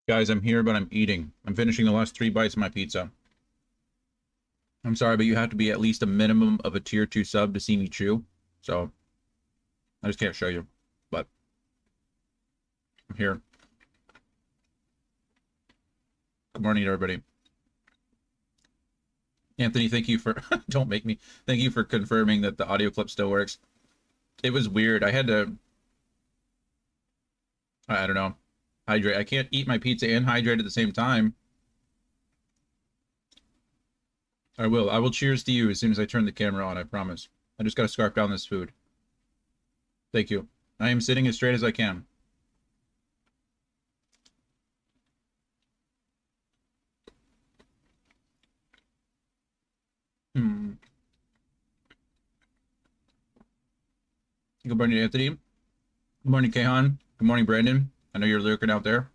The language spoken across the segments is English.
Guys, I'm here, but I'm eating. I'm finishing the last 3 bites of my pizza. I'm sorry, but you have to be at least a minimum of a tier 2 sub to see me chew. So, I just can't show you. But, I'm here. Good morning, everybody. Anthony, thank you for... don't make me. Thank you for confirming that the audio clip still works. It was weird. I had to... I don't know. Hydrate. I can't eat my pizza and hydrate at the same time. I will. I will cheers to you as soon as I turn the camera on, I promise. I just gotta scarf down this food. Thank you. I am sitting as straight as I can. Hmm. Good morning, Anthony. Good morning, Kahan. Good morning, Brandon. I know you're lurking out there.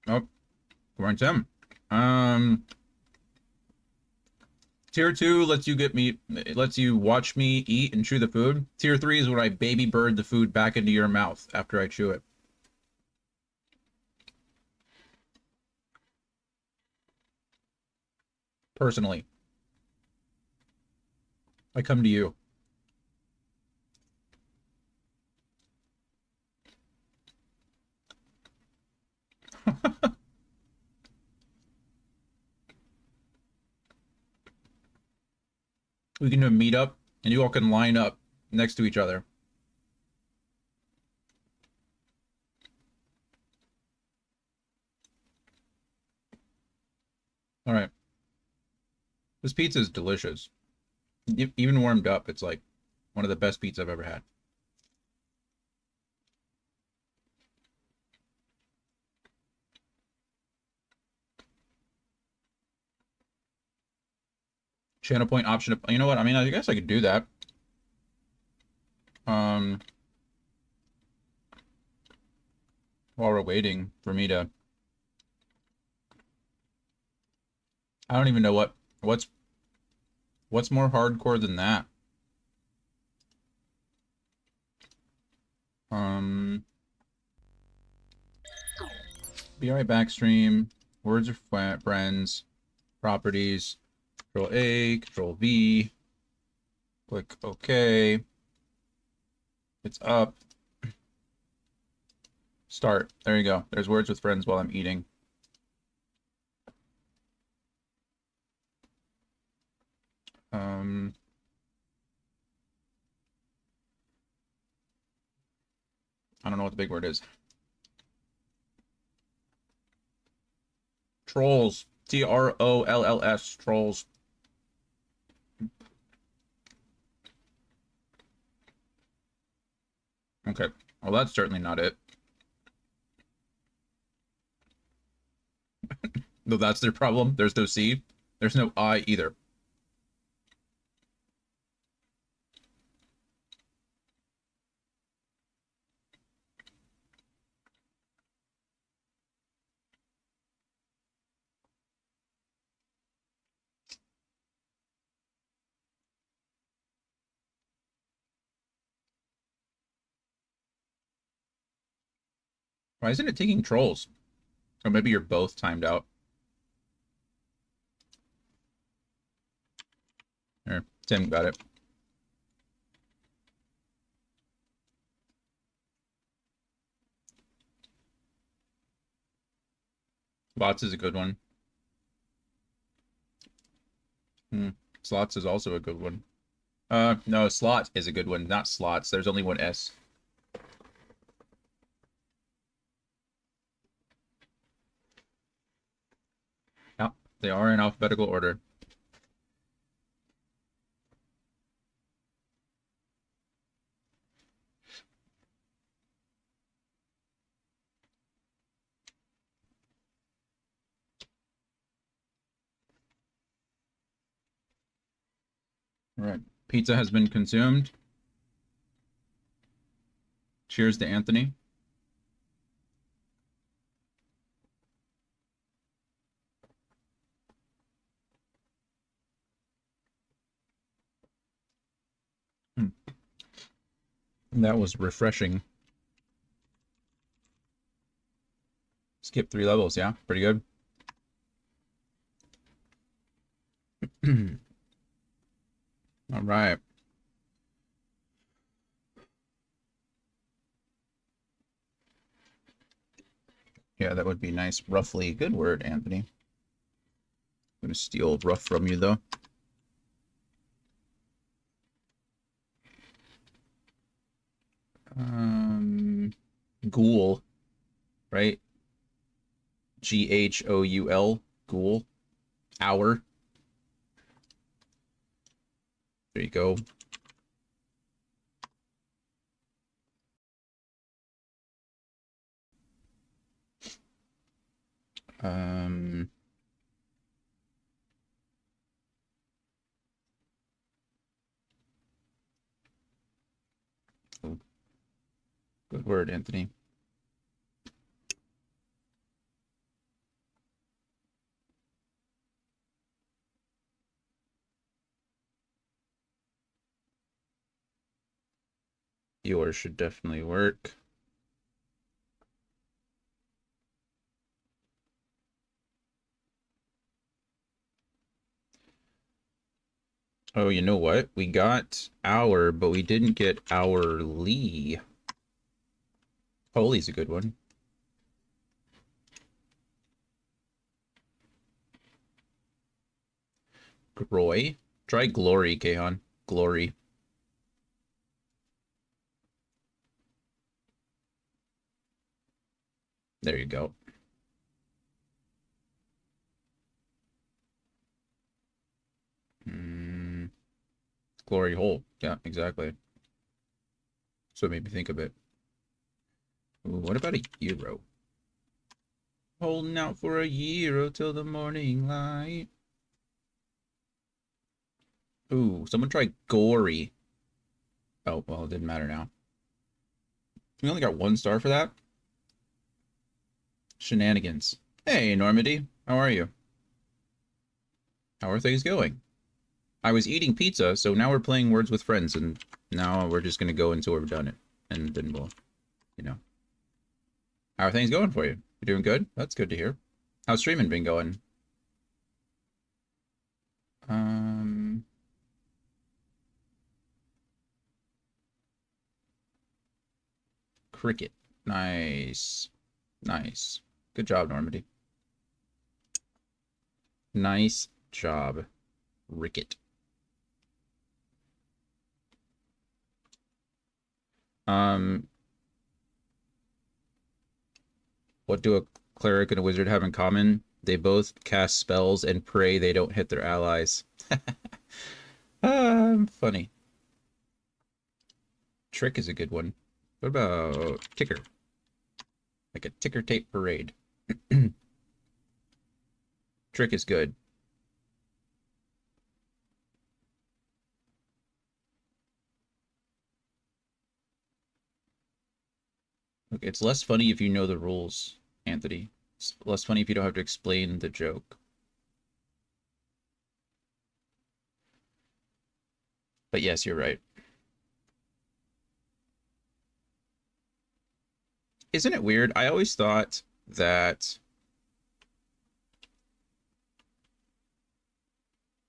Oh, good morning, Tim. Um, Tier 2 lets you get me, it lets you watch me eat and chew the food. Tier 3 is when I baby bird the food back into your mouth after I chew it. Personally, I come to you. We can do a meetup, and you all can line up next to each other. All right. This pizza is delicious. Even warmed up, it's like one of the best pizzas I've ever had. Channel point option. You know what? I mean, I guess I could do that. Um, while we're waiting for me to, I don't even know what's more hardcore than that. Um, be right back. Stream. Words of friends. Properties. Control A. Control V. Click OK. It's up. Start. There you go. There's words with friends while I'm eating. I don't know what the big word is. Trolls. Trolls. Trolls. Okay. Well, that's certainly not it. Though that's their problem. There's no C. There's no I either. Why isn't it taking trolls? Or maybe you're both timed out. Here, Tim got it. Slots is a good one. Slots is also a good one. No, slot is a good one, not slots. There's only one S. Yeah, they are in alphabetical order. All right. Pizza has been consumed. Cheers to Anthony. That was refreshing. Skip 3 levels, yeah? Pretty good. All right. Yeah, that would be nice. Roughly. Good word, Anthony. I'm going to steal rough from you, though. Ghoul, right? Ghoul. Ghoul. Hour. There you go. Um... Good word, Anthony. Yours should definitely work. Oh, you know what? We got hour, but we didn't get hourly. Holy's a good one. Groy. Try glory, Kahan. Glory. There you go. Glory hole. Yeah, exactly. So it made me think of it. Ooh, what about a hero? Holding out for a hero till the morning light. Ooh, someone try gory. Oh, well, it didn't matter now. We only got 1 star for that? Shenanigans. Hey, Normandy. How are you? How are things going? I was eating pizza, so now we're playing Words with Friends, and now we're just going to go until we're done it. And then we'll, you know. How are things going for you? You doing good? That's good to hear. How's streaming been going? Cricket. Nice. Nice. Good job, Normandy. Nice job, Ricket. What do a cleric and a wizard have in common? They both cast spells and pray they don't hit their allies. Funny. Trick is a good one. What about ticker? Like a ticker tape parade. Trick is good. Look, it's less funny if you know the rules, Anthony. It's less funny if you don't have to explain the joke. But yes, you're right. Isn't it weird? I always thought that...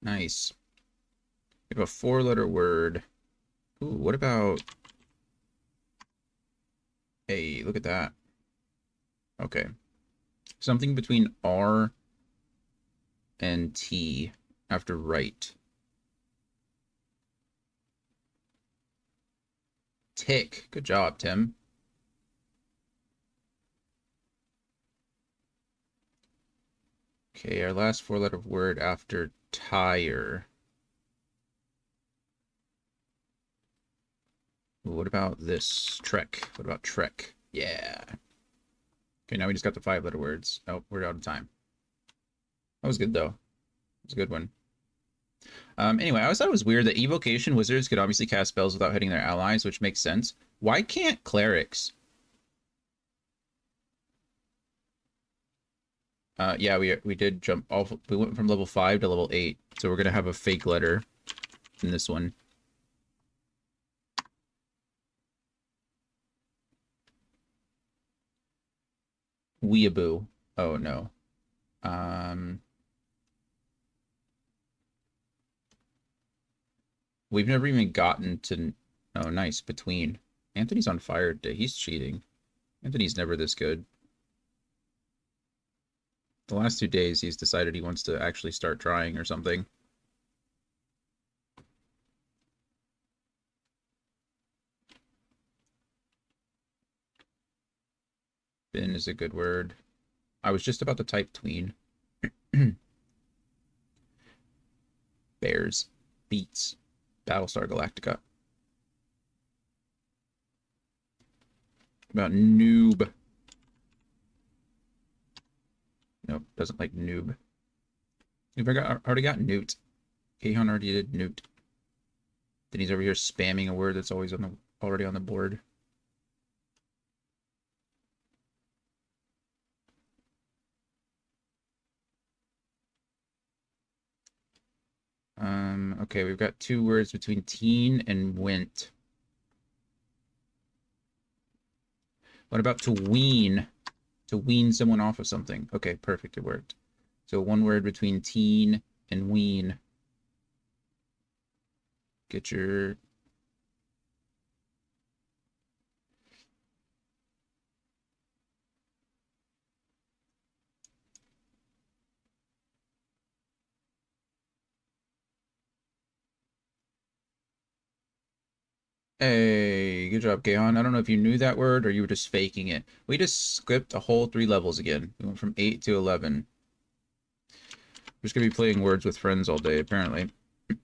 Nice. We have a 4-letter word. Ooh, what about... Hey, look at that. Okay. Something between R and T after right. Tick. Good job, Tim. Okay, our last 4-letter word after tire. What about this? Trek. What about Trek? Yeah. Okay, now we just got the 5-letter words. Oh, we're out of time. That was good, though. It was a good one. Anyway, I always thought it was weird that evocation wizards could obviously cast spells without hitting their allies, which makes sense. Why can't clerics? Yeah, we did jump off. We went from level 5 to level 8, so we're gonna have a fake letter in this one. Weeaboo. Oh, no. Um, we've never even gotten to... Oh, nice. Between. Anthony's on fire today. He's cheating. Anthony's never this good. The last 2 days, he's decided he wants to actually start trying or something. Bin is a good word. I was just about to type tween. Bears. Beats. Battlestar Galactica. About noob. Nope, doesn't like noob. We've already got newt. Kahan already did newt. Then he's over here spamming a word that's always on the already on the board. Okay, we've got 2 words between teen and went. What about to wean? To wean someone off of something. Okay, perfect, it worked. So 1 word between teen and wean. Get your... Hey, good job, Gaon. I don't know if you knew that word or you were just faking it. We just skipped a whole 3 levels again. We went from 8 to 11. We're just gonna be playing words with friends all day, apparently.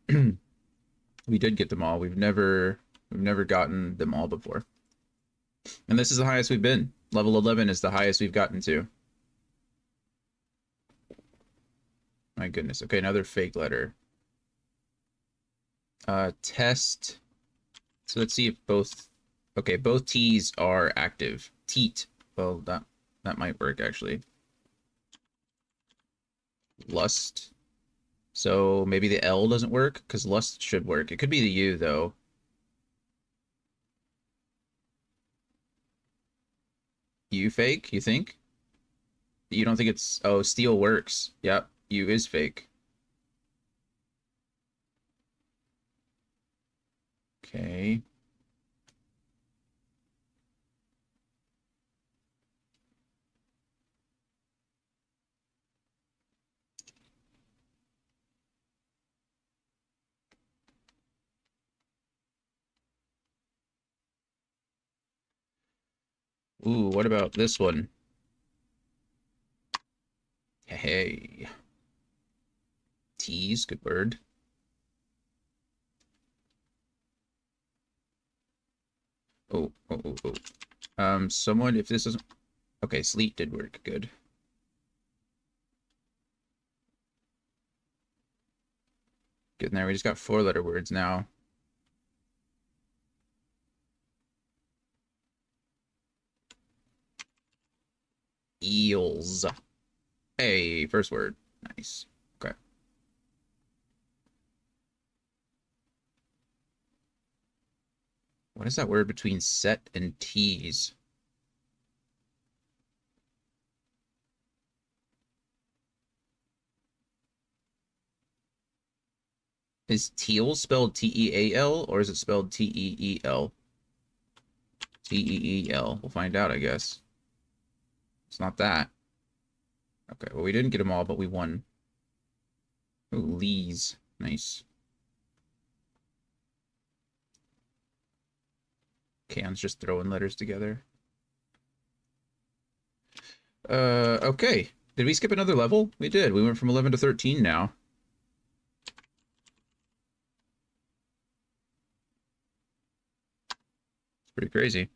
We did get them all. We've never gotten them all before. And this is the highest we've been. Level 11 is the highest we've gotten to. My goodness. Okay, another fake letter. Test. So let's see if both... Okay, both T's are active. Teat. Well, that might work, actually. Lust. So maybe the L doesn't work, because lust should work. It could be the U, though. U fake, you think? You don't think it's... Oh, steel works. Yep, U is fake. Okay. Ooh, what about this one? Hey. Tease, good word. Oh. Someone, if this isn't... Okay, sleep did work, good. Getting there, we just got 4-letter words now. Eels. Hey, first word. Nice. Okay. What is that word between set and tease? Is teal spelled T-E-A-L or is it spelled T-E-E-L? T-E-E-L. We'll find out, I guess. It's not that. Okay, well, we didn't get them all, but we won. Ooh, Lees. Nice. Can's just throwing letters together. Okay. Did we skip another level? We did. We went from 11 to 13 now. It's pretty crazy.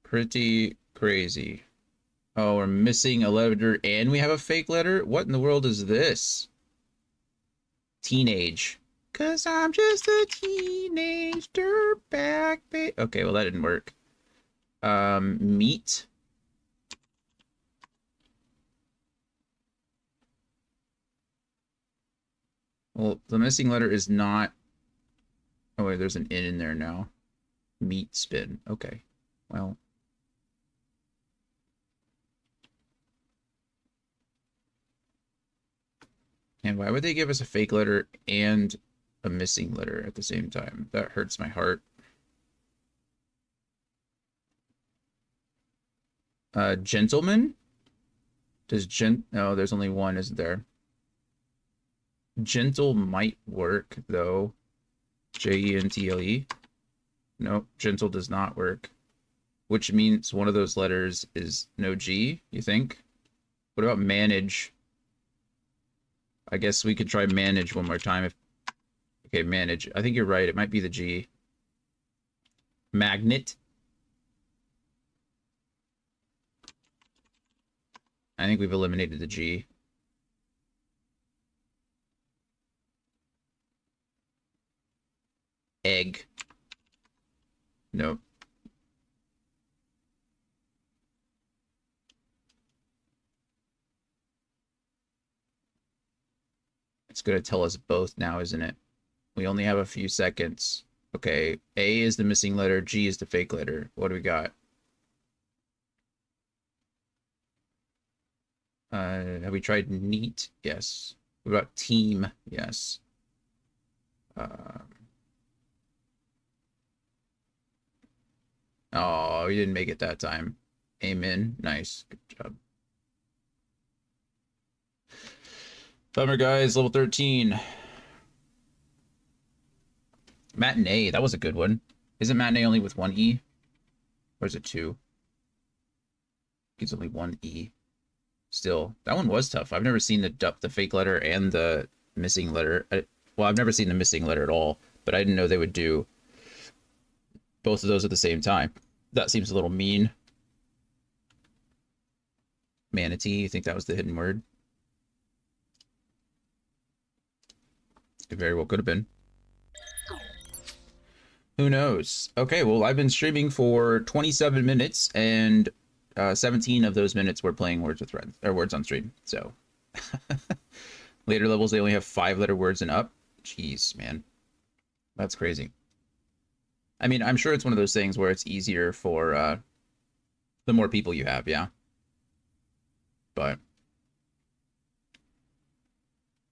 Pretty crazy. Oh, we're missing a letter and we have a fake letter? What in the world is this? Teenage. 'Cause I'm just a teenage dirtbag babe. Okay, well that didn't work. Meat. Well, the missing letter is not... Oh, wait, there's an N in there now. Meat spin. Okay. Well. And why would they give us a fake letter and a missing letter at the same time? That hurts my heart. Gentleman? No, there's only one, isn't there? Gentle might work, though. Gentle. No, gentle does not work. Which means one of those letters is no G, you think? What about manage? I guess we could try manage one more time. Okay, manage. I think you're right. It might be the G. Magnet. I think we've eliminated the G. Egg. Nope. It's going to tell us both now, isn't it? We only have a few seconds. Okay, A is the missing letter, G is the fake letter. What do we got? Have we tried neat? Yes. What about team? Yes. Oh, we didn't make it that time. Amen. Nice. Good job. Bummer, guys. Level 13. Matinee. That was a good one. Isn't matinee only with one E? Or is it two? It's only one E. Still, that one was tough. I've never seen the fake letter and the missing letter. Well, I've never seen the missing letter at all, but I didn't know they would do both of those at the same time. That seems a little mean. Manatee, you think that was the hidden word? It very well could have been. Who knows? Okay, well, I've been streaming for 27 minutes, and 17 of those minutes were playing Words with Friends, or Words on Stream. So later levels, they only have 5-letter words and up. Jeez, man. That's crazy. I mean, I'm sure it's one of those things where it's easier for the more people you have, yeah. But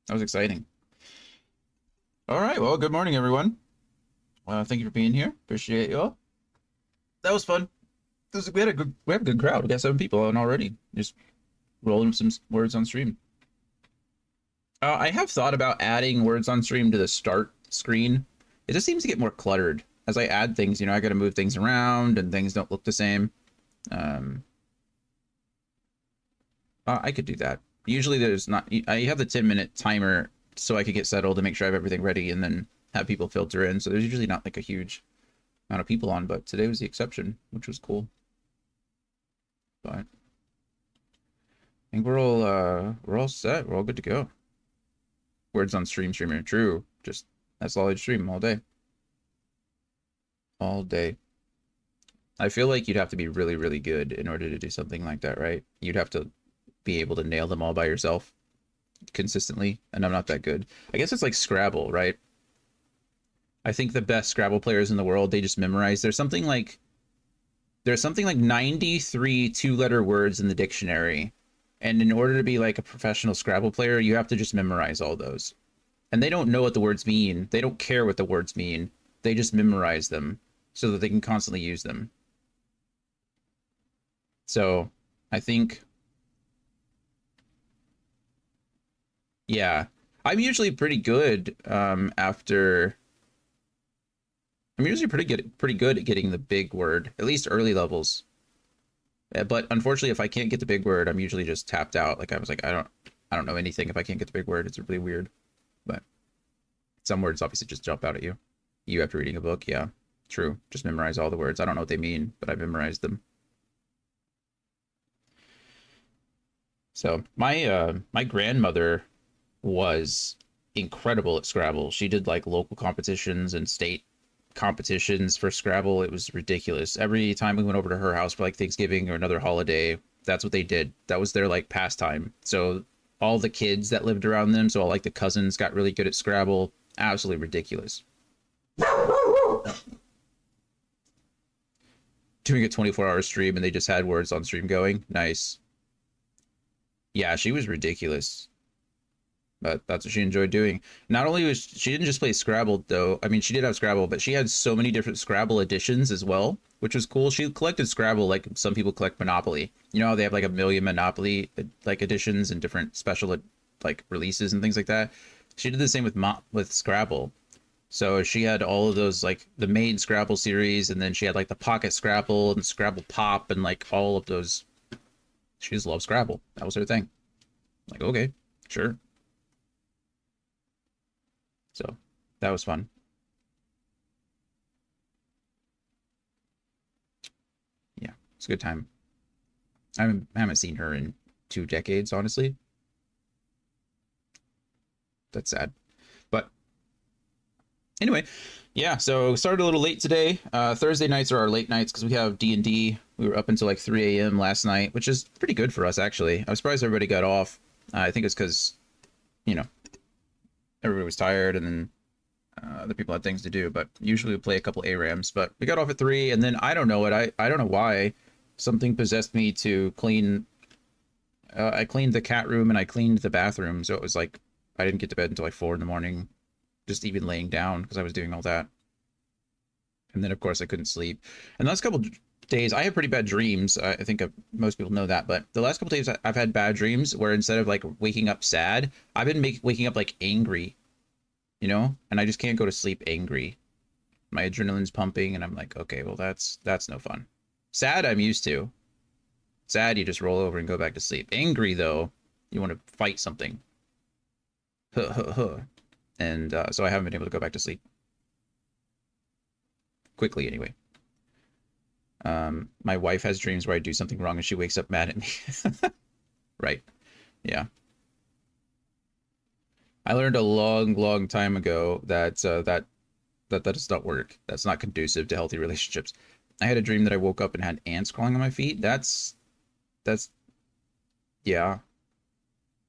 that was exciting. All right, well, good morning, everyone. Thank you for being here. Appreciate you all. That was fun. We have a good crowd. We got 7 people on already. Just rolling some words on stream. I have thought about adding words on stream to the start screen. It just seems to get more cluttered. As I add things, you know, I got to move things around and things don't look the same. I could do that. Usually there's not... I have the 10-minute timer so I could get settled and make sure I have everything ready and then have people filter in. So there's usually not like a huge amount of people on, but today was the exception, which was cool. But I think we're all set. We're all good to go. Words on streamer. True. Just that's all I'd stream all day. All day. I feel like you'd have to be really, really good in order to do something like that, right? You'd have to be able to nail them all by yourself consistently, and I'm not that good. I guess it's like Scrabble, right? I think the best Scrabble players in the world, they just memorize. There's something like 93 2-letter words in the dictionary. And in order to be like a professional Scrabble player, you have to just memorize all those. And they don't know what the words mean. They don't care what the words mean. They just memorize them so that they can constantly use them. So I think, yeah, I'm usually pretty good after... I'm usually pretty good at getting the big word, at least early levels. But unfortunately, if I can't get the big word, I'm usually just tapped out. Like I was like, I don't know anything if I can't get the big word. It's really weird. But some words obviously just jump out at you. You after reading a book, yeah, true. Just memorize all the words. I don't know what they mean, but I memorized them. So my grandmother was incredible at Scrabble. She did like local competitions and state competitions for Scrabble. It was ridiculous. Every time we went over to her house for like Thanksgiving or another holiday, that's what they did. That was their like pastime. So all the kids that lived around them, so all like the cousins got really good at Scrabble. Absolutely ridiculous. Doing a 24-hour stream and they just had words on stream going. Nice. Yeah, she was ridiculous. but that's what she enjoyed doing. Not only was she didn't just play Scrabble though. I mean, she did have Scrabble, but she had so many different Scrabble editions as well, which was cool. She collected Scrabble like some people collect Monopoly. You know how they have like a million Monopoly like editions and different special like releases and things like that. She did the same with Scrabble. So she had all of those, like the main Scrabble series, and then she had like the Pocket Scrabble and Scrabble Pop and like all of those. She just loved Scrabble. That was her thing. Like, okay, sure. So that was fun. Yeah, it's a good time. I haven't seen her in 2 decades, honestly. That's sad. But anyway, yeah, so started a little late today. Thursday nights are our late nights because we have D&D. We were up until like 3 a.m. last night, which is pretty good for us, actually. I was surprised everybody got off. I think it's because, you know, everybody was tired and then other people had things to do. But usually we play a couple ARAMs. But we got off at 3, and then I don't know what I don't know why something possessed me to clean. I cleaned the cat room and I cleaned the bathroom, so it was like I didn't get to bed until like 4 in the morning, just even laying down because I was doing all that. And then of course I couldn't sleep. And the last couple days I have pretty bad dreams. I think most people know that, but the last couple days I've had bad dreams where instead of like waking up sad, I've been waking up like angry, you know, and I just can't go to sleep angry. My adrenaline's pumping, and I'm like, okay, well that's no fun. Sad, I'm used to. Sad, you just roll over and go back to sleep. Angry though, you want to fight something. And so I haven't been able to go back to sleep quickly anyway. My wife has dreams where I do something wrong and she wakes up mad at me. Right. Yeah. I learned a long time ago that that does not work. That's not conducive to healthy relationships. I had a dream that I woke up and had ants crawling on my feet. That's yeah,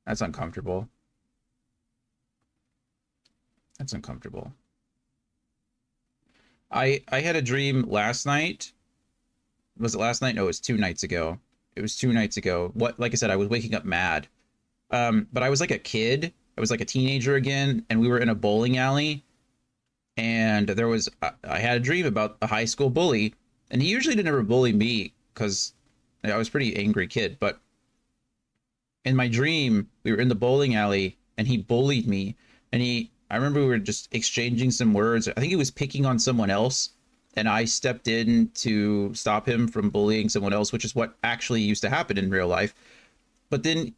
that's uncomfortable. That's uncomfortable. I had a dream last night. Was it last night? No, it was 2 nights ago. It was 2 nights ago. What, like I said, I was waking up mad. But I was like a kid. I was like a teenager again, and we were in a bowling alley. And there was, I had a dream about a high school bully, and he usually didn't ever bully me because I was a pretty angry kid. But in my dream, we were in the bowling alley, and he bullied me. And I remember we were just exchanging some words. I think he was picking on someone else, and I stepped in to stop him from bullying someone else, which is what actually used to happen in real life. But then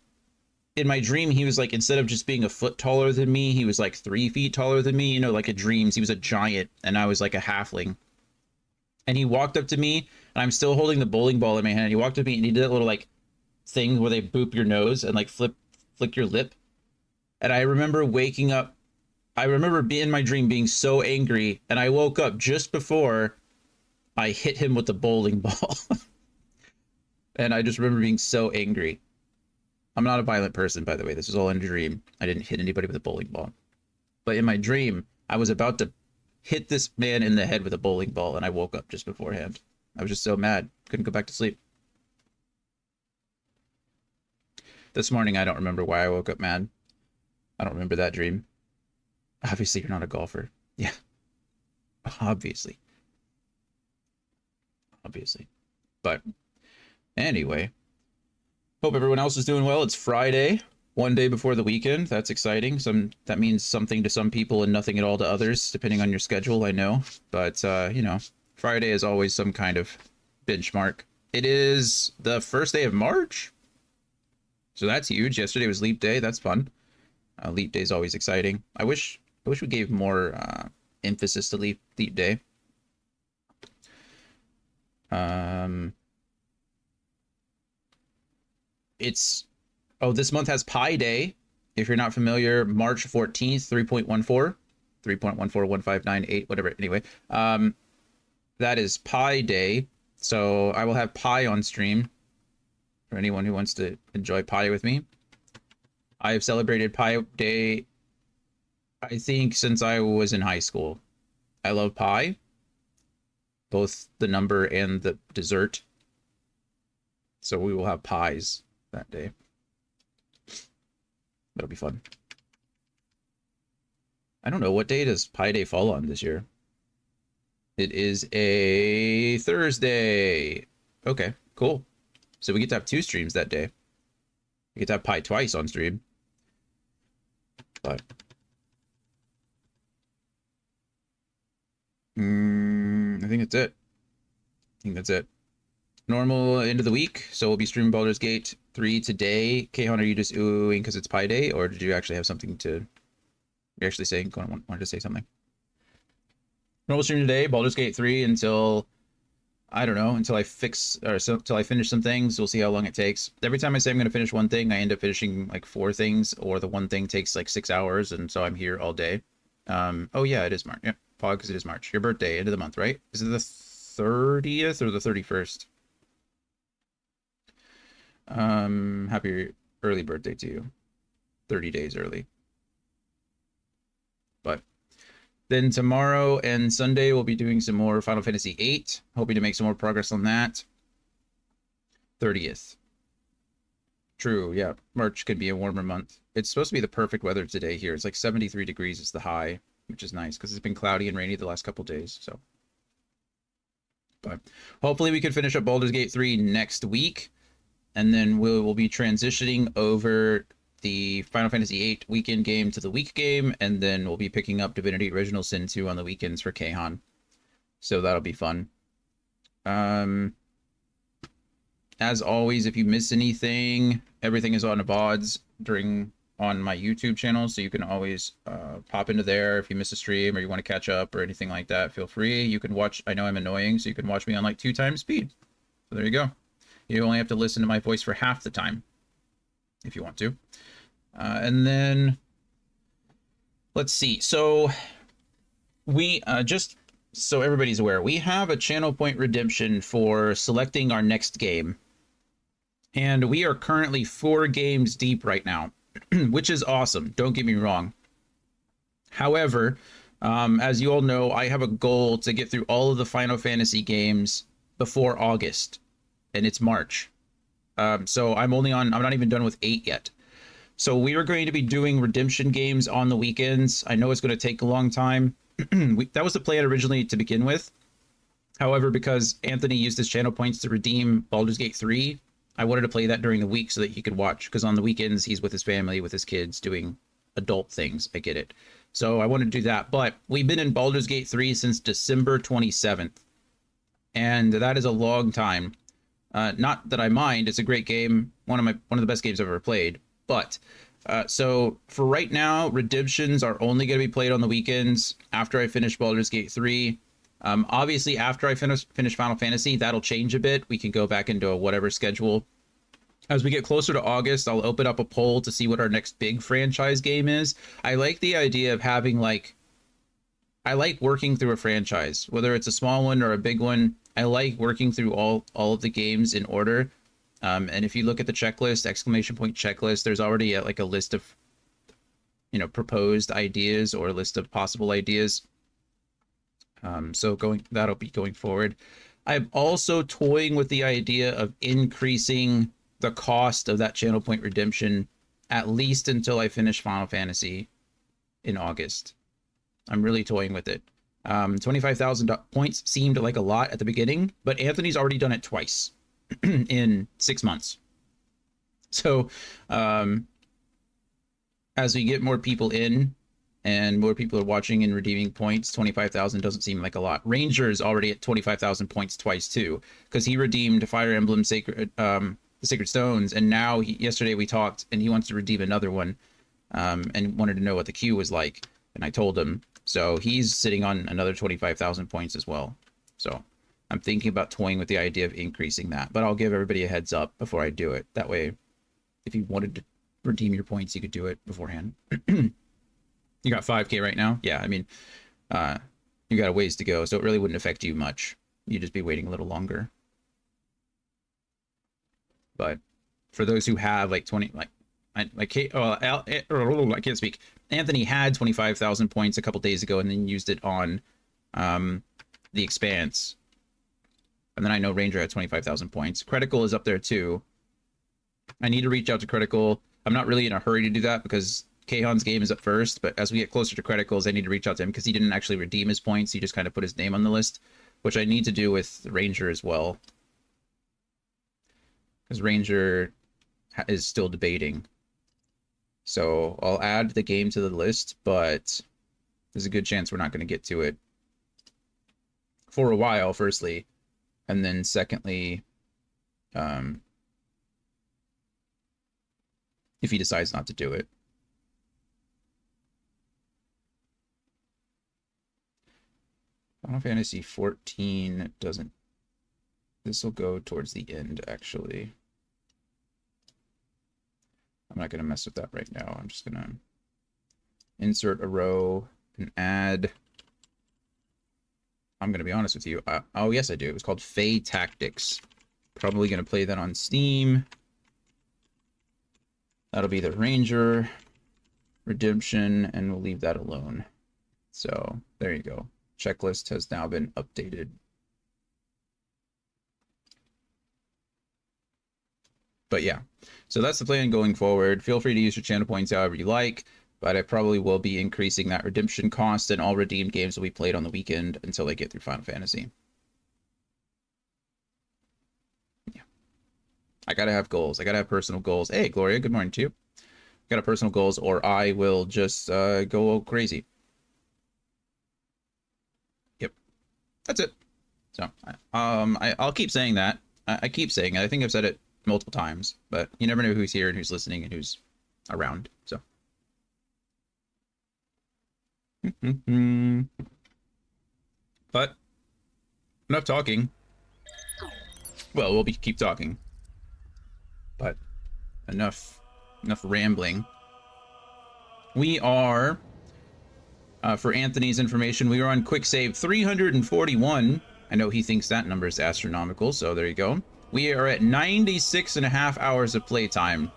in my dream, he was like, instead of just being a foot taller than me, he was like 3 feet taller than me. You know, like in dreams, he was a giant and I was like a halfling. And he walked up to me, and I'm still holding the bowling ball in my hand. He walked up to me and he did that little like thing where they boop your nose and like flick your lip. And I remember waking up. I remember being in my dream being so angry, and I woke up just before I hit him with the bowling ball. And I just remember being so angry. I'm not a violent person, by the way. This is all in a dream. I didn't hit anybody with a bowling ball. But in my dream, I was about to hit this man in the head with a bowling ball, and I woke up just beforehand. I was just so mad. Couldn't go back to sleep. This morning, I don't remember why I woke up mad. I don't remember that dream. Obviously, you're not a golfer. Yeah, obviously. Obviously. But anyway, hope everyone else is doing well. It's Friday, one day before the weekend. That's exciting. That means something to some people and nothing at all to others, depending on your schedule, I know. But you know, Friday is always some kind of benchmark. It is the first day of March, so that's huge. Yesterday was Leap Day. That's fun. Leap Day is always exciting. I wish we gave more emphasis to Leap Day. This month has Pi Day. If you're not familiar, March 14th, 3.14, 3.14159.8, whatever. Anyway, that is Pi Day. So I will have Pi on stream for anyone who wants to enjoy Pi with me. I have celebrated Pi Day, I think, since I was in high school. I love pie, both the number and the dessert. So we will have pies that day. That'll be fun. I don't know, what day does Pi Day fall on this year? It is a Thursday. Okay, cool. So we get to have 2 streams that day. We get to have Pi twice on stream. But I think that's it. Normal end of the week. So we'll be streaming Baldur's Gate 3 today. Kayhan, are you just oohing because it's Pi Day, or did you actually have something to... You're actually saying... wanted to say something? Normal stream today, Baldur's Gate 3 until... I don't know, until I fix... or so, until I finish some things. We'll see how long it takes. Every time I say I'm going to finish one thing, I end up finishing like 4 things, or the one thing takes like 6 hours, and so I'm here all day. Oh yeah, it is March. Yeah, Pog, because it is March. Your birthday, end of the month, right? Is it the 30th or the 31st? Happy early birthday to you. 30 days early. But then tomorrow and Sunday we'll be doing some more Final Fantasy VIII. Hoping to make some more progress on that. 30th. True, yeah. March could be a warmer month. It's supposed to be the perfect weather today here. It's like 73 degrees is the high, which is nice because it's been cloudy and rainy the last couple days. So, but hopefully we can finish up Baldur's Gate 3 next week. And then we'll be transitioning over the Final Fantasy VIII weekend game to the week game, and then we'll be picking up Divinity Original Sin 2 on the weekends for Kayhan. So that'll be fun. As always, if you miss anything, everything is on VODs on my YouTube channel, so you can always pop into there if you miss a stream or you want to catch up or anything like that. Feel free. You can watch. I know I'm annoying, so you can watch me on like 2 times speed. So there you go. You only have to listen to my voice for half the time if you want to. And then let's see. So we just so everybody's aware, we have a channel point redemption for selecting our next game. And we are currently 4 games deep right now, which is awesome. Don't get me wrong. However, as you all know, I have a goal to get through all of the Final Fantasy games before August. And it's March. So I'm not even done with 8 yet. So we are going to be doing redemption games on the weekends. I know it's going to take a long time. That was the plan originally to begin with. However, because Anthony used his channel points to redeem Baldur's Gate 3, I wanted to play that during the week so that he could watch. Because on the weekends, he's with his family, with his kids, doing adult things. I get it. So I wanted to do that. But we've been in Baldur's Gate 3 since December 27th. And that is a long time. Not that I mind, it's a great game, one of the best games I've ever played. But so for right now, redemptions are only going to be played on the weekends after I finish Baldur's Gate 3. Obviously, after I finish Final Fantasy, that'll change a bit. We can go back into a whatever schedule. As we get closer to August, I'll open up a poll to see what our next big franchise game is. I like the idea of having I like working through a franchise, whether it's a small one or a big one. I like working through all of the games in order. And if you look at the checklist, exclamation point checklist, there's already a list of, proposed ideas or a list of possible ideas. So that'll be going forward. I'm also toying with the idea of increasing the cost of that channel point redemption, at least until I finish Final Fantasy in August. I'm really toying with it. 25,000 points seemed like a lot at the beginning, but Anthony's already done it twice in 6 months. So as we get more people in and more people are watching and redeeming points, 25,000 doesn't seem like a lot. Ranger's already at 25,000 points twice too, because he redeemed Fire Emblem the Sacred Stones, and now yesterday we talked and he wants to redeem another one, and wanted to know what the queue was like, and I told him. So he's sitting on another 25,000 points as well. So I'm thinking about toying with the idea of increasing that, but I'll give everybody a heads up before I do it. That way, if you wanted to redeem your points, you could do it beforehand. You got 5K right now? Yeah, I mean, you got a ways to go, so it really wouldn't affect you much. You'd just be waiting a little longer. But for those who have I can't speak. Anthony had 25,000 points a couple days ago and then used it on the Expanse. And then I know Ranger had 25,000 points. Critical is up there too. I need to reach out to Critical. I'm not really in a hurry to do that because Kahan's game is up first, but as we get closer to criticals, I need to reach out to him because he didn't actually redeem his points. He just kind of put his name on the list, which I need to do with Ranger as well. Because Ranger is still debating. So I'll add the game to the list, but there's a good chance we're not going to get to it for a while, firstly. And then secondly, if he decides not to do it. Final Fantasy 14 doesn't... This will go towards the end, actually. I'm not going to mess with that right now. I'm just going to insert a row and add... I'm going to be honest with you. Oh, yes, I do. It was called Fae Tactics. Probably going to play that on Steam. That'll be the Ranger Redemption, and we'll leave that alone. So, there you go. Checklist has now been updated. But yeah, so that's the plan going forward. Feel free to use your channel points however you like, but I probably will be increasing that redemption cost, and all redeemed games will be played on the weekend until I get through Final Fantasy. Yeah. I gotta have goals. I gotta have personal goals. Hey, Gloria, good morning to you. Gotta have personal goals, or I will just go crazy. Yep. That's it. So, I'll keep saying that. I keep saying it. I think I've said it multiple times, but you never know who's here and who's listening and who's around. So, but enough talking. Well, we'll keep talking, but enough rambling. We are, for Anthony's information, we are on quick save 341. I know he thinks that number is astronomical, so there you go. We are at 96.5 hours of playtime.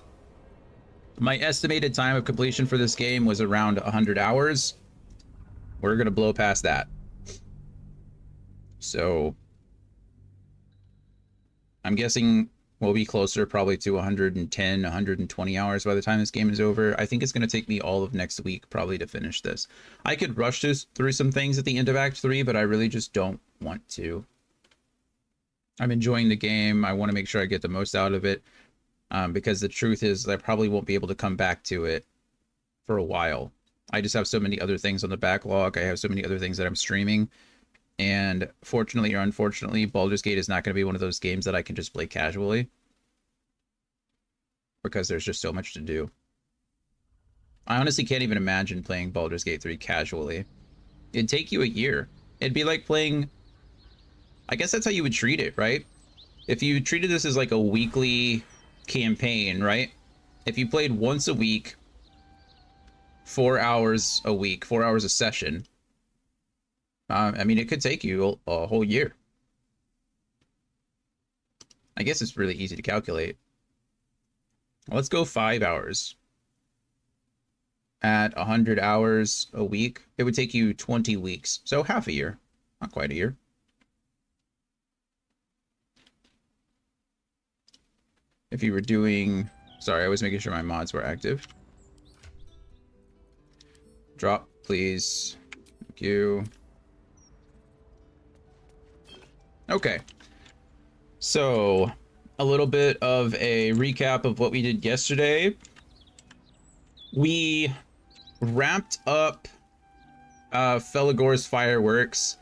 My estimated time of completion for this game was around 100 hours. We're going to blow past that. So, I'm guessing we'll be closer probably to 110, 120 hours by the time this game is over. I think it's going to take me all of next week probably to finish this. I could rush through some things at the end of Act 3, but I really just don't want to. I'm enjoying the game. I want to make sure I get the most out of it, because the truth is I probably won't be able to come back to it for a while. I just have so many other things on the backlog. I have so many other things that I'm streaming. And fortunately or unfortunately, Baldur's Gate is not going to be one of those games that I can just play casually, because there's just so much to do. I honestly can't even imagine playing Baldur's Gate 3 casually. It'd take you a year. It'd be like playing... I guess that's how you would treat it, right? If you treated this as like a weekly campaign, right? If you played once a week, 4 hours a week, 4 hours a session, I mean, it could take you a whole year. I guess it's really easy to calculate. Let's go 5 hours. At 100 hours a week, it would take you 20 weeks. So half a year. Not quite a year. If you were doing... Sorry, I was making sure my mods were active. Drop, please. Thank you. Okay. So, a little bit of a recap of what we did yesterday. We wrapped up Felagor's fireworks,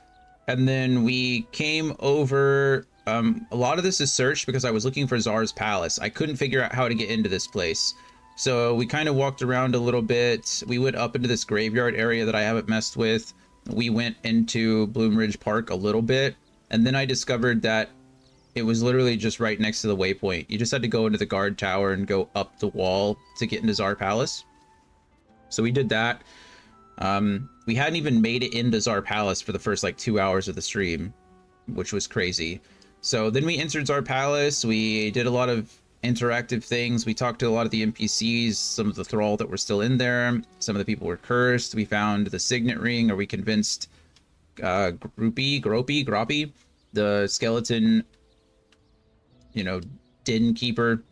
and then we came over... a lot of this is searched because I was looking for Czar's Palace. I couldn't figure out how to get into this place. So we kind of walked around a little bit. We went up into this graveyard area that I haven't messed with. We went into Bloomridge Park a little bit. And then I discovered that it was literally just right next to the waypoint. You just had to go into the guard tower and go up the wall to get into Czar Palace. So we did that. We hadn't even made it into Czar Palace for the first like 2 hours of the stream, which was crazy. So then we entered Czar Palace. We did a lot of interactive things. We talked to a lot of the NPCs, some of the thrall that were still in there. Some of the people were cursed. We found the signet ring, or we convinced Groppy, the skeleton, you know, den keeper,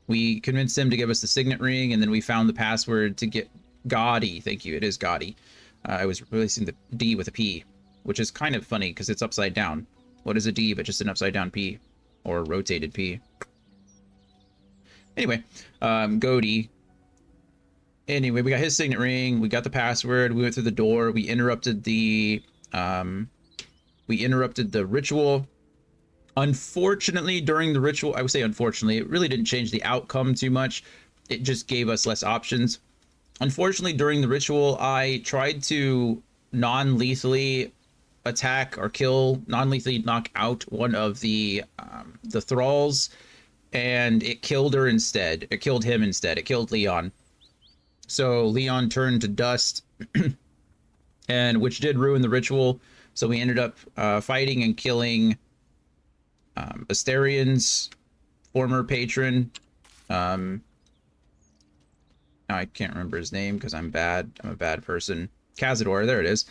We convinced him to give us the signet ring, and then we found the password to get Gaudy. Thank you. It is Gaudy. I was replacing the D with a P, which is kind of funny because it's upside down. What is a D but just an upside down P or a rotated P? Anyway, Gaudy. Anyway, we got his signet ring. We got the password. We went through the door. We interrupted the ritual. Unfortunately, during the ritual, I would say unfortunately, it really didn't change the outcome too much. It just gave us less options. Unfortunately, during the ritual, I tried to non-lethally attack or kill, non-lethally knock out one of the thralls, and it killed her instead. It killed him instead. It killed Leon. So Leon turned to dust, and which did ruin the ritual. So we ended up fighting and killing Astarion's former patron. I can't remember his name because I'm bad. I'm a bad person. Cazador, there it is.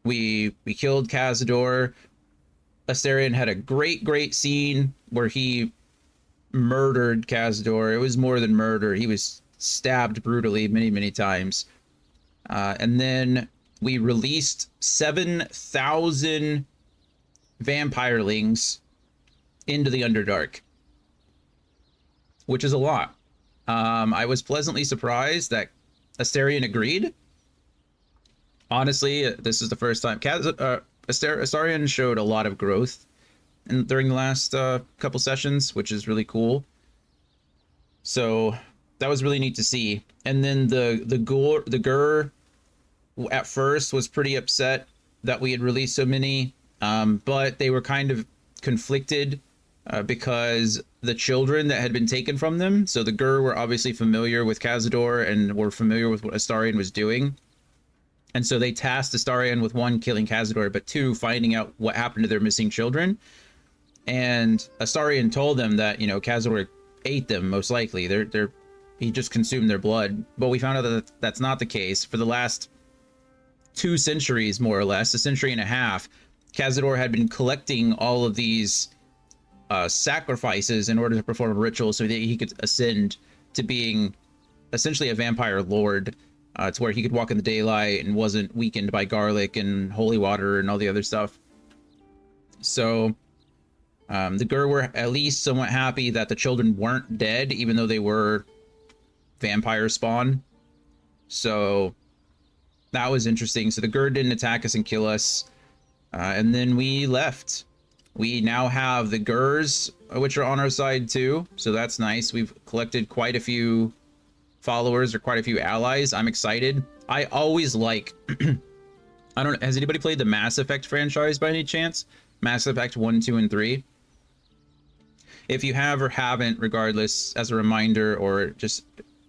We killed Cazador. Astarion had a great scene where he murdered Cazador. It was more than murder. He was stabbed brutally many times. And then we released 7,000 vampirelings into the Underdark, which is a lot. I was pleasantly surprised that Astarion agreed. Honestly, this is the first time Astarion showed a lot of growth during the last couple sessions, which is really cool. So that was really neat to see. And then the Gur at first was pretty upset that we had released so many, but they were kind of conflicted because the children that had been taken from them. So the Gur were obviously familiar with Cazador and were familiar with what Astarion was doing. And so they tasked Astarion with 1, killing Cazador, but 2, finding out what happened to their missing children. And Astarion told them that, you know, Cazador ate them, most likely. He just consumed their blood. But we found out that that's not the case. For the last 2 centuries, more or less, a century and a half, Cazador had been collecting all of these sacrifices in order to perform a ritual so that he could ascend to being essentially a vampire lord, to where he could walk in the daylight and wasn't weakened by garlic and holy water and all the other stuff. So the Gur were at least somewhat happy that the children weren't dead, even though they were vampire spawn. So that was interesting. So the Gur didn't attack us and kill us. And then we left. We now have the Gurs, which are on our side too. So that's nice. We've collected quite a few followers or quite a few allies. I'm excited. I always like, I don't know, has anybody played the Mass Effect franchise by any chance? Mass Effect 1, 2, and 3? If you have or haven't, regardless, as a reminder or just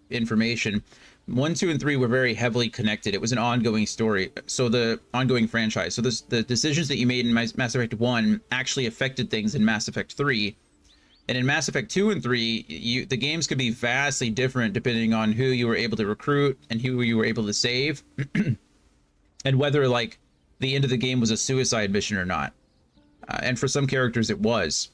information, 1, 2, and 3 were very heavily connected. It was an ongoing story, so the ongoing franchise. So the decisions that you made in Mass Effect 1 actually affected things in Mass Effect 3. And in Mass Effect 2 and 3, the games could be vastly different depending on who you were able to recruit and who you were able to save. And whether, like, the end of the game was a suicide mission or not. And for some characters, it was.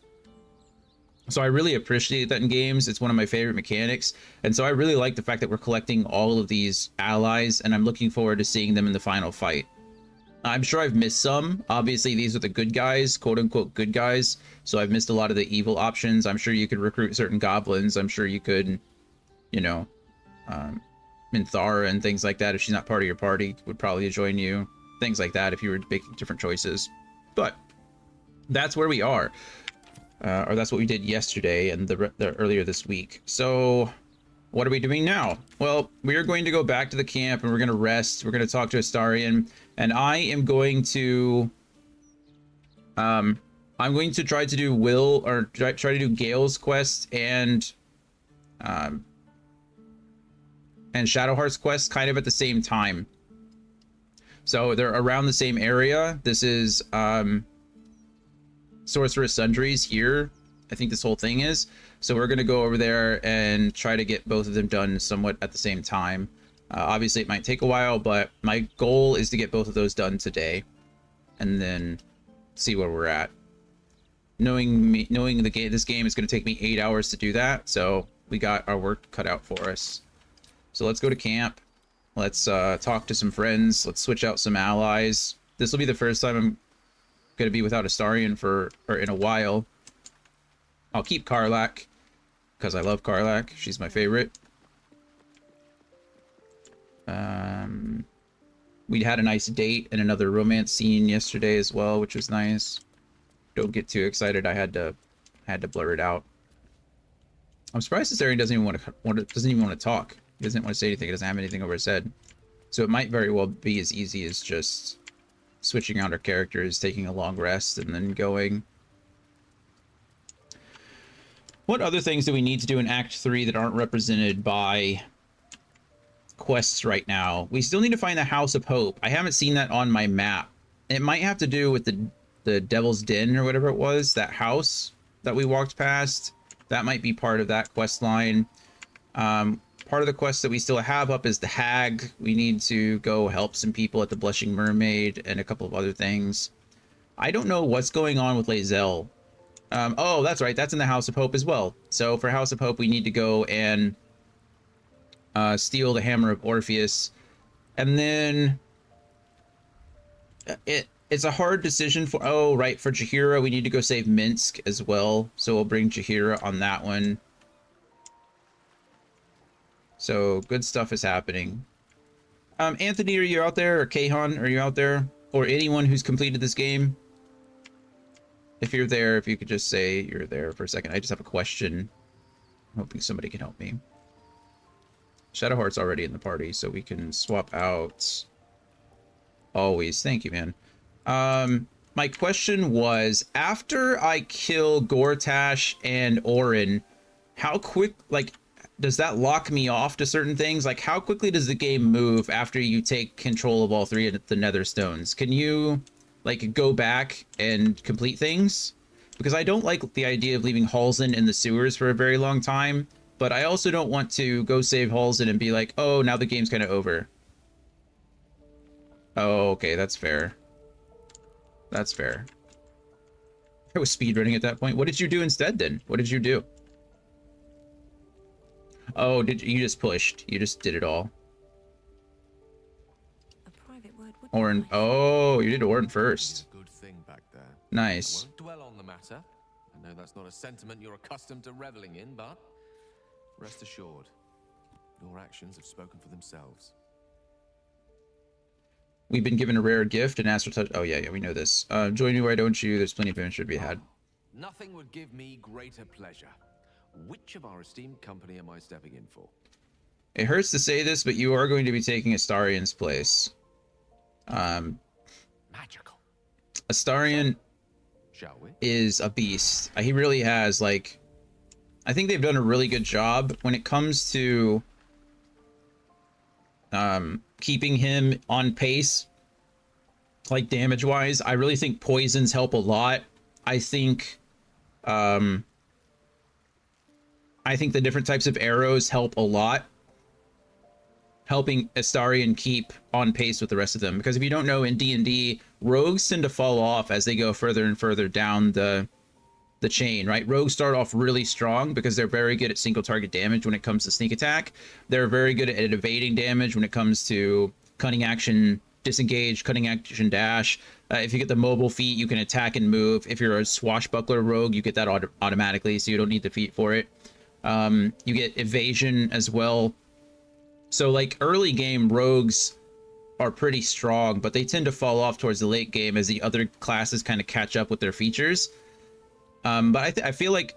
So I really appreciate that in games. It's one of my favorite mechanics. And so I really like the fact that we're collecting all of these allies, and I'm looking forward to seeing them in the final fight. I'm sure I've missed some. Obviously, these are the good guys, quote-unquote good guys. So I've missed a lot of the evil options. I'm sure you could recruit certain goblins. I'm sure you could, you know, Minthara and things like that. If she's not part of your party, would probably join you. Things like that if you were making different choices. But that's where we are. Or that's what we did yesterday and the earlier this week. So what are we doing now? Well, we are going to go back to the camp and we're going to rest. We're going to talk to Astarion, and I am going to I'm going to try to do try to do Gale's quest and Shadowheart's quest kind of at the same time. So they're around the same area. This is Sorceress Sundries here, I think this whole thing is. So we're going to go over there and try to get both of them done somewhat at the same time. Obviously, it might take a while, but my goal is to get both of those done today and then see where we're at. knowing the game, this game is going to take me 8 hours to do that, so we got our work cut out for us. So let's go to camp. Let's talk to some friends. Let's switch out some allies. This will be the first time I'm going to be without Astarion in a while. I'll keep Karlak because I love Karlak. She's my favorite. We had a nice date and another romance scene yesterday as well, which was nice. Don't get too excited. I had to blur it out. I'm surprised Astarion doesn't even want to talk. He doesn't want to say anything. He doesn't have anything over his head. So it might very well be as easy as just switching out our characters, taking a long rest, and then going. What other things do we need to do in Act 3 that aren't represented by quests right now? We still need to find the House of Hope. I haven't seen that on my map. It might have to do with the Devil's Den or whatever it was, that house that we walked past. That might be part of that quest line. Part of the quest that we still have up is the Hag. We need to go help some people at the Blushing Mermaid and a couple of other things. I don't know what's going on with Lae'zel. Oh, that's right. That's in the House of Hope as well. So for House of Hope, we need to go and steal the Hammer of Orpheus. And then it's a hard decision for... Oh, right. For Jaheira, we need to go save Minsk as well. So we'll bring Jaheira on that one. So good stuff is happening. Anthony, are you out there? Or Kahan, are you out there? Or anyone who's completed this game? If you're there, if you could just say you're there for a second. I just have a question. I'm hoping somebody can help me. Shadowheart's already in the party, so we can swap out. Always. Thank you, man. My question was, after I kill Gortash and Orin, how quick, like, does that lock me off to certain things? Like, how quickly does the game move after you take control of all three of the Nether Stones? Can you, like, go back and complete things? Because I don't like the idea of leaving Halsin in the sewers for a very long time, but I also don't want to go save Halsin and be like, oh, now the game's kind of over. Oh, okay, that's fair. That's fair. I was speedrunning at that point. What did you do instead, then? What did you do? Oh, you just pushed? You just did it all. A private word would Orin. Oh, you did Orin first. Good thing back there. Nice. I won't dwell on the matter. I know that's not a sentiment you're accustomed to reveling in, but rest assured, your actions have spoken for themselves. We've been given a rare gift and asked for touch. Oh, yeah, we know this. Join me, why don't you? There's plenty of adventure to be had. Nothing would give me greater pleasure. Which of our esteemed company am I stepping in for? It hurts to say this, but you are going to be taking Astarion's place. Magical. Astarion Shall we? is a beast. He really has, like... I think they've done a really good job when it comes to... keeping him on pace, like damage-wise. I really think poisons help a lot. I think the different types of arrows help a lot, helping Astarion keep on pace with the rest of them. Because if you don't know, in D&D, rogues tend to fall off as they go further and further down the chain, right? Rogues start off really strong because they're very good at single target damage when it comes to sneak attack. They're very good at evading damage when it comes to cunning action disengage, cunning action dash. If you get the mobile feat, you can attack and move. If you're a swashbuckler rogue, you get that automatically, so you don't need the feat for it. You get evasion as well. So like early game rogues are pretty strong, but they tend to fall off towards the late game as the other classes kind of catch up with their features. But I feel like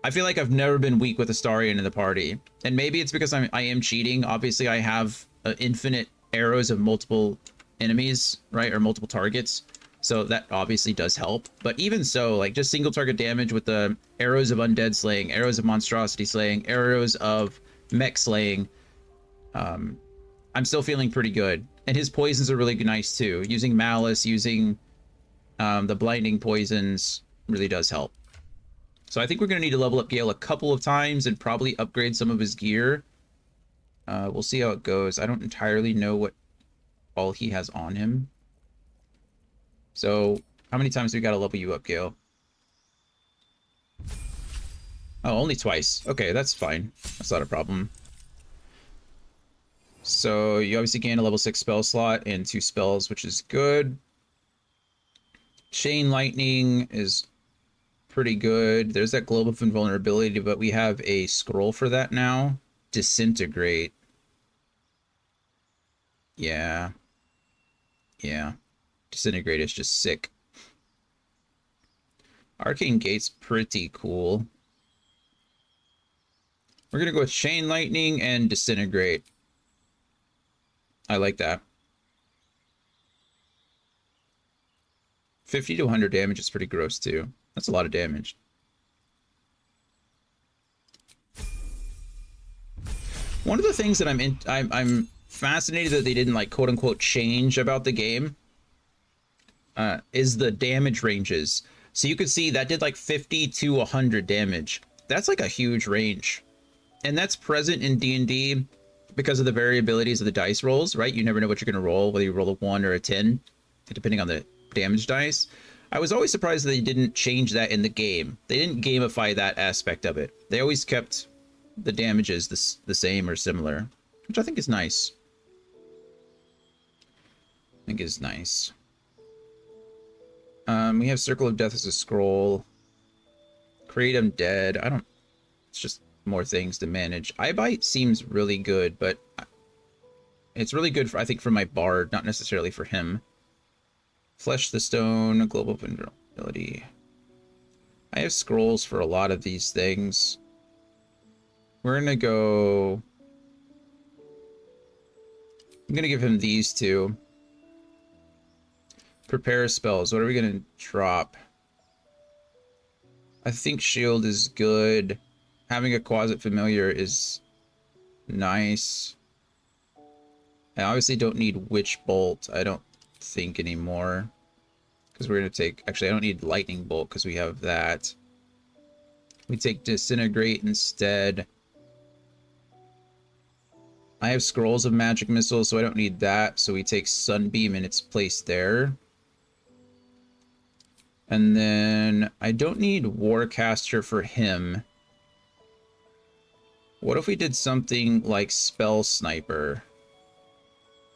I've never been weak with Astarion in the party, and maybe it's because I am cheating. Obviously, I have infinite arrows of multiple enemies, right, or multiple targets, so that obviously does help. But even so, like just single target damage with the arrows of undead slaying, arrows of monstrosity slaying, arrows of mech slaying, I'm still feeling pretty good. And his poisons are really nice too. Using malice, using the blinding poisons really does help. So I think we're going to need to level up Gale a couple of times and probably upgrade some of his gear. We'll see how it goes. I don't entirely know what all he has on him. So how many times do we got to level you up, Gale? Oh, only twice. Okay, that's fine. That's not a problem. So you obviously gain a level 6 spell slot and 2 spells, which is good. Chain Lightning is pretty good. There's that Globe of Invulnerability, but we have a scroll for that now. Disintegrate. Yeah. Yeah. Disintegrate is just sick. Arcane Gate's pretty cool. We're going to go with Chain Lightning and Disintegrate. I like that. 50 to 100 damage is pretty gross too. That's a lot of damage. One of the things that I'm fascinated that they didn't like quote unquote change about the game is the damage ranges. So you could see that did like 50 to 100 damage. That's like a huge range. And that's present in D&D because of the variabilities of the dice rolls, right? You never know what you're going to roll, whether you roll a 1 or a 10, depending on the damage dice. I was always surprised that they didn't change that in the game. They didn't gamify that aspect of it. They always kept the damages the same or similar, which I think is nice. I think is nice. We have Circle of Death as a scroll. Create them dead. I don't... It's just more things to manage. Eyebite seems really good, but it's really good, for, I think, for my bard, not necessarily for him. Flesh the Stone, Global Vulnerability. I have scrolls for a lot of these things. We're gonna go... I'm gonna give him these two. Prepare spells. What are we gonna drop? I think shield is good. Having a Quasit Familiar is nice. I obviously don't need Witch Bolt, I don't think anymore. Because we're going to take... Actually, I don't need Lightning Bolt because we have that. We take Disintegrate instead. I have Scrolls of Magic Missile, so I don't need that. So we take Sunbeam in its place there. And then I don't need Warcaster for him. What if we did something like Spell Sniper?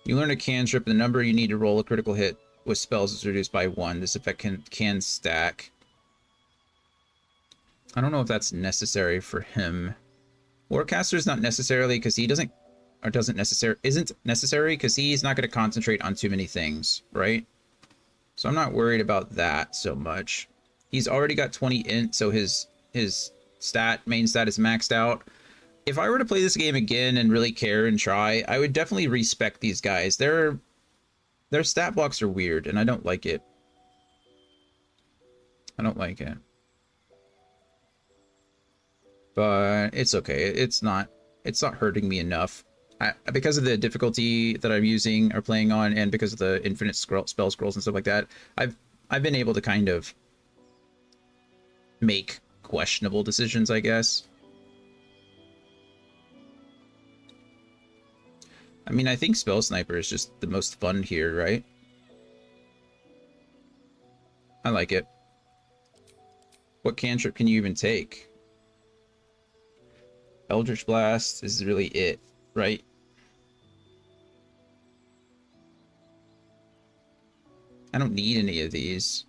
You learn a cantrip, the number you need to roll a critical hit with spells is reduced by 1. This effect can stack. I don't know if that's necessary for him. Warcaster is not necessarily because he isn't necessary because he's not going to concentrate on too many things, right? So I'm not worried about that so much. He's already got 20 int, so his main stat is maxed out. If I were to play this game again and really care and try, I would definitely respect these guys. Their stat blocks are weird, and I don't like it. I don't like it. But it's okay. It's not hurting me enough. Because of the difficulty that I'm using or playing on, and because of the infinite spell scrolls and stuff like that, I've been able to kind of make questionable decisions, I guess. I mean, I think Spell Sniper is just the most fun here, right? I like it. What cantrip can you even take? Eldritch Blast is really it, right? I don't need any of these.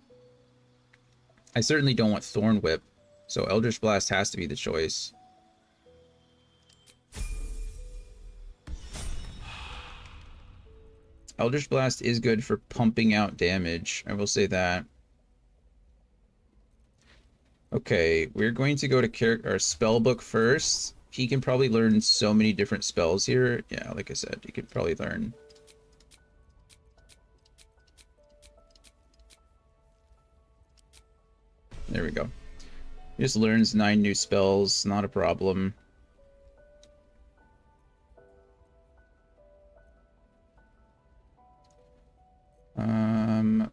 I certainly don't want Thorn Whip, so Eldritch Blast has to be the choice. Eldritch Blast is good for pumping out damage, I will say that. Okay, we're going to go to our spell book first. He can probably learn so many different spells here. Yeah, like I said, he could probably learn. There we go. He just learns 9 new spells, not a problem.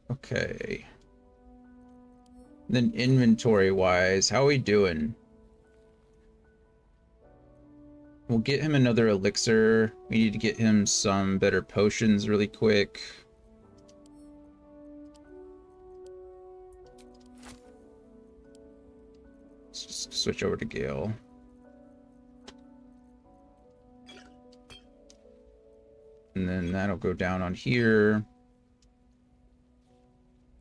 Okay. Then inventory-wise, how are we doing? We'll get him another elixir. We need to get him some better potions really quick. Let's switch over to Gale. And then that'll go down on here.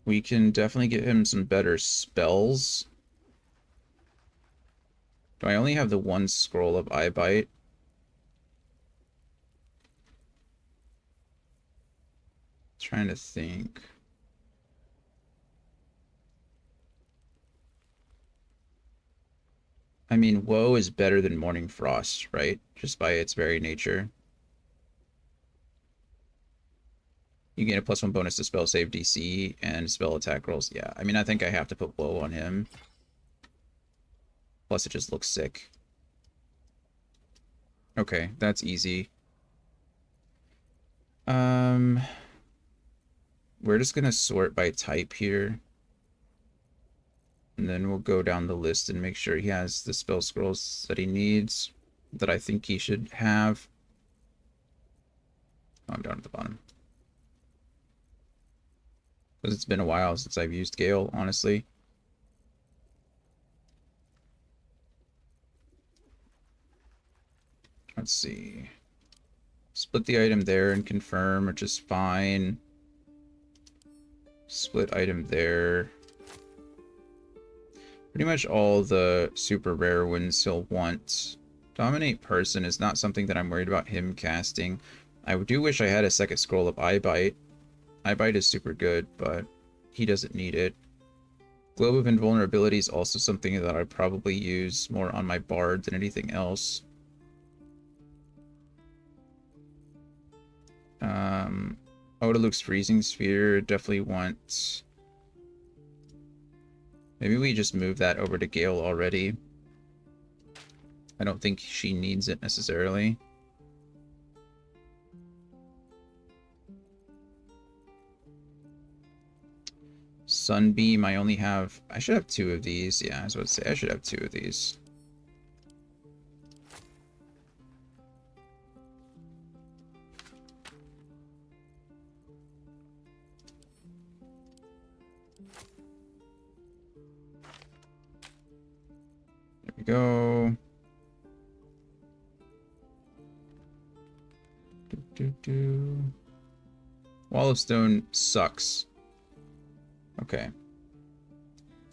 We can definitely get him some better spells. Do I only have the one scroll of Eye Bite? Trying to think. I mean, Woe is better than Morning Frost, right? Just by its very nature. You gain a +1 bonus to spell save DC and spell attack rolls. Yeah, I mean, I think I have to put Woe on him. Plus, it just looks sick. Okay, that's easy. We're just gonna sort by type here. And then we'll go down the list and make sure he has the spell scrolls that he needs, that I think he should have. Oh, I'm down at the bottom. Because it's been a while since I've used Gale, honestly. Let's see. Split the item there and confirm, which is fine. Split item there. Pretty much all the super rare ones he'll want. Dominate Person is not something that I'm worried about him casting. I do wish I had a second scroll of Eye Bite. Eye Bite is super good, but he doesn't need it. Globe of Invulnerability is also something that I'd probably use more on my Bard than anything else. Odaluke's Freezing Sphere, definitely want... Maybe we just move that over to Gale already. I don't think she needs it necessarily. Sunbeam, I only have... I should have 2 of these. Yeah, I was about to say, I should have 2 of these. There we go. Wall of Stone sucks. Okay.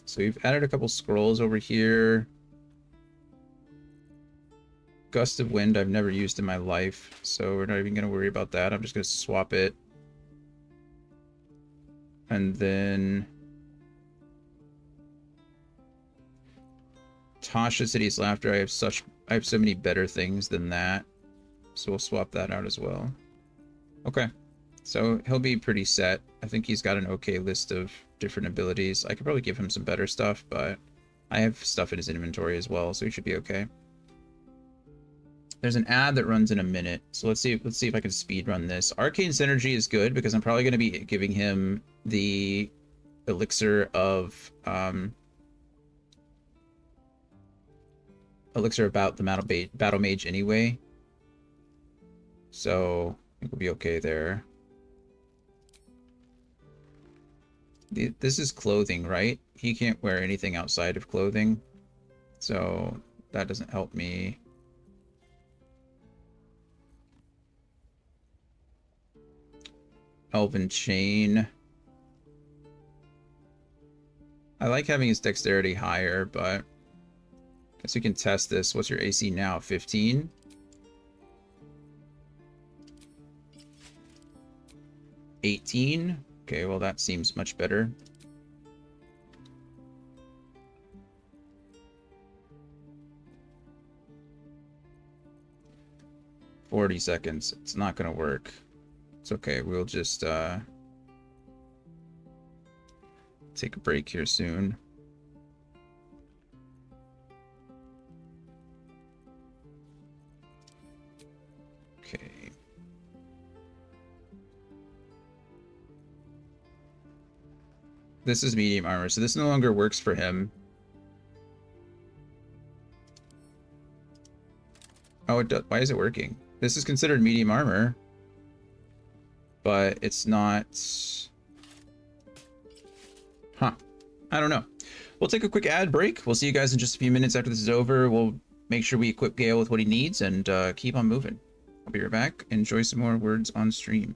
So we've added a couple scrolls over here. Gust of Wind I've never used in my life, so we're not even going to worry about that. I'm just going to swap it. And then... Tasha City's Laughter, I have so many better things than that. So we'll swap that out as well. Okay. So he'll be pretty set. I think he's got an okay list of different abilities. I could probably give him some better stuff, but I have stuff in his inventory as well, so he should be okay. There's an ad that runs in a minute, so let's see if I can speed run this. Arcane Synergy is good because I'm probably going to be giving him the elixir of elixir about the battle mage anyway. So I think we'll be okay there. This is clothing, right? He can't wear anything outside of clothing, so that doesn't help me. Elven Chain. I like having his dexterity higher, but I guess we can test this. What's your AC now? 15? $18? Okay, well that seems much better. $40 seconds. It's not gonna work. It's okay, we'll just take a break here soon. Okay. This is medium armor, so this no longer works for him. Oh, it does. Why is it working? This is considered medium armor, but it's not. Huh. I don't know. we'll take a quick ad break. We'll see you guys in just a few minutes after this is over. We'll make sure we equip Gale with what he needs and keep on moving. I'll be right back. Enjoy some more words on stream.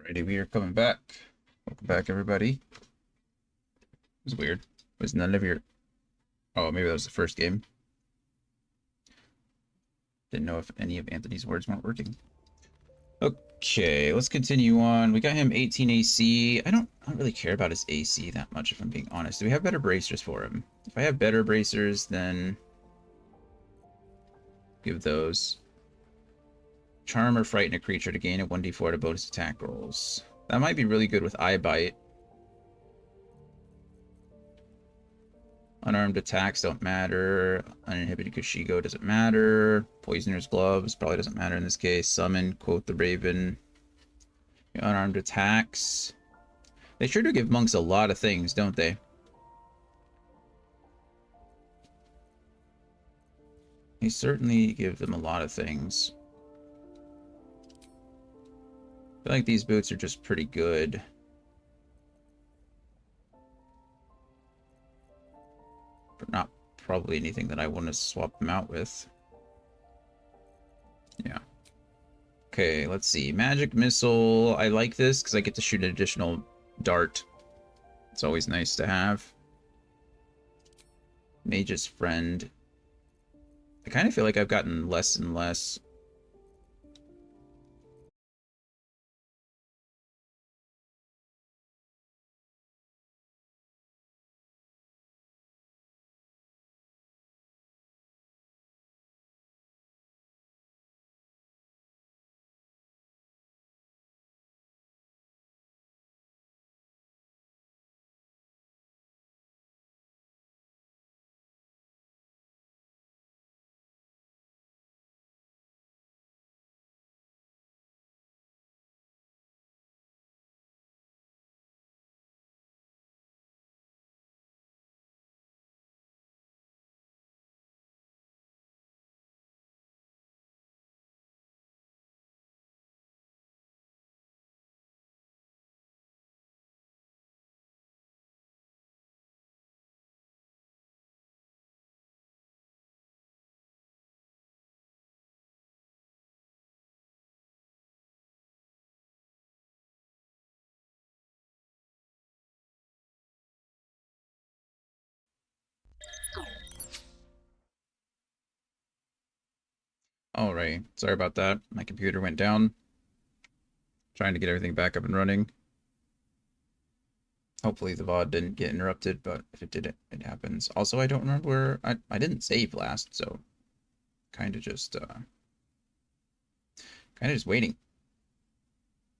Alrighty, we are coming back. Welcome back, everybody. It was weird. Was none of your... Oh, maybe that was the first game. Didn't know if any of Anthony's words weren't working. Okay, let's continue on. We got him 18 AC. I don't really care about his AC that much, if I'm being honest. Do we have better bracers for him? If I have better bracers, then give those. Charm or frighten a creature to gain a 1d4 to bonus attack rolls. That might be really good with Eye Bite. Unarmed attacks don't matter. Uninhibited Kushigo doesn't matter. Poisoner's Gloves probably doesn't matter in this case. Summon, Quote the Raven. Unarmed attacks. They sure do give monks a lot of things, don't they? They certainly give them a lot of things. I feel like these boots are just pretty good. But not probably anything that I want to swap them out with. Yeah. Okay, let's see. Magic Missile. I like this because I get to shoot an additional dart. It's always nice to have. Mage's Friend. I kind of feel like I've gotten less and less. Alright, sorry about that. My computer went down. Trying to get everything back up and running. Hopefully the VOD didn't get interrupted, but if it did, it happens. Also, I don't remember where... I didn't save last, so... Kind of just waiting.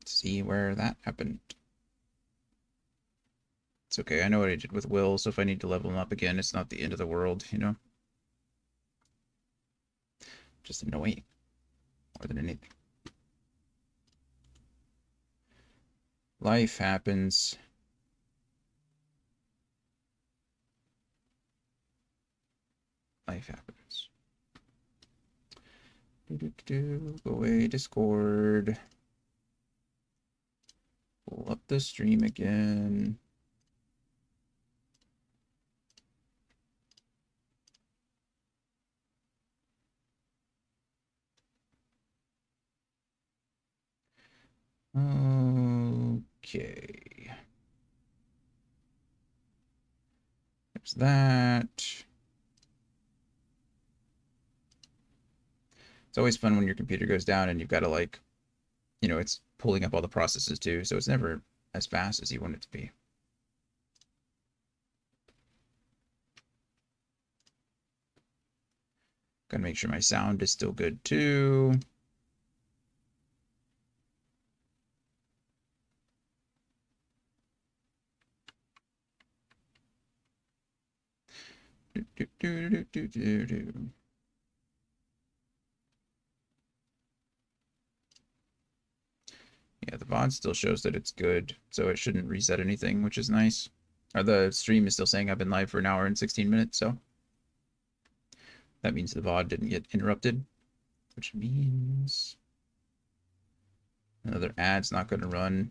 To see where that happened. It's okay, I know what I did with Will, so if I need to level him up again, it's not the end of the world, you know? Just annoying. More than anything. Life happens. Life happens. Go away, Discord. Pull up the stream again. Okay. There's that. It's always fun when your computer goes down and you've got to, like, you know, it's pulling up all the processes too, so it's never as fast as you want it to be. Gotta make sure my sound is still good too. Yeah, the VOD still shows that it's good, so it shouldn't reset anything, which is nice. Or the stream is still saying I've been live for an hour and 16 minutes, so that means the VOD didn't get interrupted, which means another ad's not going to run.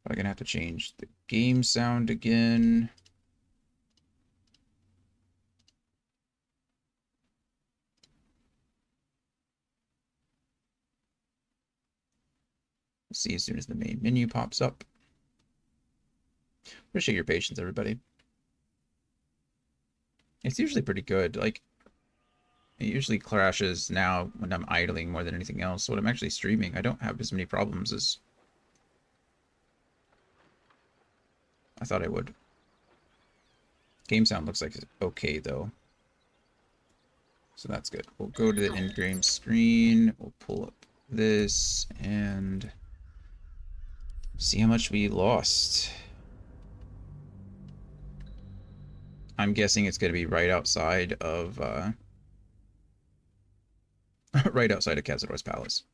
I'm going to have to change the game sound again. see as soon as the main menu pops up. Appreciate your patience, everybody. It's usually pretty good. Like, it usually crashes now when I'm idling more than anything else. So when I'm actually streaming, I don't have as many problems as I thought I would. Game sound looks like it's okay, though. So that's good. We'll go to the in-game screen. We'll pull up this and see how much we lost. I'm guessing it's going to be right outside of right outside of Cazador's Palace.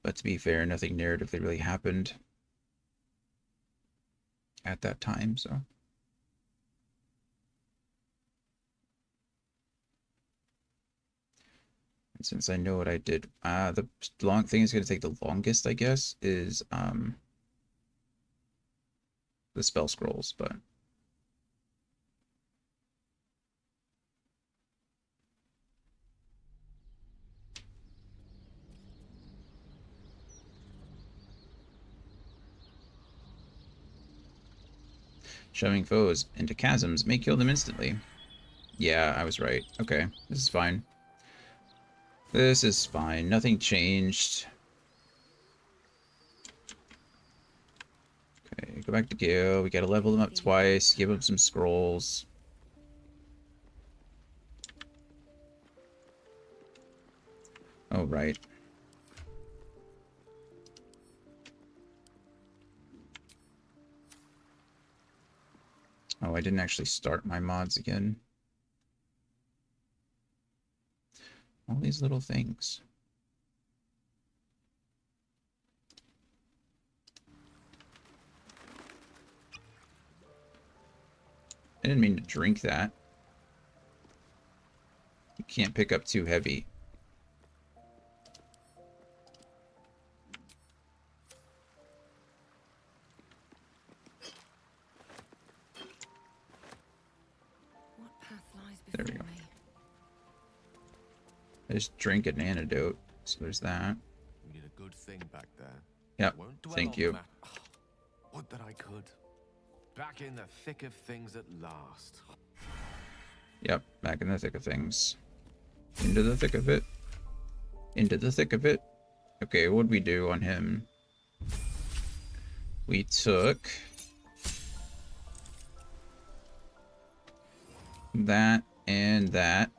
But to be fair, nothing narratively really happened at that time, so. And since I know what I did, the long thing is going to take the longest, I guess, is the spell scrolls, but shoving foes into chasms may kill them instantly. Yeah, I was right. Okay, this is fine. This is fine. Nothing changed. Okay, go back to Gale. We gotta level them up twice. Give them some scrolls. Oh, right. Oh, I didn't actually start my mods again. All these little things. I didn't mean to drink that. You can't pick up too heavy. What path lies There we before go. me? I just drank an antidote, so there's that. We did a good thing back there. Yep, Won't dwell thank on you. the would that I could. Back in the thick of things at last. Yep, back in the thick of things. Into the thick of it. Into the thick of it. Okay, what'd we do on him? We took that and that.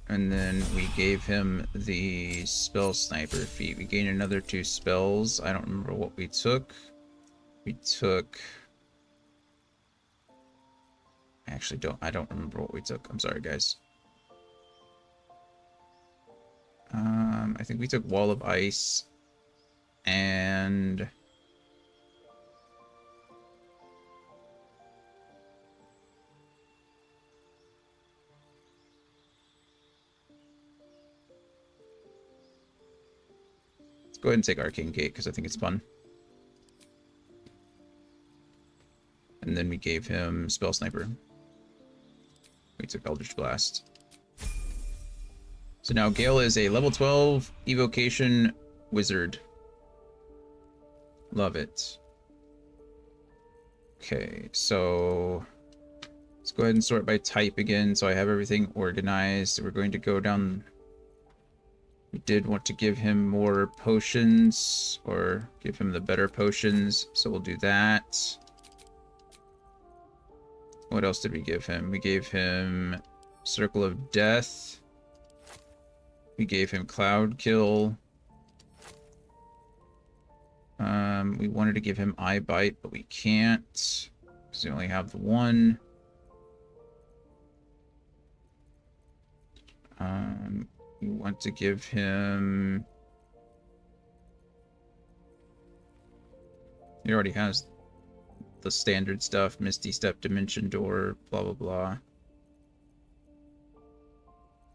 And then we gave him the spell sniper feat. We gained another 2 spells. I don't remember what we took. We took... I don't remember what we took. I'm sorry, guys. I think we took Wall of Ice and... Let's go ahead and take Arcane Gate because I think it's fun. And then we gave him Spell Sniper. We took Eldritch Blast. So now Gale is a level 12 evocation wizard. Love it. Okay, so let's go ahead and sort by type again so I have everything organized. We're going to go down. We did want to give him more potions, or give him the better potions, so we'll do that. What else did we give him? We gave him Circle of Death. We gave him Cloud Kill. We wanted to give him Eye Bite, but we can't, because we only have the one. We want to give him... He already has the standard stuff, Misty Step, Dimension Door, blah, blah, blah.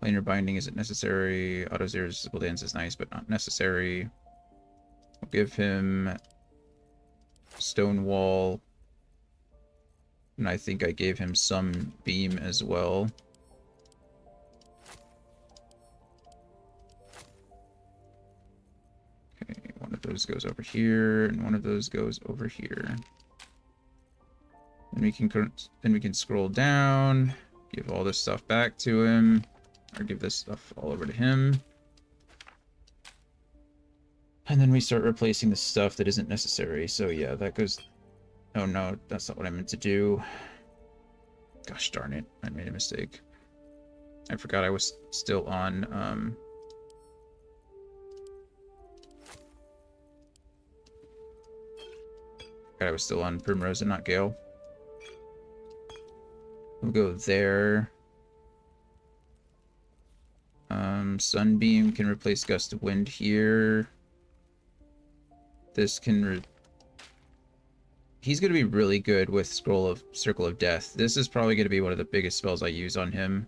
Planar Binding isn't necessary. Auto Zero Visible Dance is nice, but not necessary. We'll give him Stone Wall. And I think I gave him some beam as well. Okay, one of those goes over here, and one of those goes over here. And then we can scroll down, give all this stuff back to him, or give this stuff all over to him. And then we start replacing the stuff that isn't necessary. So yeah, that goes... Oh no, that's not what I meant to do. Gosh darn it, I made a mistake. I forgot I was still on, I was still on Primrose and not Gale. We'll go there. Sunbeam can replace Gust of Wind here. This can... He's going to be really good with Circle of Death. This is probably going to be one of the biggest spells I use on him.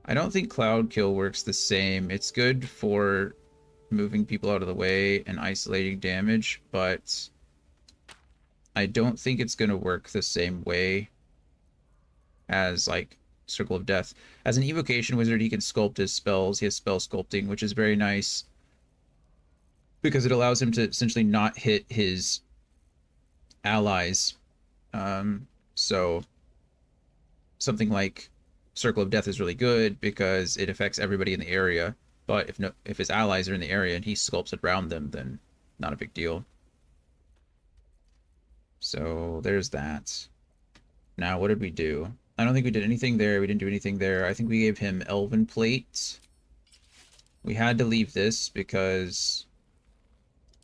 I don't think Cloud Kill works the same. It's good for moving people out of the way and isolating damage, but I don't think it's going to work the same way as, like, Circle of Death. As an evocation wizard, he can sculpt his spells. He has spell sculpting, which is very nice because it allows him to essentially not hit his allies. So something like Circle of Death is really good because it affects everybody in the area. But if his allies are in the area and he sculpts around them, then not a big deal. So there's that. Now, what did we do? I don't think we did anything there. We didn't do anything there. I think we gave him Elven Plate. We had to leave this because...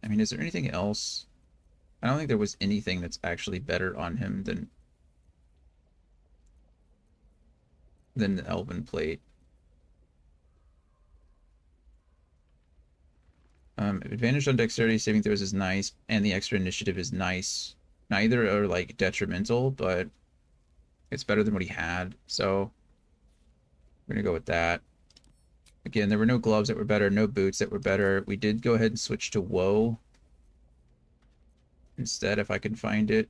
I mean, is there anything else? I don't think there was anything that's actually better on him than the Elven Plate. Advantage on dexterity saving throws is nice, and the extra initiative is nice. Neither are, like, detrimental, but it's better than what he had, so we're gonna go with that. Again, there were no gloves that were better, no boots that were better. We did go ahead and switch to Woe instead, if I can find it.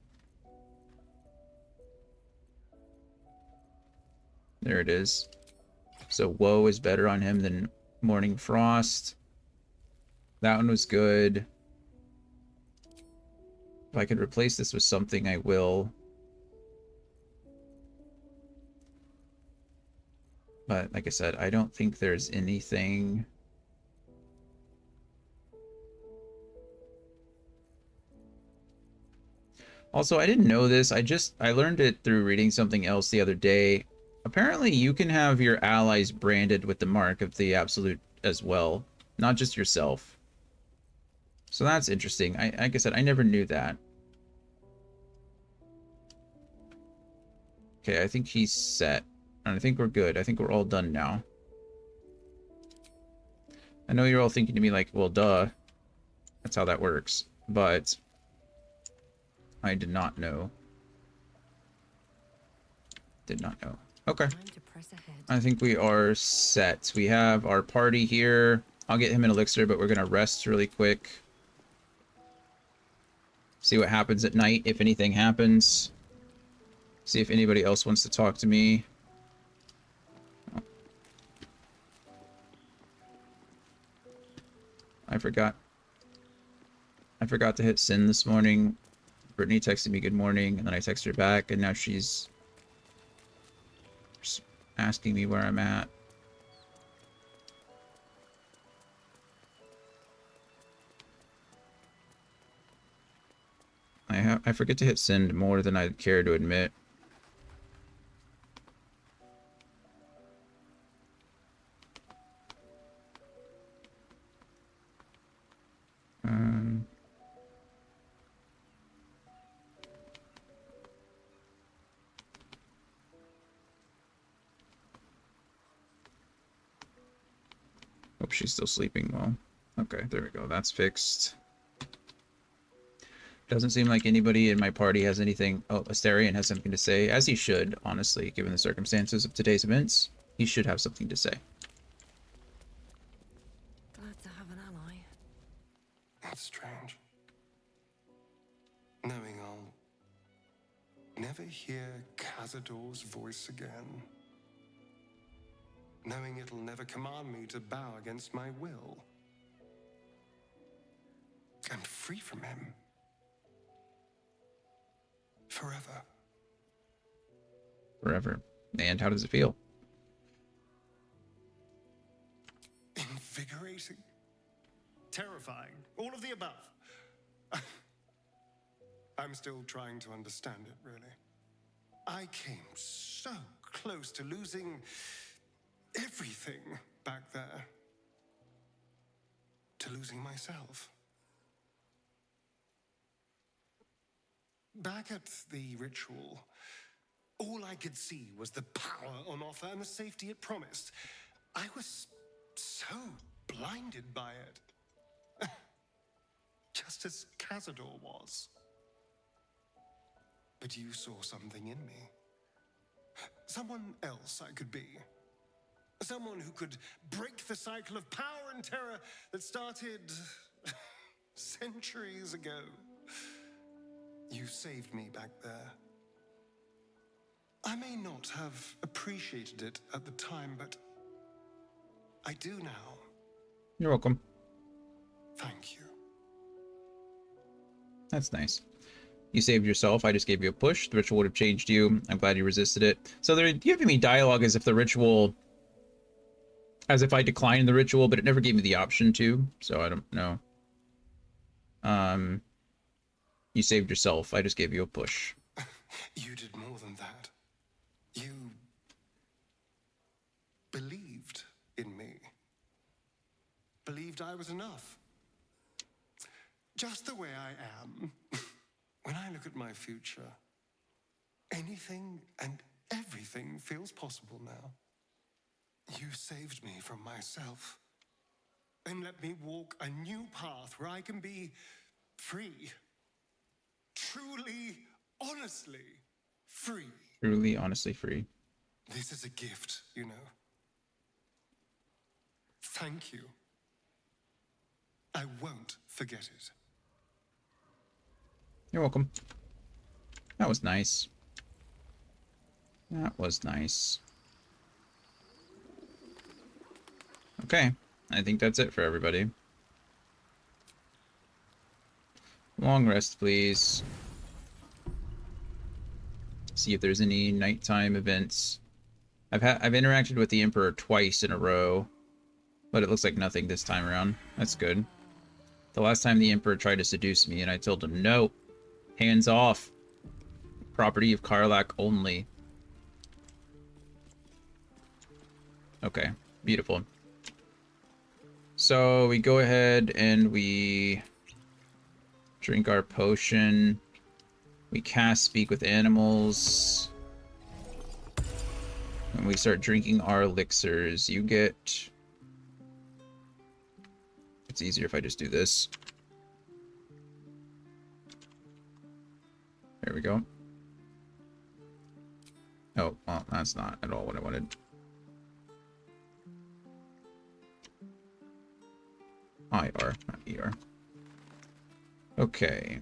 There it is. So Woe is better on him than Morning Frost. That one was good. If I could replace this with something, I will. But like I said, I don't think there's anything. Also, I didn't know this. I learned it through reading something else the other day. Apparently, you can have your allies branded with the mark of the Absolute as well, not just yourself. So that's interesting. Like I said, I never knew that. Okay, I think he's set. And I think we're good. I think we're all done now. I know you're all thinking to me like, well, duh. That's how that works. But I did not know. Did not know. Okay. Time to press ahead. I think we are set. We have our party here. I'll get him an elixir, but we're going to rest really quick. See what happens at night, if anything happens. See if anybody else wants to talk to me. I forgot to hit send this morning. Brittany texted me good morning, and then I texted her back, and now she's asking me where I'm at. I forget to hit send more than I care to admit. Hope she's still sleeping well. Okay, there we go. That's fixed. Doesn't seem like anybody in my party has anything... Oh, Asterion has something to say, as he should, honestly, given the circumstances of today's events. He should have something to say. Glad to have an ally. That's strange. Knowing I'll never Cazador's voice again, knowing it'll never command me to bow against my will. I'm free from him. Forever. Forever. And how does it feel? Invigorating. Terrifying. All of the above. I'm still trying to understand it, really. I came so close to losing everything back there. To losing myself. Back at the ritual, all I could see was the power on offer and the safety it promised. I was so blinded by it. Just as Cazador was. But you saw something in me. Someone else I could be. Someone who could break the cycle of power and terror that started centuries ago. You saved me back there. I may not have appreciated it at the time, but I do now. You're welcome. Thank you. That's nice. You saved yourself. I just gave you a push. The ritual would have changed you. I'm glad you resisted it. So they're giving me dialogue as if the ritual... as if I declined the ritual, but it never gave me the option to. So I don't know. You saved yourself. I just gave you a push. You did more than that. You believed in me. Believed I was enough. Just the way I am. When I look at my future, anything and everything feels possible now. You saved me from myself and let me walk a new path where I can be free. Truly, honestly free. Truly, honestly free. This is a gift, you know. Thank you. I won't forget it. You're welcome. That was nice. That was nice. Okay, I think that's it for everybody. Long rest, please. See if there's any nighttime events. I've interacted with the Emperor twice in a row, but it looks like nothing this time around. That's good. The last time the Emperor tried to seduce me, and I told him no. Hands off. Property of Karlak only. Okay, beautiful. So we go ahead and we drink our potion. We cast Speak with Animals. And we start drinking our elixirs. You get... It's easier if I just do this. There we go. Oh, well, that's not at all what I wanted. IR, not ER. Okay.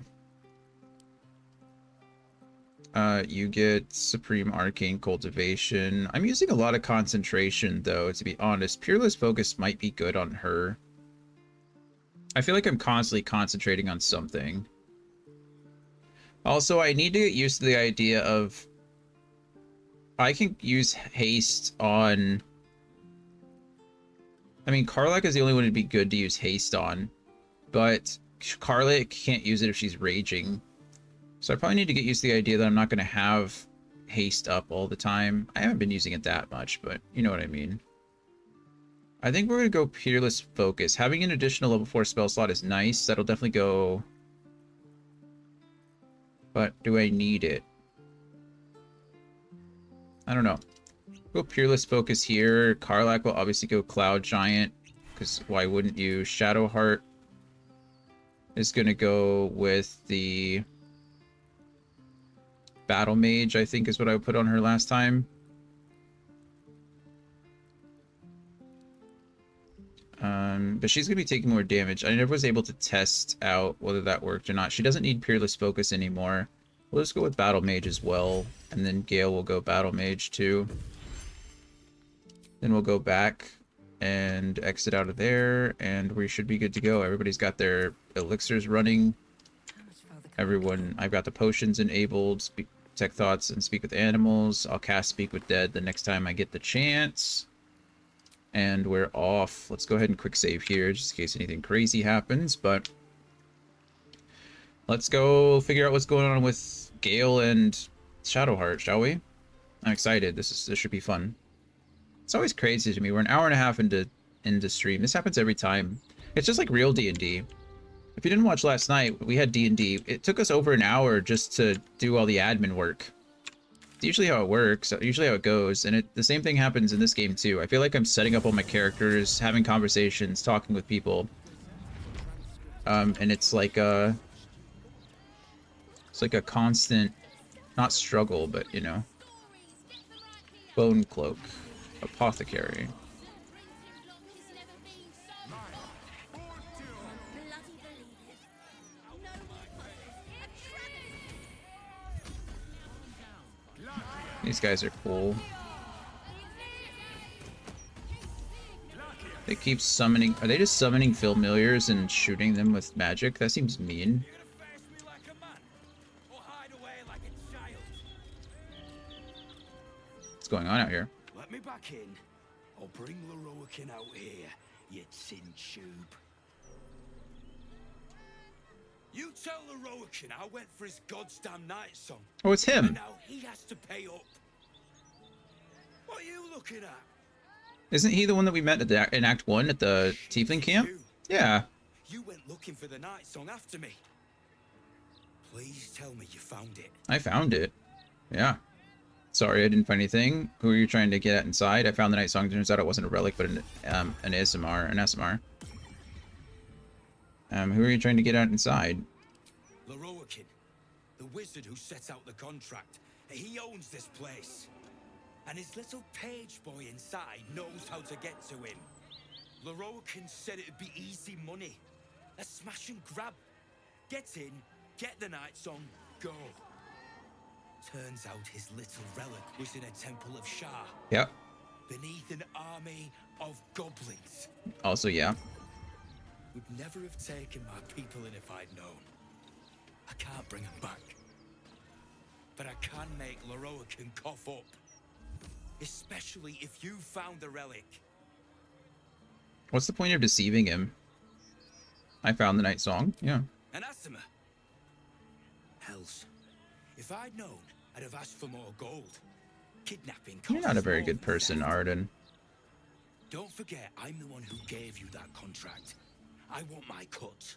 You get Supreme Arcane Cultivation. I'm using a lot of concentration, though, to be honest. Peerless Focus might be good on her. I feel like I'm constantly concentrating on something. Also, I need to get used to the idea of... I can use haste on... I mean, Karlak is the only one who'd be good to use haste on. But Karlak can't use it if she's raging. So I probably need to get used to the idea that I'm not going to have haste up all the time. I haven't been using it that much, but you know what I mean. I think we're going to go Peerless Focus. Having an additional level 4 spell slot is nice. That'll definitely go... But do I need it? I don't know. Go Peerless Focus here. Karlak will obviously go Cloud Giant, because why wouldn't you? Shadowheart is going to go with the Battle Mage, I think is what I put on her last time. But she's going to be taking more damage. I never was able to test out whether that worked or not. She doesn't need Peerless Focus anymore. We'll just go with Battle Mage as well, and then Gale will go Battle Mage too. Then we'll go back and exit out of there, and we should be good to go. Everybody's got their elixirs running. How much further can Everyone, I've got the potions enabled, speak, Tech Thoughts and Speak with Animals. I'll cast Speak with Dead the next time I get the chance. And we're off. Let's go ahead and quick save here, just in case anything crazy happens, but let's go figure out what's going on with Gale and Shadowheart, shall we? I'm excited. This should be fun. It's always crazy to me. We're an hour and a half into stream. This happens every time. It's just like real D&D. If you didn't watch last night, we had D&D. It took us over an hour just to do all the admin work. It's usually how it works, usually how it goes, and the same thing happens in this game too. I feel like I'm setting up all my characters, having conversations, talking with people, and it's like a constant, not struggle, but you know. Bone Cloak, Apothecary. These guys are cool. They keep summoning. Are they just summoning familiars and shooting them with magic? That seems mean. What's going on out here? Let me back in. I'll bring Leroican out here, you tin tube. You tell Leroican I went for his goddamn night song. Oh, it's And him. now he has to pay up. What are you looking at? Isn't he the one that we met at in Act 1 at the Tiefling camp? You. Yeah. You went looking for the night song after me. Please tell me you found it. I found it. Yeah. Sorry, I didn't find anything. Who are you trying to get at inside? I found the night song. Turns out it wasn't a relic, but an SMR. Who are you trying to get at inside? Leroican, the wizard who set out the contract. He owns this place. And his little page boy inside knows how to get to him. Leroican said it'd be easy money. A smash and grab. Get in, get the night song, go. Turns out his little relic was in a temple of Shah. Yep. Beneath an army of goblins. Also, yeah. Would never have taken my people in if I'd known. I can't bring them back. But I can make Leroican cough up. Especially if you found the relic. What's the point of deceiving him? I found the night song. Yeah. Anathema. Hells. If I'd known, I'd have asked for more gold. Kidnapping costs You're not a very more good than person, theft. Arden. Don't forget, I'm the one who gave you that contract. I want my cut.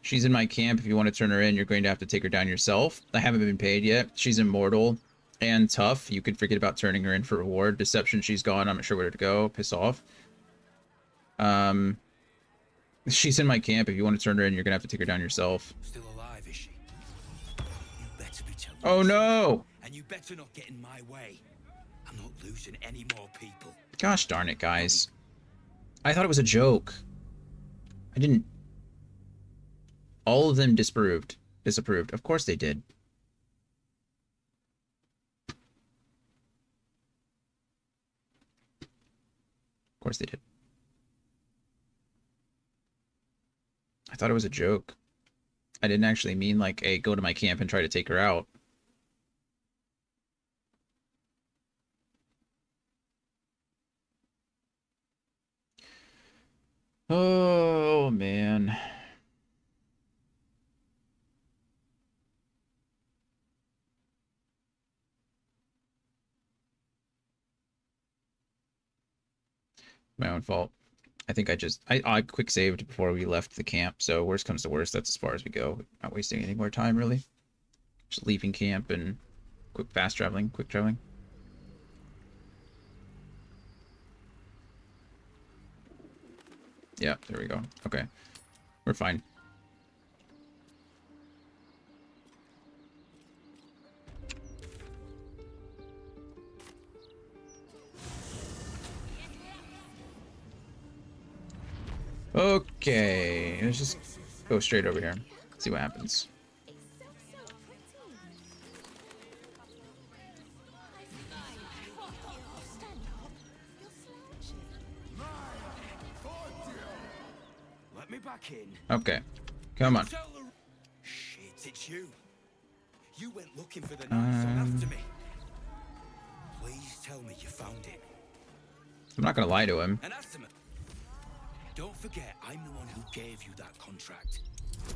She's in my camp. If you want to turn her in, you're going to have to take her down yourself. I haven't been paid yet. She's immortal and tough. You could forget about turning her in for reward. Deception, she's gone. I'm not sure where to go. Piss off. She's in my camp. If you want to turn her in, you're going to have to take her down yourself. Still alive, is she? You better be telling Oh, me. no! And you better not get in my way. I'm not losing any more people. Gosh darn it, guys. I thought it was a joke. I didn't... All of them disapproved. Of course they did. Of course they did. I thought it was a joke. I didn't actually mean like, hey, go to my camp and try to take her out. Oh, man. My own fault. I think I quick saved before we left the camp, so worst comes to worst, that's as far as we go. Not wasting any more time, really. Just leaving camp and quick traveling. Yeah, there we go. Okay. We're fine. Okay, let's just go straight over here. See what happens. back in. Okay. Come on. Tell the... Shit, it's you. You went looking for the night song after me. Please tell me you found it. I'm not gonna lie to him. And ask him. Don't forget, I'm the one who gave you that contract.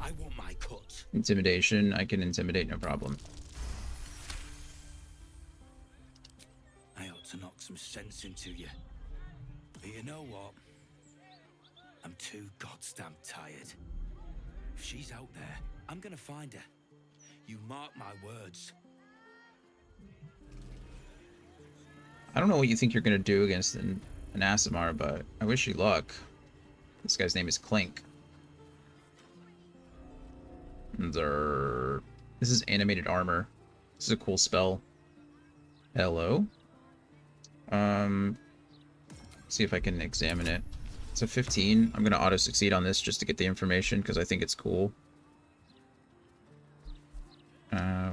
I want my cut. Intimidation. I can intimidate, no problem. I ought to knock some sense into you. But you know what? I'm too goddamn tired. If she's out there, I'm gonna find her. You mark my words. I don't know what you think you're gonna do against an Asimar, but I wish you luck. This guy's name is Clink. This is animated armor. This is a cool spell. Hello. See if I can examine it. It's a 15. I'm gonna auto succeed on this just to get the information because I think it's cool.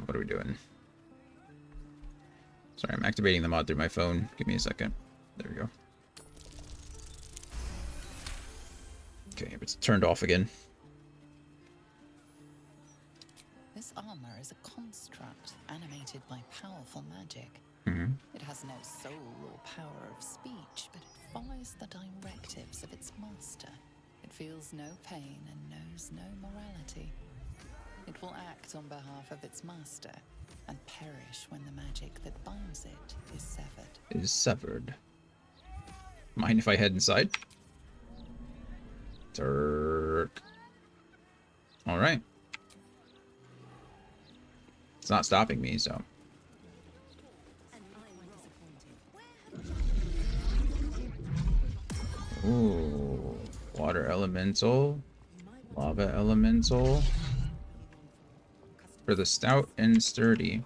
What are we doing? Sorry, I'm activating the mod through my phone. Give me a second. There we go. Okay, it's turned off again. This armor is a construct animated by powerful magic. It has no soul or power of speech, but it follows the directives of its master. It feels no pain and knows no morality. It will act on behalf of its master and perish when the magic that binds it is severed. It is severed. Mind if I head inside? Turk. Alright. It's not stopping me, so. Ooh. Water elemental. Lava elemental. For the stout and sturdy.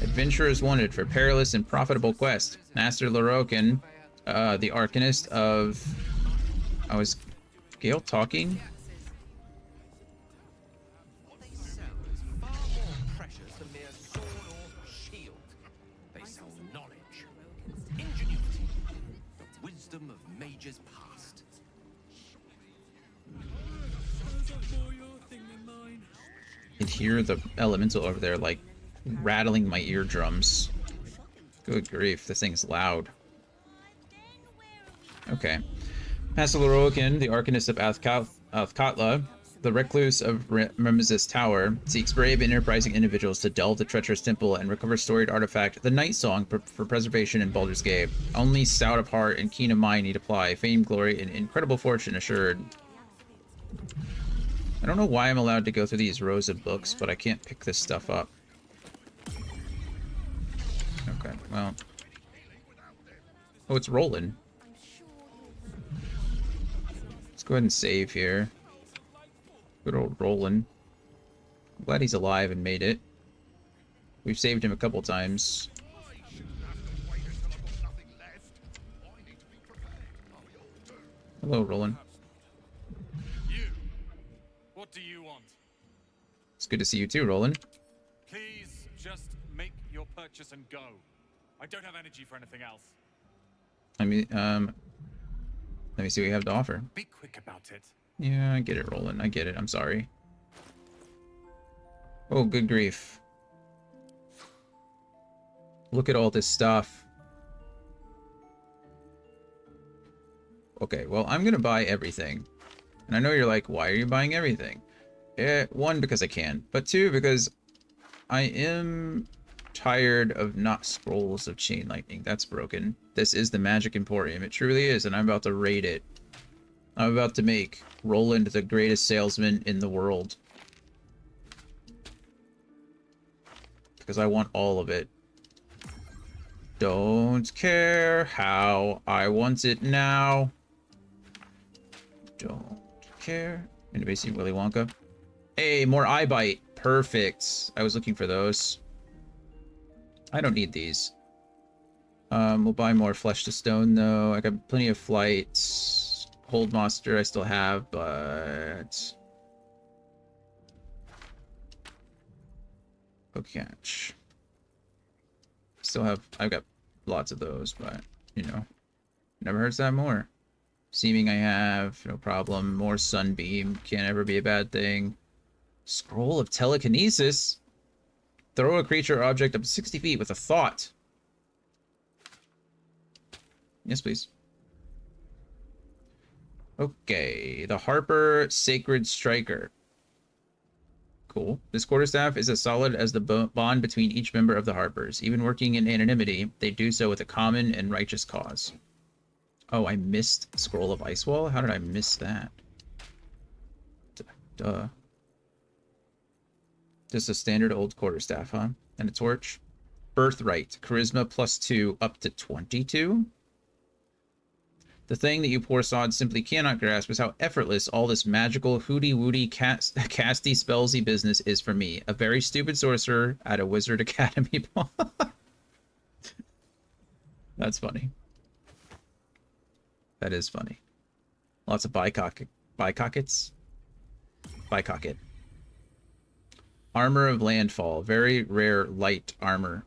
Adventurers wanted for perilous and profitable quest. Master Lorokin, the Arcanist of... Oh, is Gale talking? What they sell is far more precious than mere sword or shield. They sell knowledge, ingenuity, the wisdom of mages past. I can hear the elemental over there, like, rattling my eardrums. Good grief, this thing's loud. Okay. Master Lorokin, the Arcanist of Athkatla, the recluse of Nemesis Tower, seeks brave and enterprising individuals to delve the treacherous temple and recover storied artifact, the Night Song, for preservation in Baldur's Gate. Only stout of heart and keen of mind need apply. Fame, glory, and incredible fortune assured. I don't know why I'm allowed to go through these rows of books, but I can't pick this stuff up. Okay, well. Oh, it's rolling. Let's go ahead and save here. Good old Roland. I'm glad he's alive and made it. We've saved him a couple times. Hello, Roland. You. What do you want? It's good to see you too, Roland. Please just make your purchase and go. I don't have energy for anything else. I mean, let me see what you have to offer. Be quick about it. Yeah, I get it, Roland. I get it. I'm sorry. Oh, good grief. Look at all this stuff. Okay, well, I'm gonna buy everything. And I know you're like, why are you buying everything? One, because I can. But two, because I am tired of not scrolls of chain lightning. That's broken. This is the Magic Emporium. It truly is, and I'm about to raid it. I'm about to make Roland the greatest salesman in the world. Because I want all of it. Don't care how, I want it now. Don't care. Anybody see Willy Wonka? Hey, more eye bite. Perfect. I was looking for those. I don't need these. We'll buy more flesh to stone though. I got plenty of flights. Hold monster I still have, but hook catch. Still have, I've got lots of those, but you know, never hurts to have more. Seeming I have, no problem. More sunbeam, can't ever be a bad thing. Scroll of telekinesis. Throw a creature or object up to 60 feet with a thought. Yes, please. Okay, the Harper Sacred Striker. Cool. This quarterstaff is as solid as the bond between each member of the Harpers. Even working in anonymity, they do so with a common and righteous cause. Oh, I missed Scroll of Icewall? How did I miss that? Duh. Just a standard old quarterstaff, huh? And a torch. Birthright. Charisma +2 up to 22? The thing that you poor sods simply cannot grasp is how effortless all this magical hooty-wooty casty spellsy business is for me. A very stupid sorcerer at a wizard academy. That's funny. That is funny. Lots of bicockets. Bicocket. Armor of Landfall. Very rare light armor.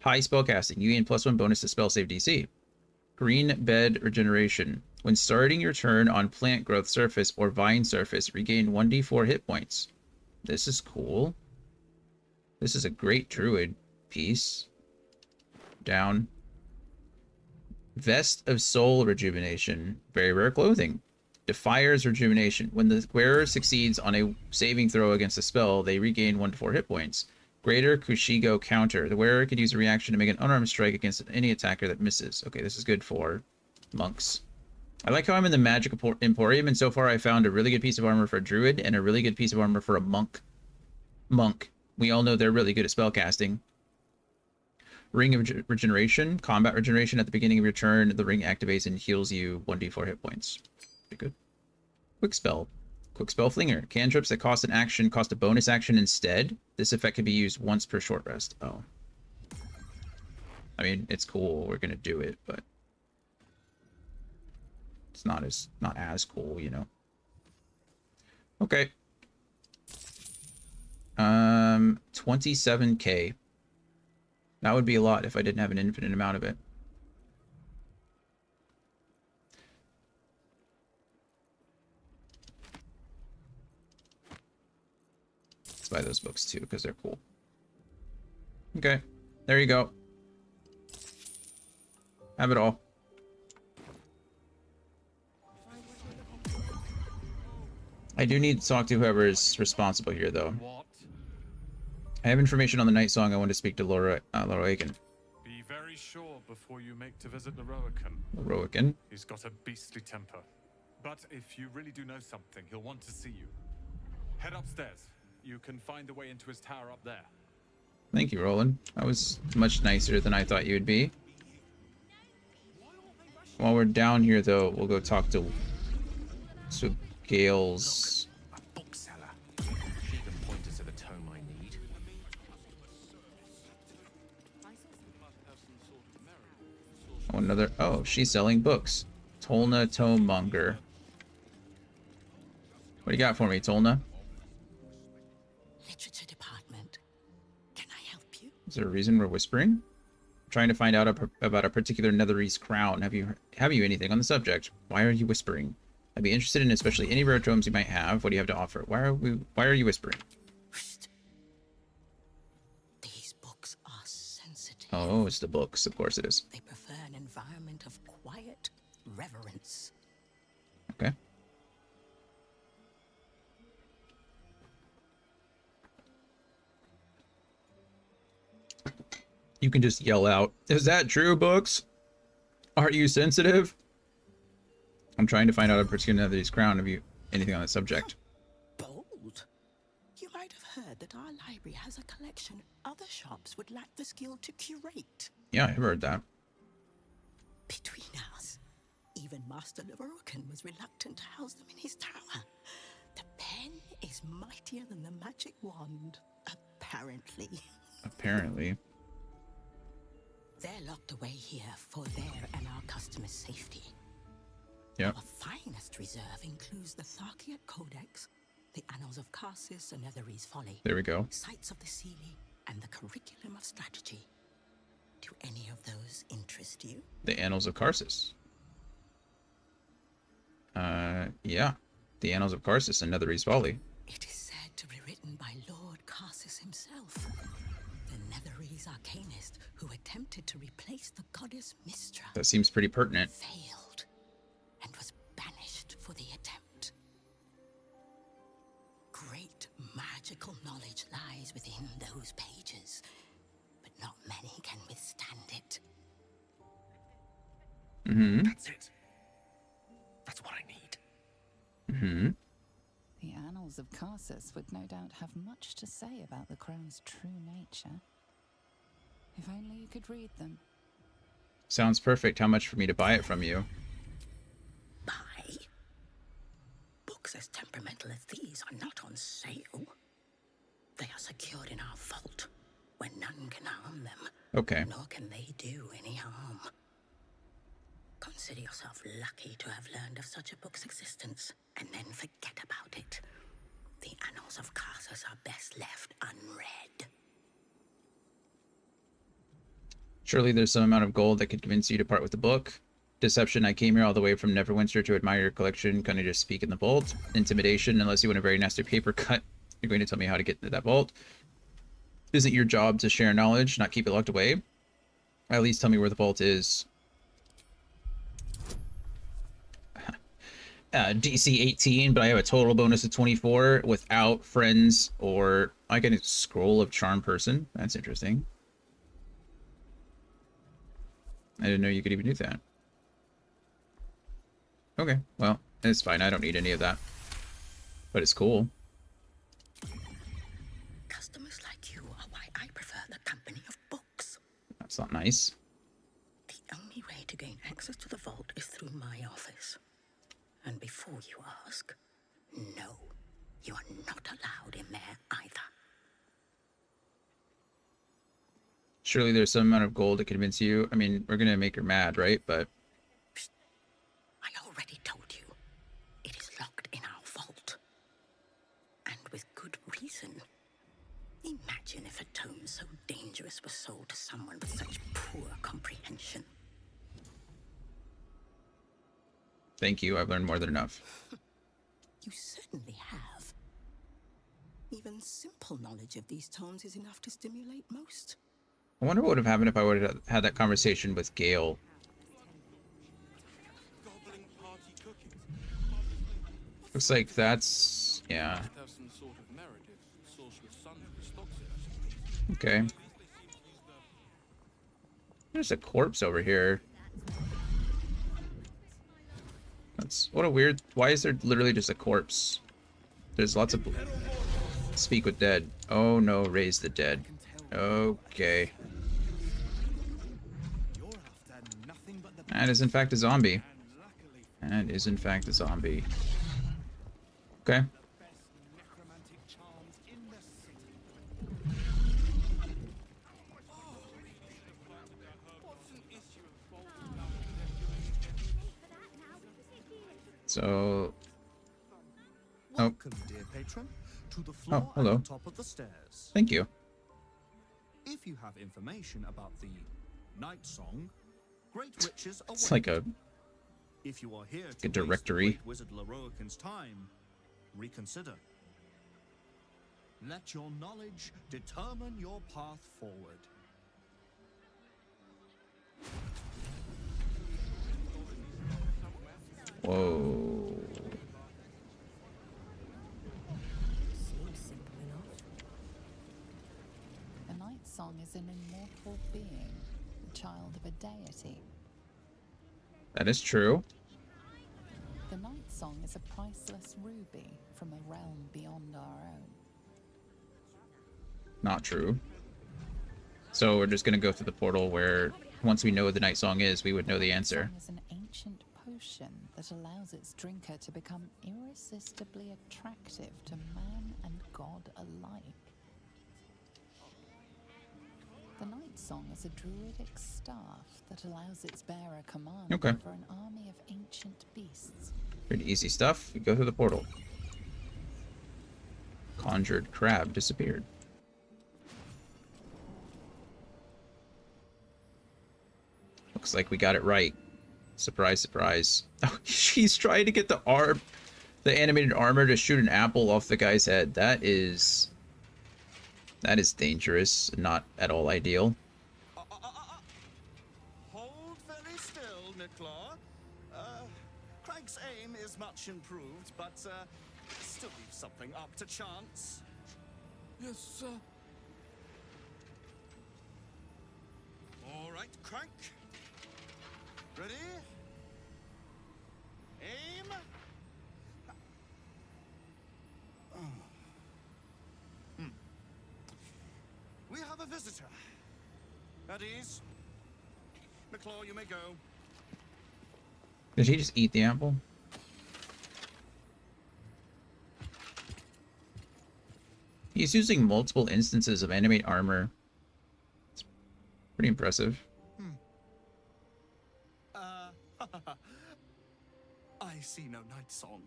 High spellcasting. You gain +1 bonus to spell save DC. Green Bed Regeneration. When starting your turn on plant growth surface or vine surface, regain 1d4 hit points. This is cool. This is a great druid piece. Down. Vest of Soul Rejuvenation. Very rare clothing. Defier's Rejuvenation. When the wearer succeeds on a saving throw against a spell, they regain 1 to 4 hit points. Greater Kushigo Counter. The wearer could use a reaction to make an unarmed strike against any attacker that misses. Okay, this is good for monks. I like how I'm in the Magic Emporium, and so far I found a really good piece of armor for a druid and a really good piece of armor for a monk. We all know they're really good at spellcasting. Ring of Regeneration. Combat Regeneration. At the beginning of your turn, the ring activates and heals you 1d4 hit points. Pretty good. Quick Spell. Quick Spell Flinger. Cantrips that cost an action cost a bonus action instead. This effect can be used once per short rest. Oh. I mean, it's cool. We're going to do it, but it's not as cool, you know. Okay. 27k. That would be a lot if I didn't have an infinite amount of it. Let's buy those books too, because they're cool. Okay, there you go. Have it all. I do need to talk to whoever is responsible here, though. What? I have information on the night song. I want to speak to Laura Aiken. Be very sure before you make to visit Loroakan. Loroakan? He's got a beastly temper. But if you really do know something, he'll want to see you. Head upstairs. You can find the way into his tower up there. Thank you, Roland. That was much nicer than I thought you would be. While we're down here, though, we'll go talk to Gale's. Look, a bookseller. She can point us to the tome I need. Oh, another. Oh, she's selling books. Tolna Tomemonger. What do you got for me, Tolna? Literature department. Can I help you? Is there a reason we're whispering? I'm trying to find out about a particular Netherese crown. Have you anything on the subject? Why are you whispering? I'd be interested in especially any rare tomes you might have. What do you have to offer? Why are you whispering? These books are sensitive. Oh, it's the books. Of course it is. They prefer an environment of quiet reverence. Okay. You can just yell out, "Is that true, books? Are you sensitive?" I'm trying to find out a particular Netherese crown. Have you anything on the subject? Bold. You might have heard that our library has a collection other shops would lack the skill to curate. Yeah, I've heard that. Between us, even Master Loroakan was reluctant to house them in his tower. The pen is mightier than the magic wand, apparently. Apparently. They're locked away here for their and our customers' safety. Yep. Our finest reserve includes the Tharkiat Codex, the Annals of Karsus and Netherese Folly, There we go. Sights of the Seelie, and the Curriculum of Strategy. Do any of those interest you? The Annals of Karsus. Yeah. The Annals of Karsus and Netherese Folly. It is said to be written by Lord Karsus himself, the Netherese arcanist who attempted to replace the goddess Mystra. That seems pretty pertinent. Failed and was banished for the attempt. Great magical knowledge lies within those pages, but not many can withstand it. Mm-hmm. That's it. That's what I need. Mm-hmm. The Annals of Karsus would no doubt have much to say about the crone's true nature. If only you could read them. Sounds perfect. How much for me to buy it from you? Buy? Books as temperamental as these are not on sale. They are secured in our vault, where none can harm them. Okay. Nor can they do any harm. Consider yourself lucky to have learned of such a book's existence, and then forget about it. The Annals of Karsus are best left unread. Surely there's some amount of gold that could convince you to part with the book. Deception, I came here all the way from Neverwinter to admire your collection. Can I just speak in the vault? Intimidation, unless you want a very nasty paper cut, you're going to tell me how to get into that vault. Isn't your job to share knowledge, not keep it locked away? At least tell me where the vault is. DC 18, but I have a total bonus of 24 without friends, or I get a scroll of charm person. That's interesting. I didn't know you could even do that. Okay, well, it's fine. I don't need any of that. But it's cool. Customers like you are why I prefer the company of books. That's not nice. The only way to gain access to the vault is through my office. And before you ask, no, you are not allowed in there either. Surely there's some amount of gold to convince you. I mean, we're gonna make her mad, right? But Psst. I already told you. It is locked in our vault. And with good reason. Imagine if a tome so dangerous was sold to someone with such poor comprehension. thank you. I've learned more than enough. You certainly have. Even simple knowledge of these tomes is enough to stimulate most. I wonder what would have happened if I would have had that conversation with Gale. Gobbling party cookies. Looks like that's... yeah. Have some sort of merit if Sorcerer's Son stocks it. Okay. There's a corpse over here. That's... what a weird... why is there literally just a corpse? There's lots of... speak with dead. Oh no, raise the dead. Okay. That is in fact a zombie. That is in fact a zombie. Okay. So... oh. Welcome, dear patron, to the floor Oh, hello. at the top of the stairs. Thank you. If you have information about the Night Song, great riches await. It's like a... If you are here a to waste directory. the great wizard Leroican's time, reconsider. Let your knowledge determine your path forward. Whoa. Seems simple enough. The Night Song is an immortal being, the child of a deity. That is true. The Night Song is a priceless ruby from a realm beyond our own. Not true. So we're just gonna go through the portal where once we know what the Night Song is, we would know the answer. Night Song is an ancient potion that allows its drinker to become irresistibly attractive to man and god alike. The Night Song is a druidic staff that allows its bearer command Okay. over an army of ancient beasts. Pretty easy stuff. We go through the portal. Conjured crab disappeared. Looks like we got it right. Surprise, surprise. Oh, she's trying to get the animated armor to shoot an apple off the guy's head. That is dangerous. Not at all ideal. Hold very still, Nicola. Craig's aim is much improved, but still leaves something up to chance. Yes, sir. All right, Crank. Ready? Aim. We have a visitor. At ease. McClaw, you may go. Did he just eat the apple? He's using multiple instances of animate armor. It's pretty impressive. I see no night song.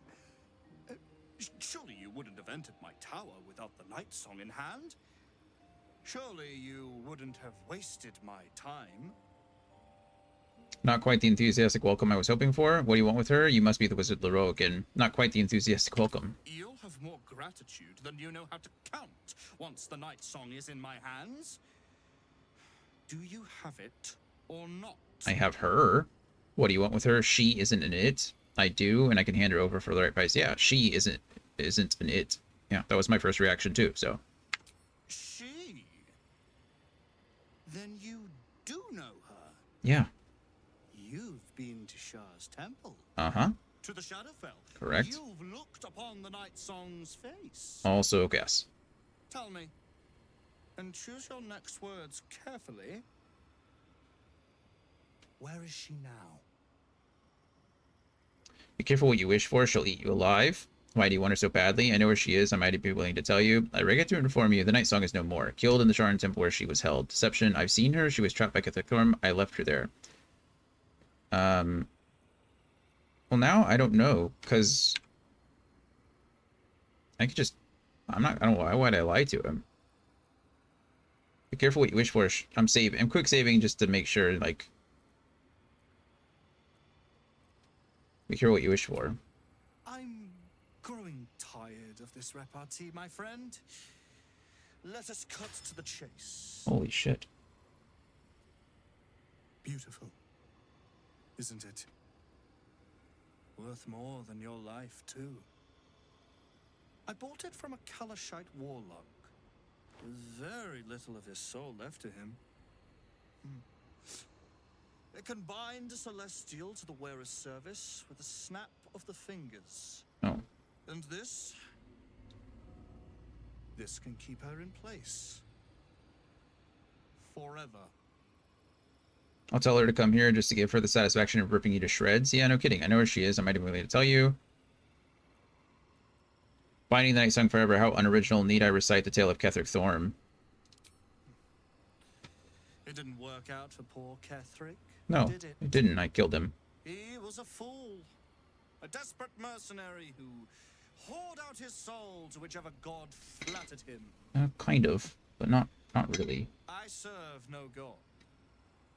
Surely you wouldn't have entered my tower without the night song in hand? Surely you wouldn't have wasted my time? Not quite the enthusiastic welcome I was hoping for. What do you want with her? You must be the wizard Leroic, and not quite the enthusiastic welcome. You'll have more gratitude than you know how to count once the night song is in my hands. Do you have it or not? I have her. What do you want with her? She isn't an it. I do, and I can hand her over for the right price. Yeah, she isn't an it. Yeah, that was my first reaction too, so. She? Then you do know her. Yeah. You've been to Shah's temple. Uh-huh. To the Shadowfell. Correct. You've looked upon the night song's face. Also a guess. Tell me, and choose your next words carefully. Where is she now? Be careful what you wish for. She'll eat you alive. Why do you want her so badly? I know where she is. I might be willing to tell you. I regret to inform you, the night song is no more. Killed in the Sharan temple where she was held. Deception. I've seen her. She was trapped by Cathectorm. I left her there. Well, now I don't know, because I could just... I don't know why would I lie to him. Be careful what you wish for. I'm quick saving just to make sure, like... Be careful what you wish for. I'm growing tired of this repartee, my friend. Let us cut to the chase. Holy shit. Beautiful, isn't it? Worth more than your life, too. I bought it from a Kalashite warlock. Very little of his soul left to him. It can bind a celestial to the wearer's service with a snap of the fingers. Oh. And this can keep her in place. Forever. I'll tell her to come here just to give her the satisfaction of ripping you to shreds. Yeah, no kidding. I know where she is. I might be willing to tell you. Binding the Night Song forever. How unoriginal. Need I recite the tale of Ketheric Thorm? It didn't work out for poor Ketheric. No, did it? it didn't. I killed him. He was a fool. A desperate mercenary who poured out his soul to whichever god flattered him. Kind of, but not really. I serve no god,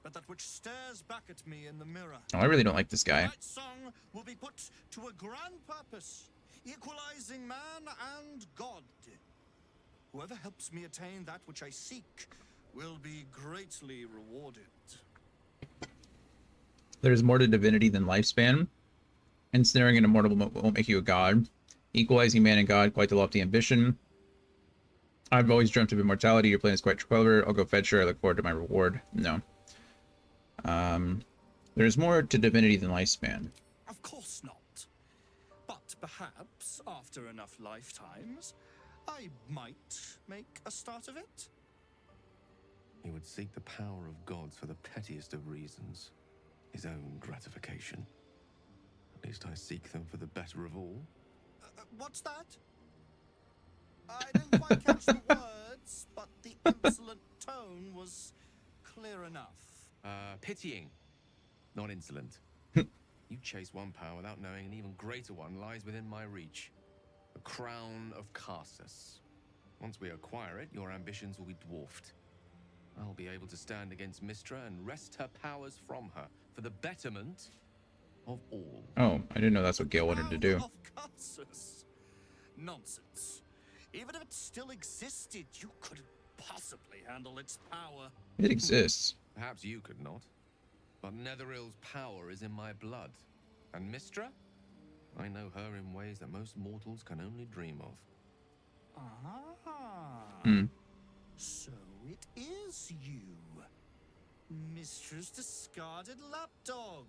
but that which stares back at me in the mirror. Oh, I really don't like this guy. That song will be put to a grand purpose, equalizing man and god. Whoever helps me attain that which I seek will be greatly rewarded. There's more to divinity than lifespan. Ensnaring an immortal won't make you a god. Equalizing man and god, quite the lofty ambition. I've always dreamt of immortality. Your plan is quite clever. I'll go fetch her. I look forward to my reward. No. There's more to divinity than lifespan. Of course not. But perhaps, after enough lifetimes, I might make a start of it. He would seek the power of gods for the pettiest of reasons. His own gratification. At least I seek them for the better of all. What's that? I didn't quite catch the words, but the insolent tone was clear enough. Pitying, not insolent. You chase one power without knowing an even greater one lies within my reach. The crown of Karsus. Once we acquire it, your ambitions will be dwarfed. I'll be able to stand against Mistra and wrest her powers from her for the betterment of all. Oh, I didn't know that's what Gale wanted to do. Of Cussus. Nonsense. Even if it still existed, you couldn't possibly handle its power. It exists. Perhaps you could not. But Netheril's power is in my blood. And Mistra? I know her in ways that most mortals can only dream of. Hmm. So it is you, Mistra's discarded lapdog.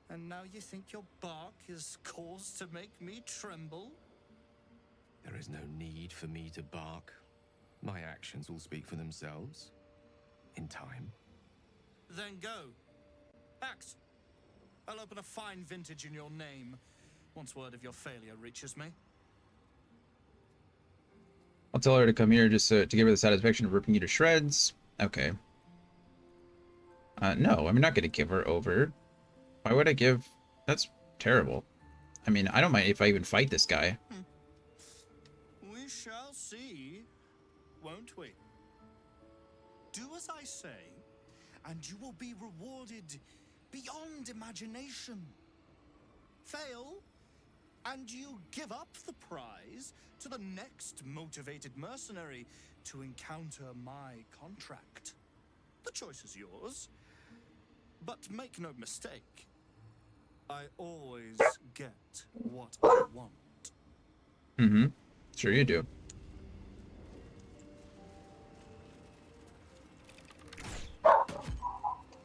And now you think your bark is cause to make me tremble? There is no need for me to bark. My actions will speak for themselves. In time. Then go. Act. I'll open a fine vintage in your name once word of your failure reaches me. I'll tell her to come here just to give her the satisfaction of ripping you to shreds. Okay. No, I'm not going to give her over. Why would I give... That's terrible. I mean, I don't mind if I even fight this guy. We shall see, won't we? Do as I say, and you will be rewarded beyond imagination. Fail, and you give up the prize to the next motivated mercenary to encounter my contract. The choice is yours, but make no mistake, I always get what I want. Mm-hmm. Sure you do.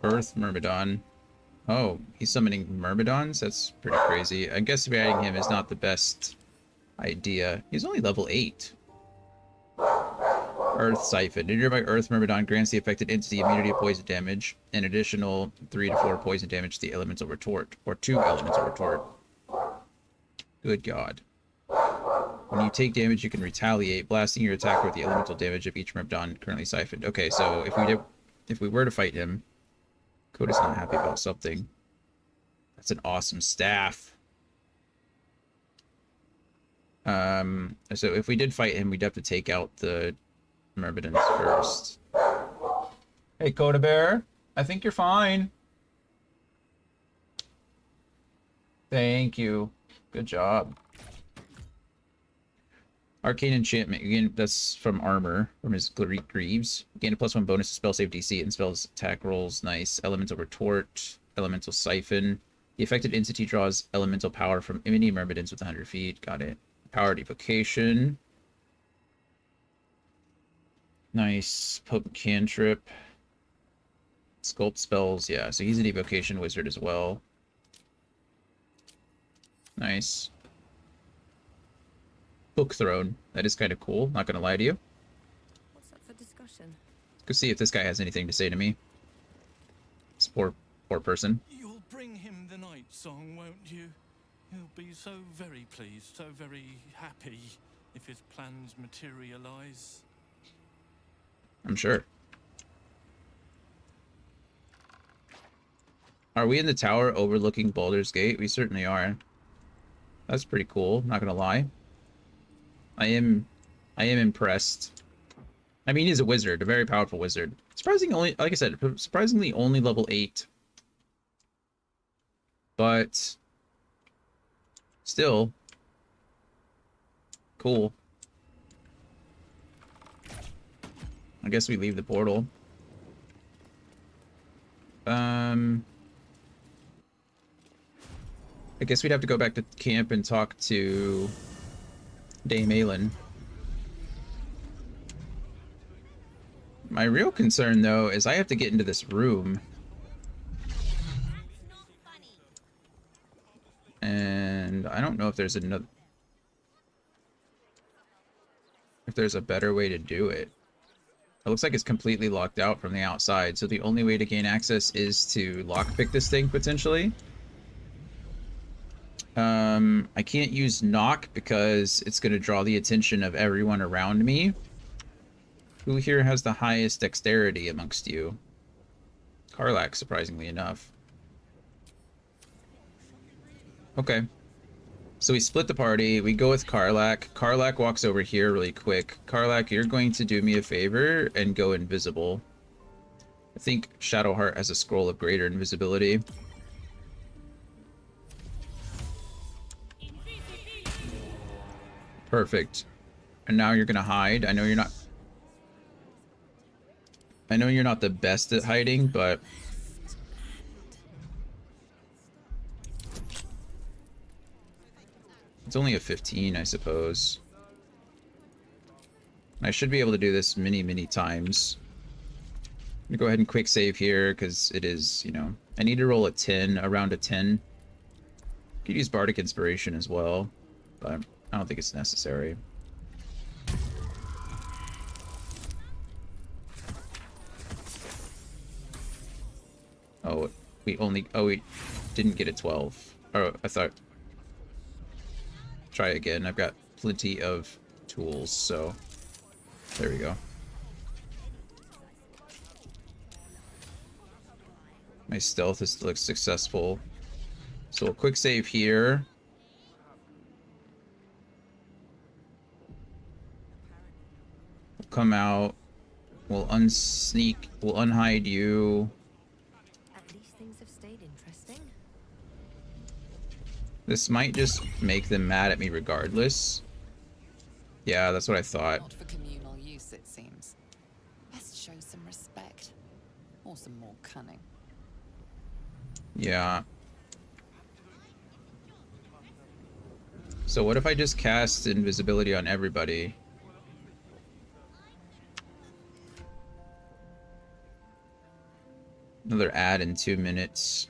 Earth Myrmidon. Oh, he's summoning Myrmidons? That's pretty crazy. I guess adding him is not the best idea. He's only level 8. Earth Siphon. A nearby Earth Myrmidon grants the affected entity immunity to poison damage, an additional 3 to 4 poison damage to the Elemental Retort, or 2 Elemental Retort. Good God. When you take damage, you can retaliate, blasting your attacker with the elemental damage of each Myrmidon currently siphoned. Okay, so if we were to fight him, Coda's not happy about something. That's an awesome staff. So if we did fight him, we'd have to take out the Myrmidons first. Hey, Coda Bear. I think you're fine. Thank you. Good job. Arcane Enchantment. Again, that's from Armor, from his Cleric Greaves. Gain a +1 bonus to spell save DC and spells attack rolls. Nice. Elemental Retort. Elemental Siphon. The affected entity draws elemental power from many Myrmidons with 100 feet. Got it. Powered Evocation. Nice. Potent Cantrip. Sculpt spells. Yeah, so he's an Evocation Wizard as well. Nice. Book Throne. That is kind of cool, not gonna lie to you. What's up for discussion? Go see if this guy has anything to say to me. This poor person. You'll bring him the night song, won't you? He'll be so very pleased, so very happy if his plans materialize. I'm sure. Are we in the tower overlooking Baldur's Gate? We certainly are. That's pretty cool, not gonna lie. I am impressed. I mean, he's a wizard, a very powerful wizard. Surprisingly, only, like I said, surprisingly only level 8. But still cool. I guess we leave the portal. I guess we'd have to go back to camp and talk to Dame Aelin. My real concern, though, is I have to get into this room. And I don't know if there's another... if there's a better way to do it. It looks like it's completely locked out from the outside, so the only way to gain access is to lockpick this thing, potentially. I can't use knock because it's going to draw the attention of everyone around me. Who here has the highest dexterity amongst you? Karlak, surprisingly enough. Okay. So we split the party. We go with Karlak. Karlak walks over here really quick. Karlak, you're going to do me a favor and go invisible. I think Shadowheart has a scroll of greater invisibility. Perfect. And now you're gonna hide. I know you're not... I know you're not the best at hiding, but... It's only a 15, I suppose. I should be able to do this many times. I'm gonna go ahead and quick save here, because it is, you know... I need to roll a 10, around a 10. Could use Bardic Inspiration as well, but I don't think it's necessary. Oh, we didn't get a 12. Oh, I thought... Try again. I've got plenty of tools, so... There we go. My stealth is looks successful. So we'll quick save here. We'll come out. We'll unsneak. We'll unhide you. At least things have stayed interesting. This might just make them mad at me regardless. Yeah, that's what I thought. Not for communal use, it seems. Best show some respect. Or some more cunning. Yeah. So what if I just cast invisibility on everybody? Another ad in 2 minutes.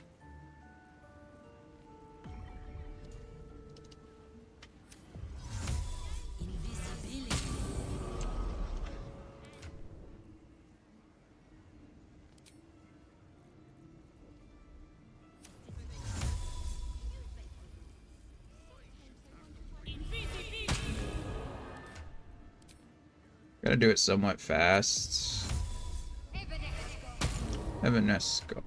Gotta do it somewhat fast. Evanesco.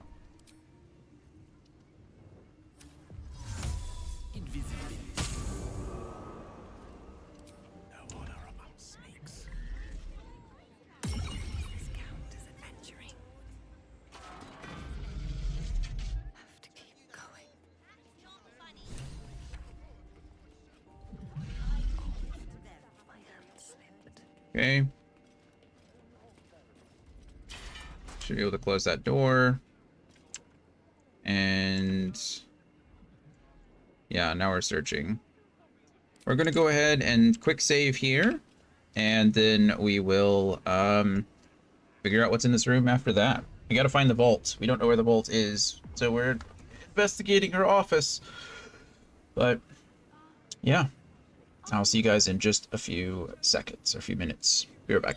No order among snakes. This count as adventuring. Have to keep going. My hand slipped. Okay. Should be able to close that door. And yeah, now we're searching. We're gonna go ahead and quick save here, and then we will figure out what's in this room after that. We gotta find the vault. We don't know where the vault is, so we're investigating her office. But yeah, I'll see you guys in just a few seconds or a few minutes. Be right back.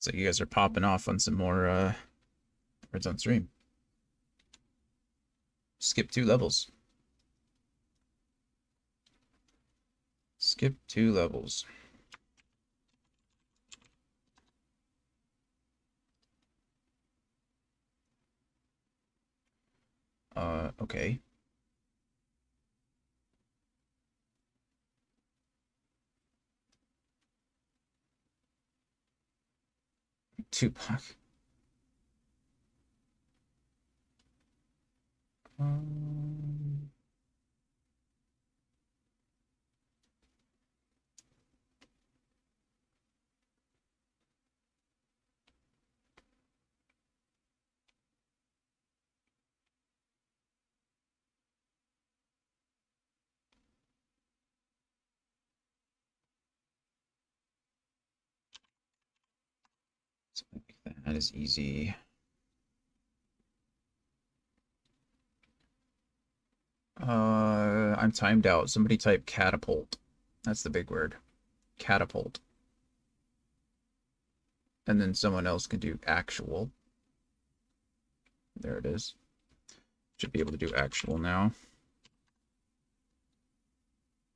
So you guys are popping off on some more Reds on stream. Skip 2 levels. Skip 2 levels. Okay. Tupac. Um, something like that is easy. I'm timed out. Somebody type catapult. That's the big word. Catapult. And then someone else can do actual. There it is. Should be able to do actual now.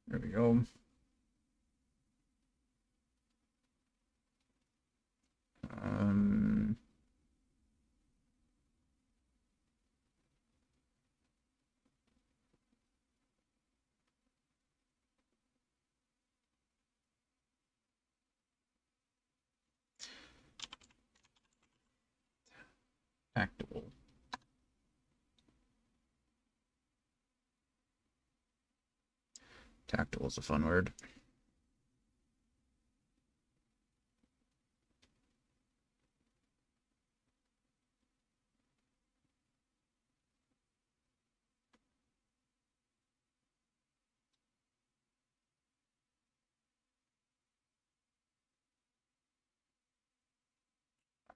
There we go. Um, Tactical. Tactical is a fun word.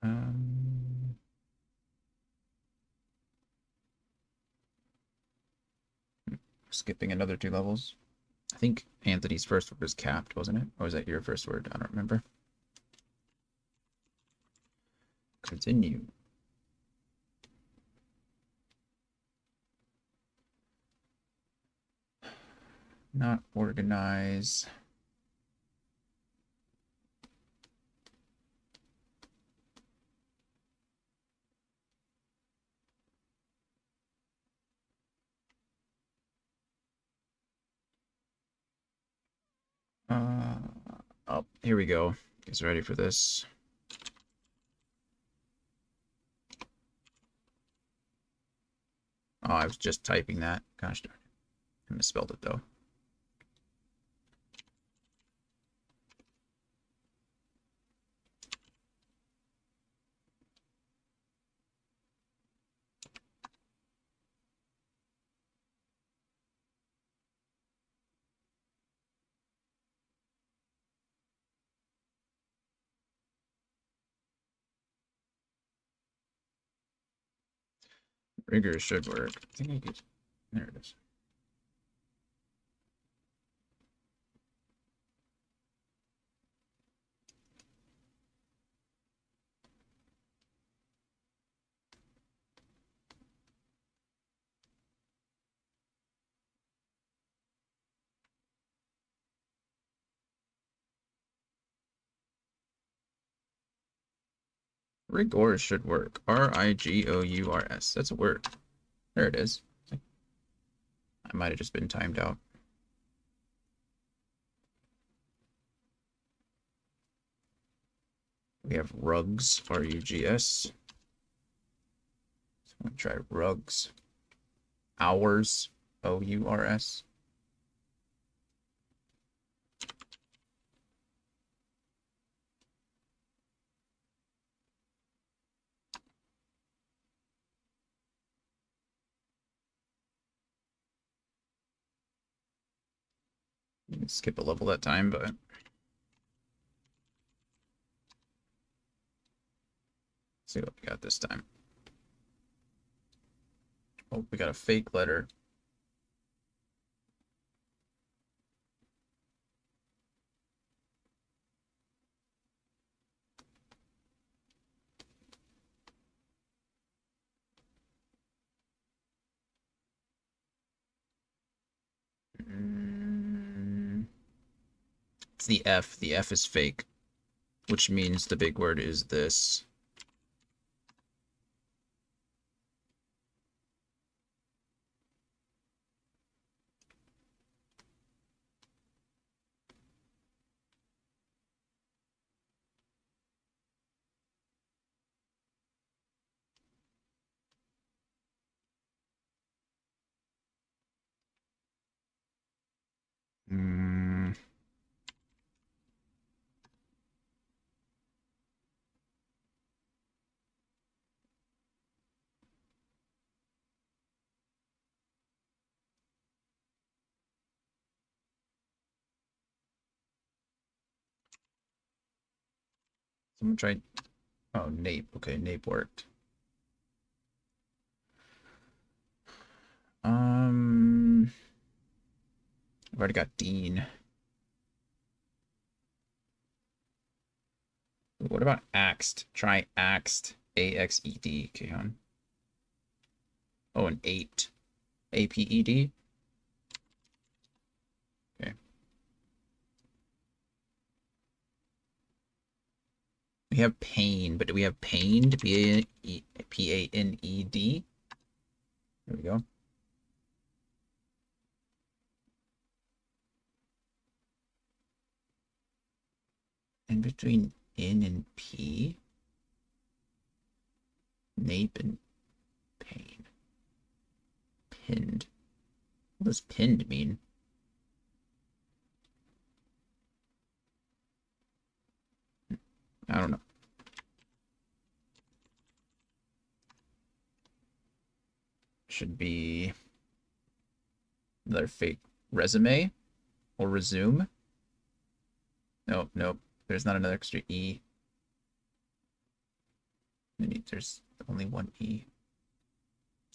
Um, Skipping another 2 levels. I think Anthony's first word was capped, wasn't it? Or was that your first word? I don't remember. Continue. Not organize. Oh, here we go. Guys ready for this? Oh, I was just typing that. Gosh darn it. I misspelled it though. Rigor should work. I think I could. There it is. Rigor should work. R-I-G-O-U-R-S. That's a word. There it is. I might have just been timed out. We have rugs, R-U-G-S. So I'm going to try rugs. Hours, O-U-R-S. You can skip a level that time, but see what we got this time. Oh, we got a fake letter. It's the F. The F is fake, which means the big word is this. Hmm. Someone tried. Oh, Nape. Okay, Nape worked. I've already got Dean. What about Axed? Try Axed. A-X-E-D. Okay, on. Oh, an aped. A-P-E-D. Okay. We have pain, but do we have pained? P-A-N-E-D. There we go. In between N and P. Nape and pain. Pinned. What does pinned mean? I don't know. Should be another fake resume or resume. Nope, nope. There's not another extra E. There's only one E.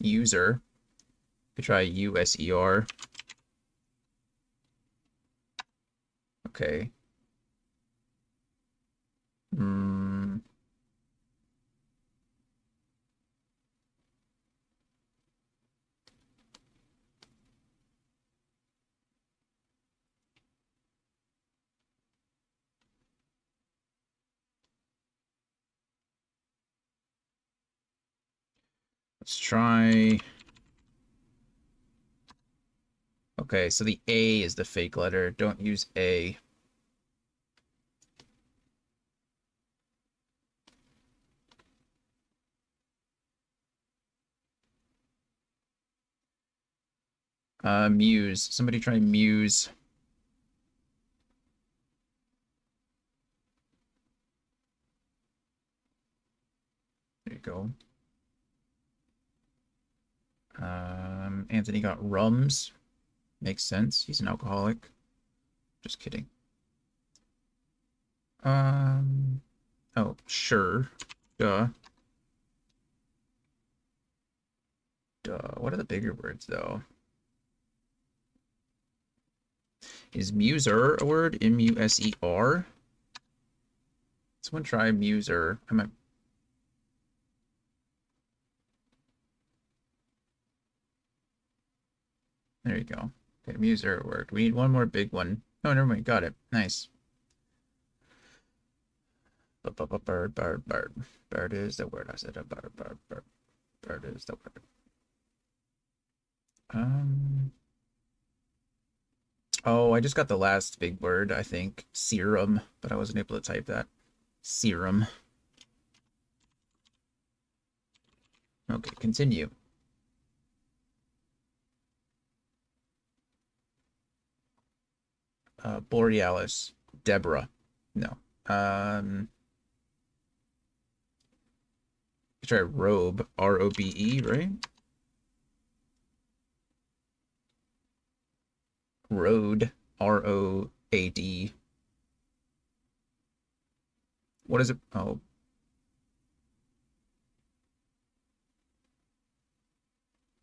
User. Could try U-S-E-R. Okay. Let's try. Okay, so the A is the fake letter. Don't use A. Muse. Somebody try Muse. There you go. Anthony got Rums. Makes sense. He's an alcoholic. Just kidding. Oh, sure. Duh. Duh. What are the bigger words, though? Is muser a word? M-U-S-E-R? Someone try muser. I might. There you go. Okay, muser worked. We need one more big one. Oh, never mind. Got it. Nice. Bird, bird, bird. Bird is the word. I said a bird, bird, bird. Bird is the word. Oh, I just got the last big word, I think. Serum, but I wasn't able to type that. Serum. Okay, continue. Borealis. Deborah. No. Try robe. R-O-B-E, right? Road. R-O-A-D. What is it? Oh.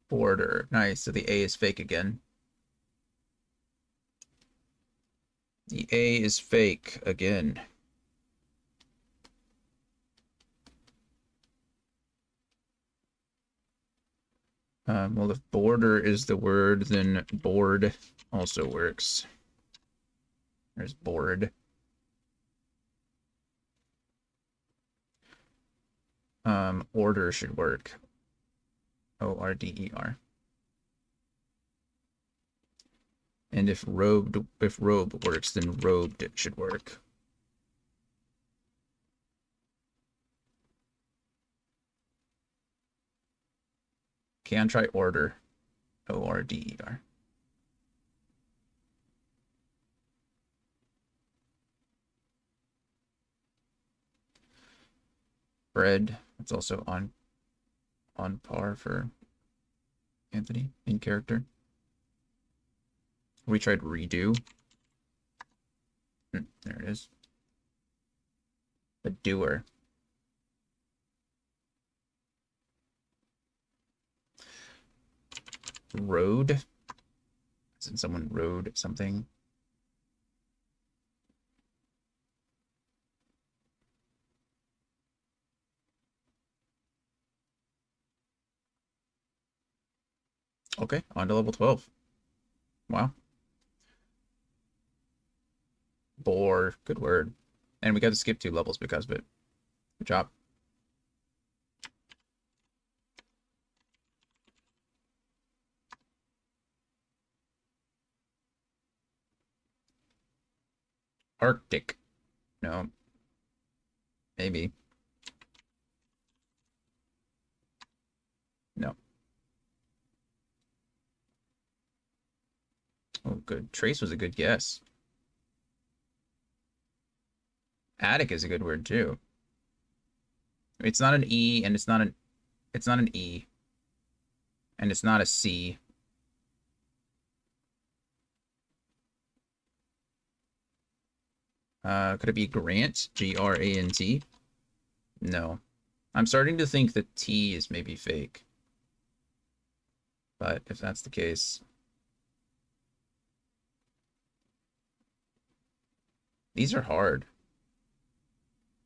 Border. Nice. So the A is fake again. The A is fake again. Well, if border is the word, then board also works. There's board. Order should work. O-R-D-E-R. And if robe works, then robed should work. Can try order. O-R-D-E-R. Bread. It's also on par for Anthony in character. We tried redo. There it is. A doer. Road. Since someone rode something. Okay, on to level 12. Wow. Bore, good word. And we got to skip 2 levels because of it. Good job. Arctic. No. Maybe. No. Oh, good. Trace was a good guess. Attic is a good word too. It's not an E and it's not an E. And it's not a C. Could it be Grant? G-R-A-N-T? No. I'm starting to think that T is maybe fake. But if that's the case... These are hard.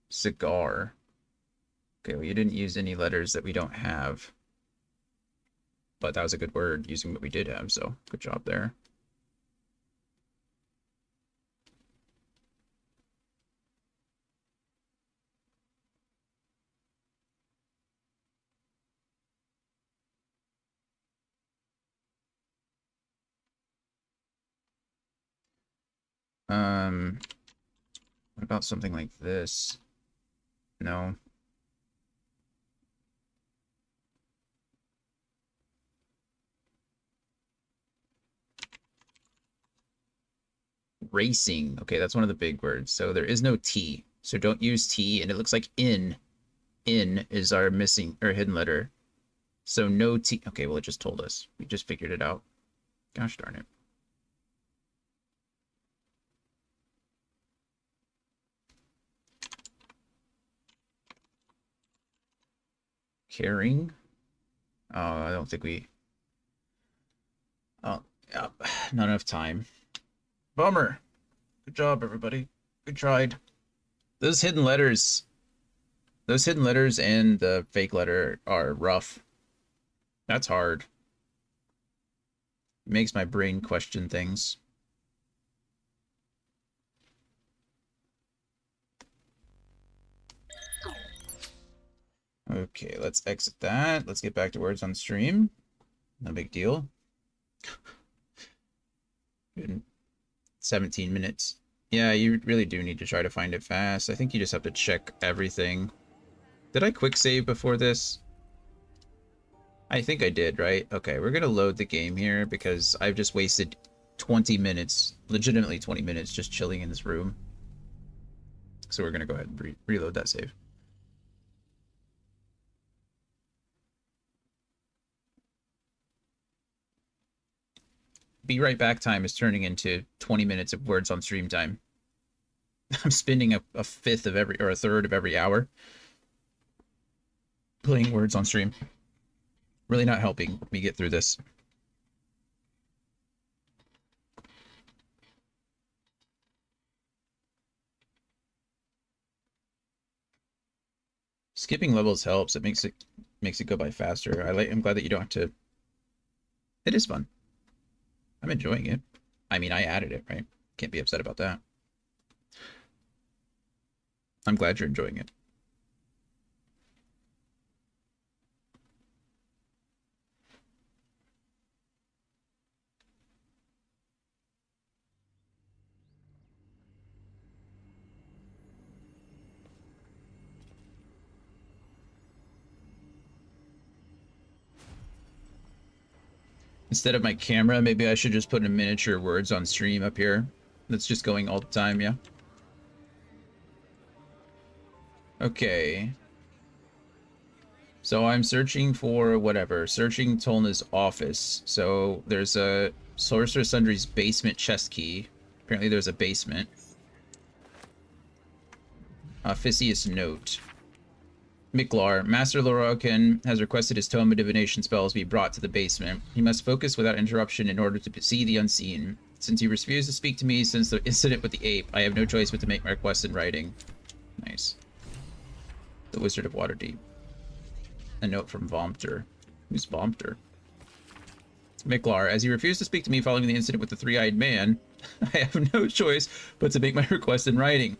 Cigar. Okay, well, you didn't use any letters that we don't have. But that was a good word using what we did have, so good job there. What about something like this? No. Racing. Okay, that's one of the big words. So there is no T. So don't use T, and it looks like in. In is our missing or hidden letter. So no T. Okay, well, it just told us. We just figured it out. Gosh darn it. Caring. Oh, I don't think we... Oh, yeah. Not enough time. Bummer. Good job, everybody. Good tried. Those hidden letters and the fake letter are rough. That's hard. It makes my brain question things. Okay, let's exit that. Let's get back to words on stream. No big deal. 17 minutes. Yeah, you really do need to try to find it fast. I think you just have to check everything. Did I quick save before this? I think I did, right? Okay, we're gonna load the game here because I've just wasted 20 minutes, legitimately 20 minutes, just chilling in this room. So we're gonna go ahead and reload that save. Be right back time is turning into 20 minutes of words on stream time. I'm spending a fifth of every, or a third of every hour playing words on stream. Really not helping me get through this. Skipping levels helps. It makes it go by faster. I'm glad that you don't have to. It is fun. I'm enjoying it. I mean, I added it, right? Can't be upset about that. I'm glad you're enjoying it. Instead of my camera, maybe I should just put in miniature words on stream up here. That's just going all the time, yeah? Okay. So I'm searching for whatever. Searching Tolna's office. So there's a Sorcerer Sundry's basement chest key. Apparently there's a basement. Officious note. Miklar, Master Lorokin has requested his Tome of Divination spells be brought to the basement. He must focus without interruption in order to see the unseen. Since he refused to speak to me since the incident with the ape, I have no choice but to make my request in writing. Nice. The Wizard of Waterdeep. A note from Vompter. Who's Vompter? Miklar, as he refused to speak to me following the incident with the three-eyed man, I have no choice but to make my request in writing.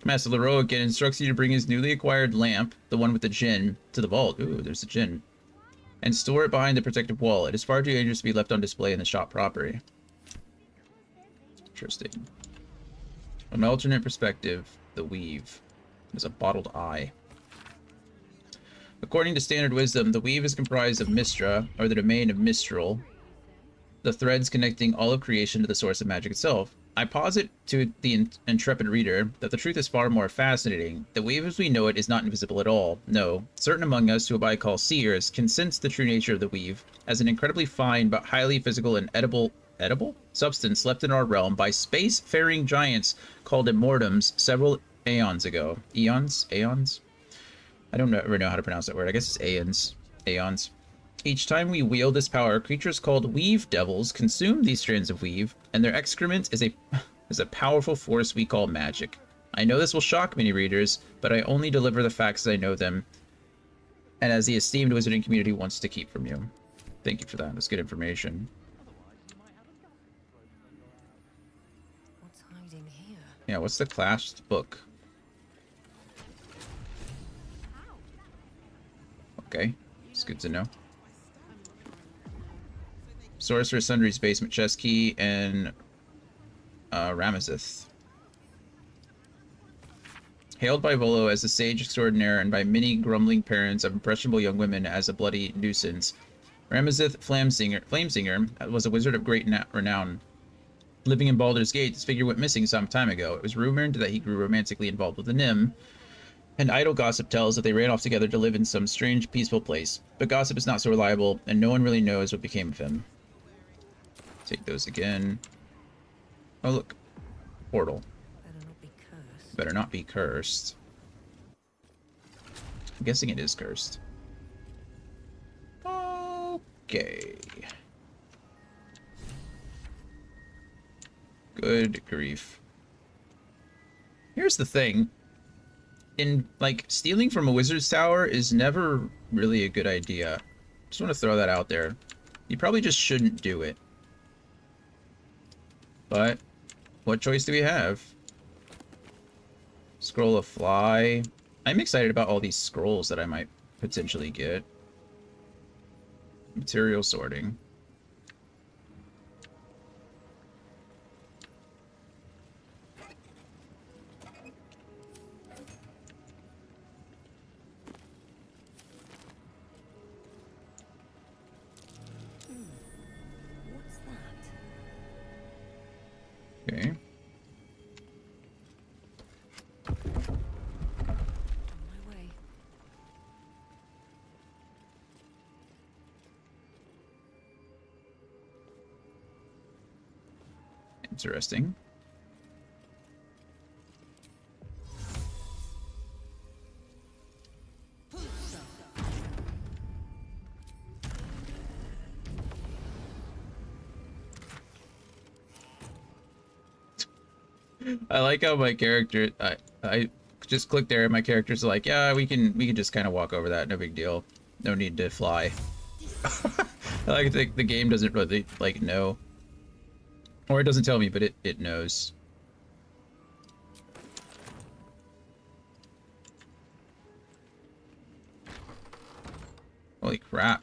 Master Lorokin instructs you to bring his newly acquired lamp, the one with the djinn, to the vault. Ooh, there's a djinn. And store it behind the protective wall. It is far too dangerous to be left on display in the shop property. Interesting. From an alternate perspective, the weave is a bottled eye. According to standard wisdom, the weave is comprised of Mistra, or the domain of Mistral, the threads connecting all of creation to the source of magic itself. I posit to the intrepid reader that the truth is far more fascinating. The weave as we know it is not invisible at all. No, certain among us, who I call seers, can sense the true nature of the weave as an incredibly fine but highly physical and edible substance left in our realm by space-faring giants called immortums several aeons ago. Eons? Aeons? I don't ever know how to pronounce that word. I guess it's aeons. Aeons. Each time we wield this power, creatures called weave devils consume these strands of weave, and their excrement is a powerful force we call magic. I know this will shock many readers, but I only deliver the facts as I know them, and as the esteemed wizarding community wants to keep from you. Thank you for that. That's good information. What's hiding here? Yeah, what's the clasped book? Okay, it's good to know. Sorcerer Sundry's basement chest key and Ramazith. Hailed by Volo as the sage extraordinaire and by many grumbling parents of impressionable young women as a bloody nuisance, Ramazith Flamesinger was a wizard of great renown. Living in Baldur's Gate, this figure went missing some time ago. It was rumored that he grew romantically involved with a Nim, and idle gossip tells that they ran off together to live in some strange, peaceful place. But gossip is not so reliable, and no one really knows what became of him. Take those again. Oh, look. Portal. Better not be cursed. Better not be cursed. I'm guessing it is cursed. Okay. Good grief. Here's the thing. Stealing from a wizard's tower is never really a good idea. Just want to throw that out there. You probably just shouldn't do it. But what choice do we have? Scroll of Fly. I'm excited about all these scrolls that I might potentially get. Material sorting. What's that? Okay. On my way. Interesting. I like how my character I just click there and my character's like, yeah, we can just kind of walk over that, no big deal. No need to fly. I like the game doesn't really like know. Or it doesn't tell me, but it knows. Holy crap.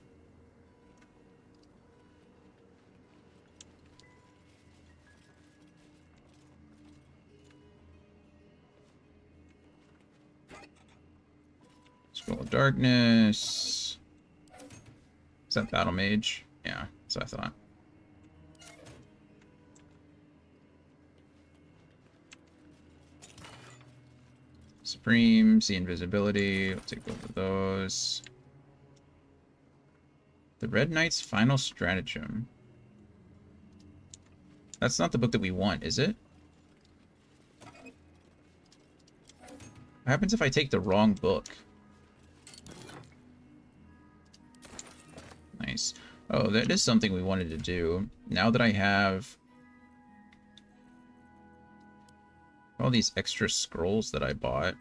Scroll of Darkness. Is that Battle Mage? Yeah, that's what I thought. Supreme, see invisibility. We'll take both of those. The Red Knight's Final Stratagem. That's not the book that we want, is it? What happens if I take the wrong book? Nice. Oh, that is something we wanted to do. Now that I have all these extra scrolls that I bought.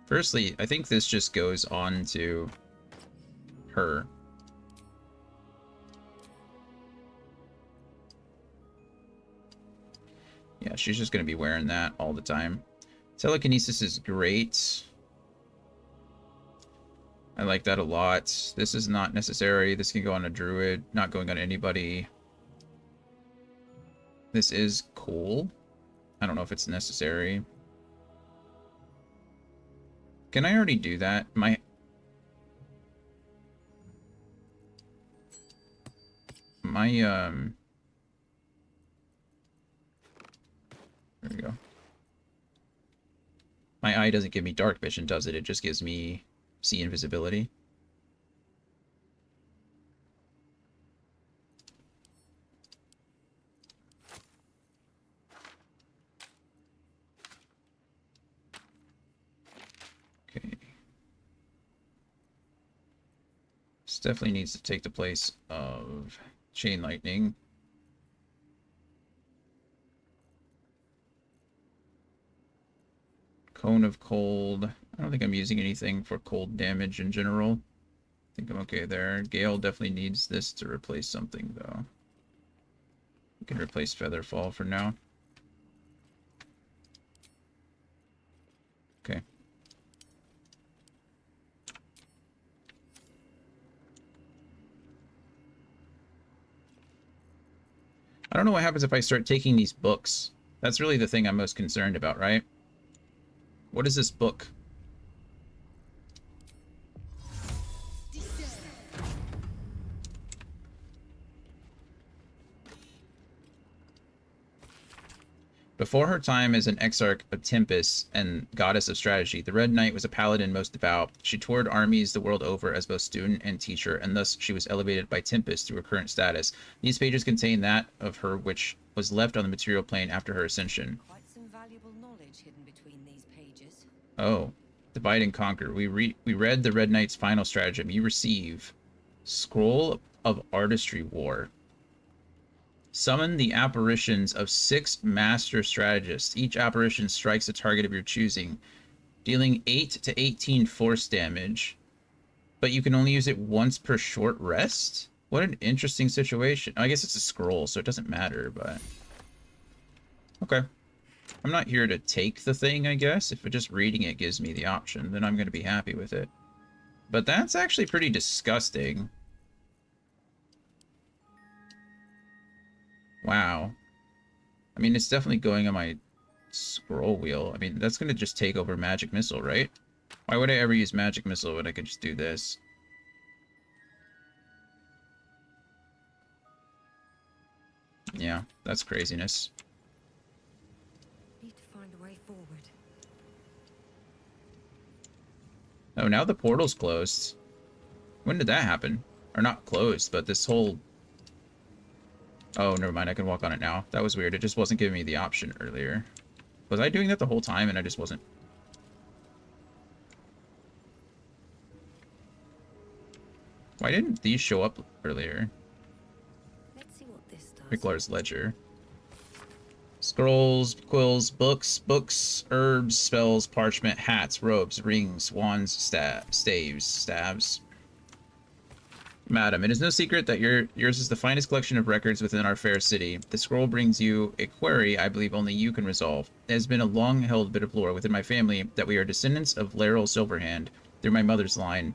Firstly, I think this just goes on to her. Yeah, she's just going to be wearing that all the time. Telekinesis is great. I like that a lot. This is not necessary. This can go on a druid, not going on anybody. This is cool. I don't know if it's necessary. Can I already do that? There we go. My eye doesn't give me dark vision, does it? It just gives me see invisibility. Okay. This definitely needs to take the place of Chain Lightning. Cone of Cold. I don't think I'm using anything for cold damage in general. I think I'm okay there. Gale definitely needs this to replace something, though. We can replace Featherfall for now. Okay. I don't know what happens if I start taking these books. That's really the thing I'm most concerned about, right? What is this book? Before her time as an exarch of Tempest and goddess of strategy, the Red Knight was a paladin most devout. She toured armies the world over as both student and teacher, and thus she was elevated by Tempest to her current status. These pages contain that of her which was left on the material plane after her ascension. Quite some valuable knowledge hidden between these pages. Oh, divide and conquer. We read the Red Knight's final stratagem. You receive Scroll of Artistry War. Summon the apparitions of 6 master strategists. Each apparition strikes a target of your choosing, dealing 8 to 18 force damage, but you can only use it once per short rest? What an interesting situation. I guess it's a scroll, so it doesn't matter, but... Okay. I'm not here to take the thing, I guess. If just reading it gives me the option, then I'm going to be happy with it. But that's actually pretty disgusting. Wow. I mean, it's definitely going on my scroll wheel. I mean, that's going to just take over Magic Missile, right? Why would I ever use Magic Missile when I could just do this? Yeah, that's craziness. Need to find a way forward. Oh, now the portal's closed. When did that happen? Or not closed, but this whole... Oh, never mind. I can walk on it now. That was weird. It just wasn't giving me the option earlier. Was I doing that the whole time and I just wasn't? Why didn't these show up earlier? Let's see what this does. Ricklar's Ledger. Scrolls, quills, books, herbs, spells, parchment, hats, robes, rings, wands, staves. Madam, it is no secret that yours is the finest collection of records within our fair city. The scroll brings you a query I believe only you can resolve. It has been a long-held bit of lore within my family that we are descendants of Laeral Silverhand through my mother's line.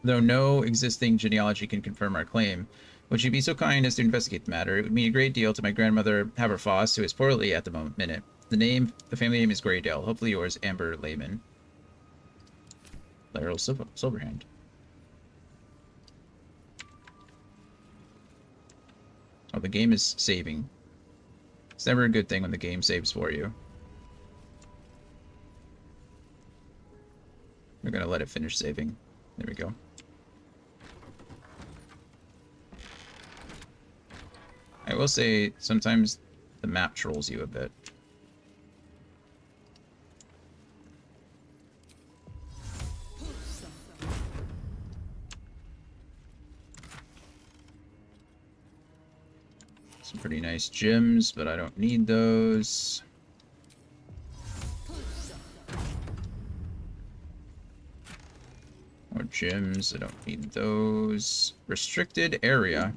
Though no existing genealogy can confirm our claim, would you be so kind as to investigate the matter? It would mean a great deal to my grandmother Haverfoss, who is poorly at the minute. The family name is Greydale. Hopefully yours, Amber Layman. Laeral Silverhand. Oh, the game is saving. It's never a good thing when the game saves for you. We're gonna let it finish saving. There we go. I will say, sometimes the map trolls you a bit. Some pretty nice gems, but I don't need those. More gems, I don't need those. Restricted area.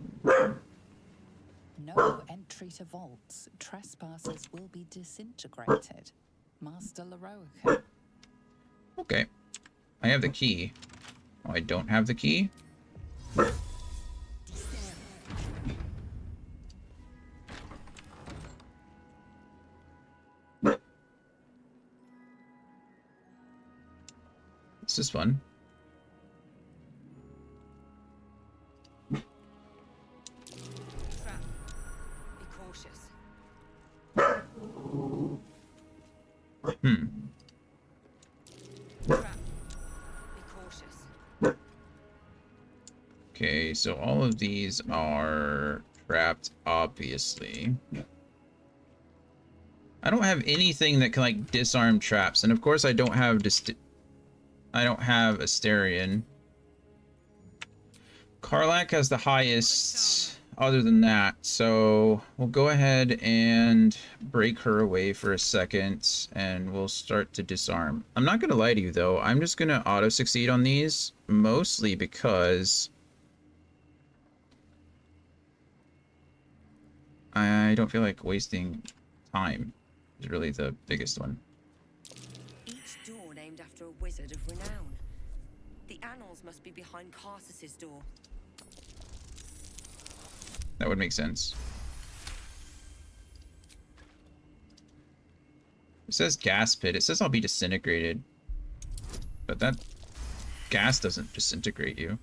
No entry to vaults. Trespassers will be disintegrated. Master Leroica. Okay. I have the key. Oh, I don't have the key? This is fun. Trap. Be cautious. Trap. Be cautious. Okay, so all of these are trapped, obviously. I don't have anything that can, like, disarm traps, and of course I don't have Asterion. Karlach has the highest other than that, so we'll go ahead and break her away for a second, and we'll start to disarm. I'm not gonna lie to you, though. I'm just gonna auto-succeed on these, mostly because I don't feel like wasting time is really the biggest one. Each door named after a wizard of renown. The annals must be behind Carsus's door. That would make sense. It says gas pit. It says I'll be disintegrated. But that gas doesn't disintegrate you.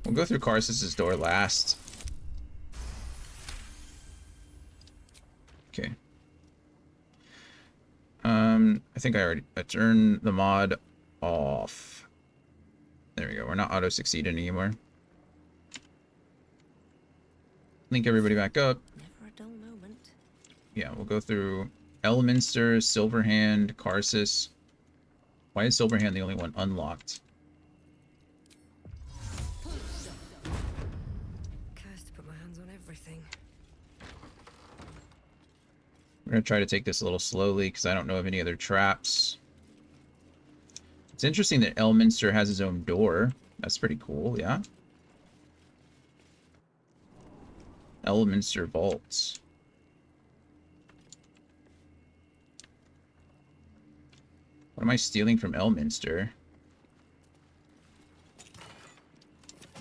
We'll go through Carsus's door last. Okay. I think I turned the mod off. There we go. We're not auto-succeed anymore. Link everybody back up. Never a dull moment. Yeah, we'll go through Elminster, Silverhand, Karsus. Why is Silverhand the only one unlocked? Cursed to put my hands on everything. We're going to try to take this a little slowly because I don't know of any other traps. It's interesting that Elminster has his own door. That's pretty cool, yeah. Elminster vaults. What am I stealing from Elminster?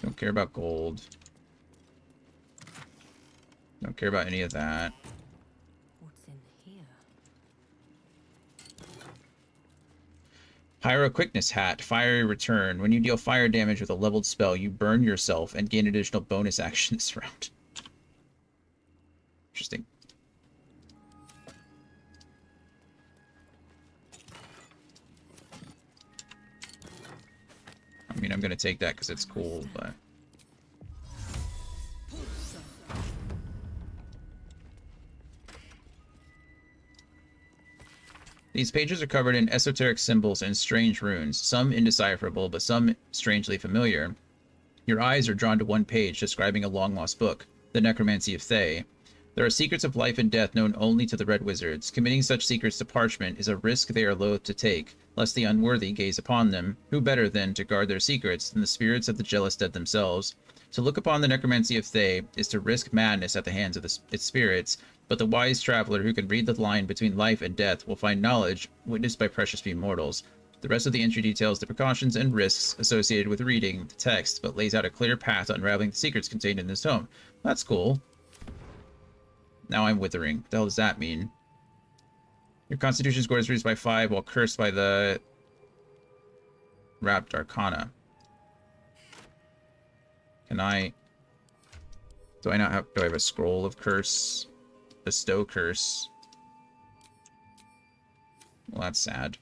Don't care about gold. Don't care about any of that. What's in here? Pyro Quickness Hat. Fiery Return. When you deal fire damage with a leveled spell, you burn yourself and gain additional bonus action this round. Interesting. I mean, I'm going to take that because it's cool, but... These pages are covered in esoteric symbols and strange runes, some indecipherable, but some strangely familiar. Your eyes are drawn to one page describing a long-lost book, the Necromancy of Thay. There are secrets of life and death known only to the Red Wizards. Committing such secrets to parchment is a risk they are loath to take, lest the unworthy gaze upon them. Who better, then, to guard their secrets than the spirits of the jealous dead themselves? To look upon the necromancy of Thay is to risk madness at the hands of its spirits, but the wise traveler who can read the line between life and death will find knowledge witnessed by precious few mortals. The rest of the entry details the precautions and risks associated with reading the text, but lays out a clear path to unraveling the secrets contained in this tome. That's cool. Now I'm withering. What the hell does that mean? Your constitution score is reduced by 5 while cursed by the Wrapped Arcana. Can I... Do I not have... Do I have a scroll of curse? Bestow curse. Well, that's sad.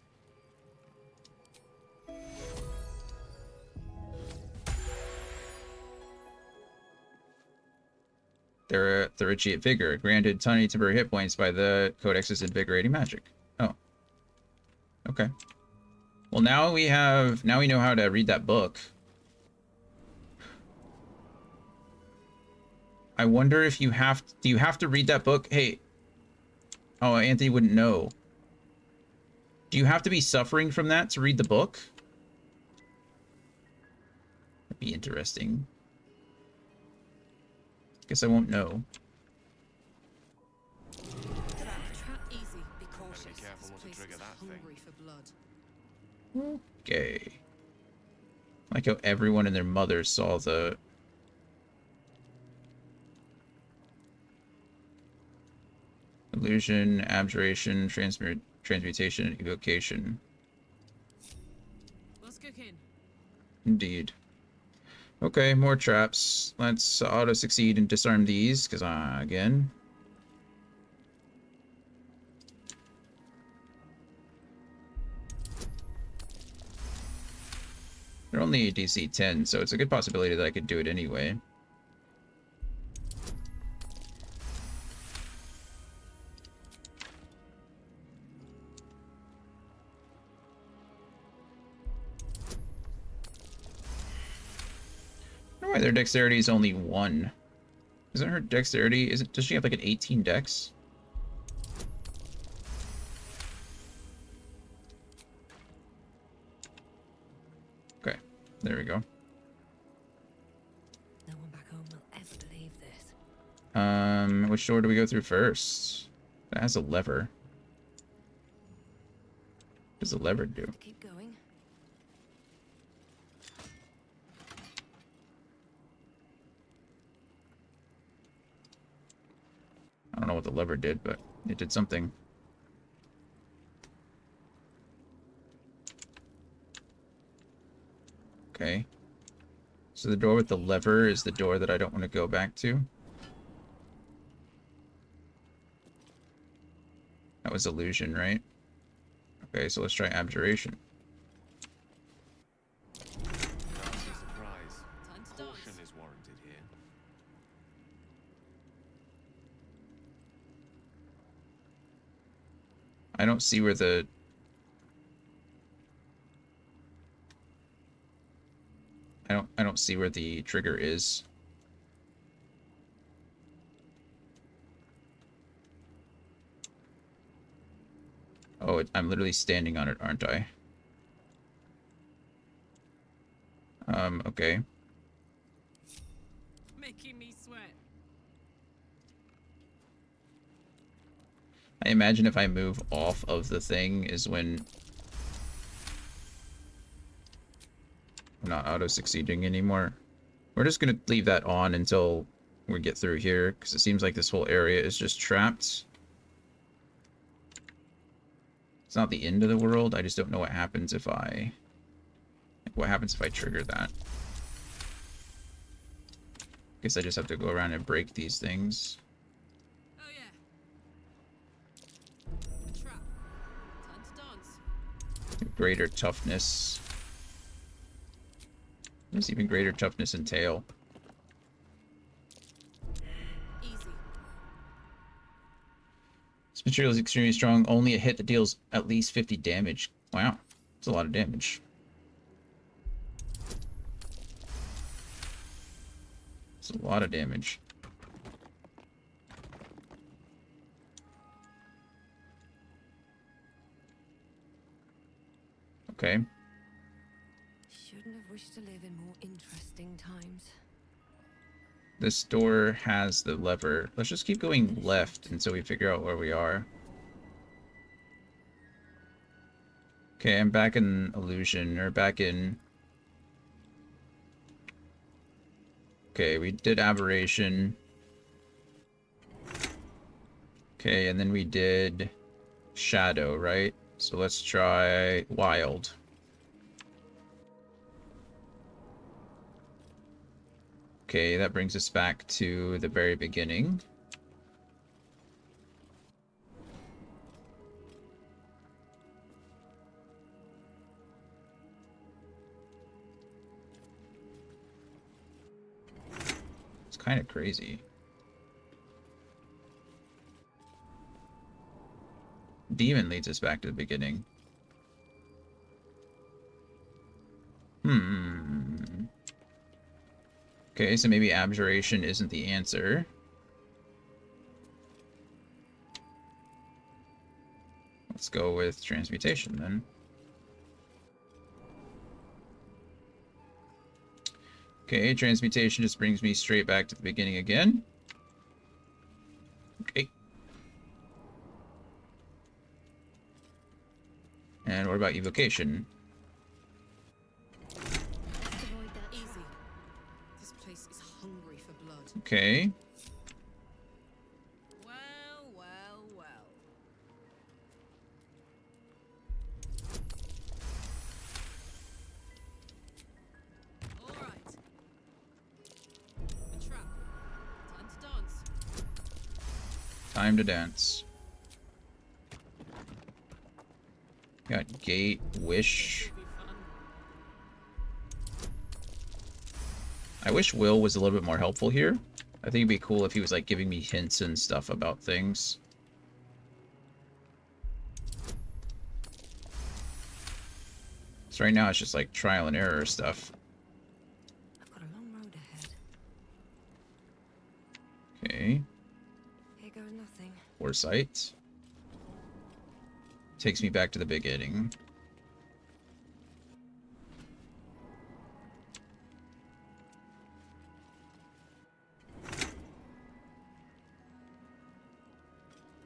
Therichiate Vigor, granted tiny temporary hit points by the Codex's Invigorating Magic. Oh. Okay. Well, now we know how to read that book. I wonder if you do you have to read that book? Hey. Oh, Anthony wouldn't know. Do you have to be suffering from that to read the book? That'd be interesting. Guess I won't know. Easy, be cautious. Be careful not to trigger that thing. Hungry for blood. Okay. Like how everyone and their mother saw the... Illusion, abjuration, transmutation, and evocation. What's cooking? Indeed. Okay, more traps. Let's auto-succeed and disarm these, because, again... They're only DC 10, so it's a good possibility that I could do it anyway. Why their dexterity is only 1. Isn't her dexterity, does she have like an 18 dex? Okay, there we go. No one back home will ever believe this. Which door do we go through first? That has a lever. What does the lever do? Keep going. I don't know what the lever did, but it did something. Okay. So the door with the lever is the door that I don't want to go back to. That was illusion, right? Okay, so let's try abjuration. Nasty surprise. Time to Caution dance. is warranted here. I don't see where the... I don't see where the trigger is. Oh, I'm literally standing on it, aren't I? Okay. Making me sweat. I imagine if I move off of the thing is when I'm not auto-succeeding anymore. We're just gonna leave that on until we get through here, because it seems like this whole area is just trapped. It's not the end of the world, I just don't know what happens if I... What happens if I trigger that? Guess I just have to go around and break these things. Oh yeah. A trap. Time to dance. Greater toughness. There's even greater toughness in tail. Easy. This material is extremely strong. Only a hit that deals at least 50 damage. Wow. That's a lot of damage. It's a lot of damage. Okay. Shouldn't have wished to live in more interesting times. This door has the lever. Let's just keep going left until we figure out where we are. Okay, I'm back in illusion, or back in... Okay, we did aberration. Okay, and then we did shadow, right? So let's try wild. Okay, that brings us back to the very beginning. It's kind of crazy. Demon leads us back to the beginning. Okay, so maybe abjuration isn't the answer. Let's go with transmutation then. Okay, transmutation just brings me straight back to the beginning again. Okay. And what about evocation? Avoid that easy. This place is hungry for blood. Okay. Well, well, well. All right. A trap. Time to dance. Time to dance. Got gate, wish. I wish Will was a little bit more helpful here. I think it'd be cool if he was like giving me hints and stuff about things. So right now it's just like trial and error stuff. I've got a long road ahead. Okay. Here goes nothing. Foresight. Takes me back to the beginning.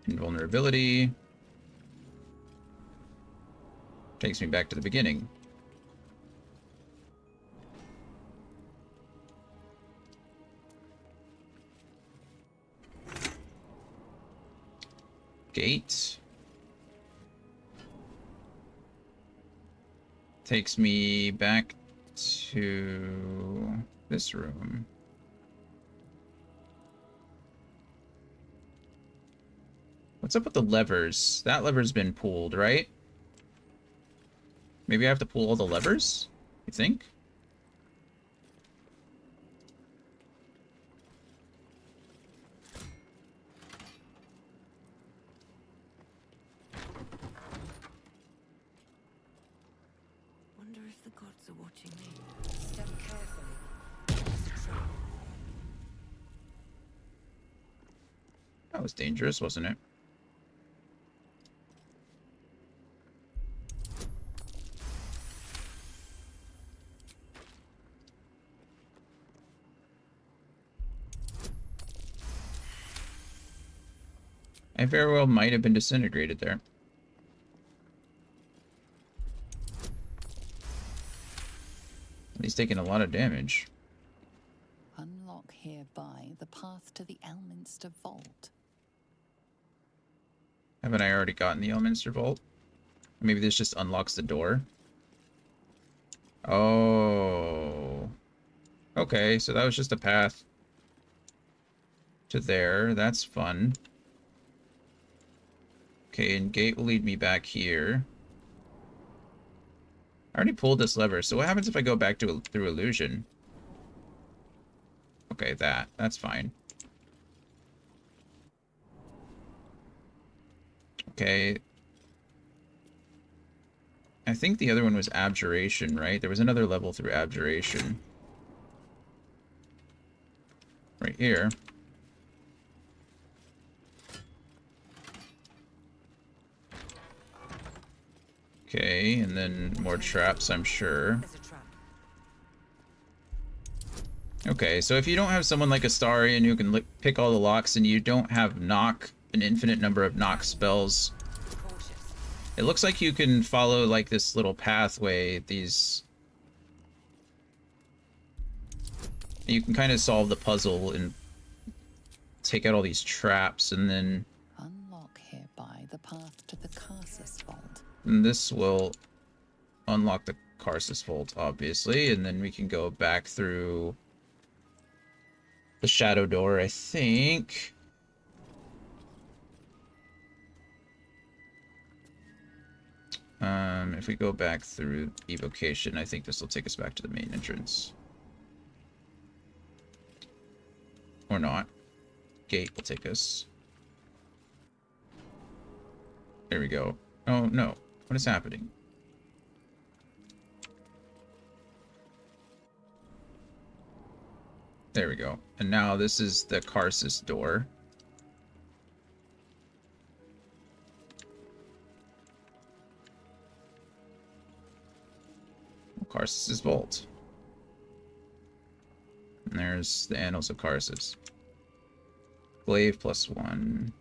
Invulnerability. Takes me back to the beginning. Gate. Takes me back to this room. What's up with the levers? That lever's been pulled, right? Maybe I have to pull all the levers? You think? Wonder if the gods are watching me. Step carefully. There's a trap. That was dangerous, wasn't it? I very well might have been disintegrated there. He's taking a lot of damage. Unlock hereby the path to the Elminster Vault. Haven't I already gotten the Elminster Vault? Maybe this just unlocks the door. Oh. Okay, so that was just a path to there. That's fun. Okay, and gate will lead me back here. I already pulled this lever, so what happens if I go back to through illusion? Okay, that's fine. Okay. I think the other one was abjuration, right? There was another level through abjuration. Right here. Okay, and then more traps, I'm sure. There's a trap. Okay, so if you don't have someone like Astarion who can pick all the locks and you don't have knock, an infinite number of knock spells, Be cautious. it looks like you can follow like this little pathway, these... You can kind of solve the puzzle and take out all these traps, and then Unlock hereby the path to the Karsus Vault. and this will unlock the Karsus Vault, obviously, and then we can go back through the Shadow Door, I think. If we go back through Evocation, I think this will take us back to the main entrance. Or not. Gate will take us. There we go. Oh, no. What is happening? There we go. And now this is the Karsus door. Karsus' vault. And there's the Annals of Karsus. Glaive +1.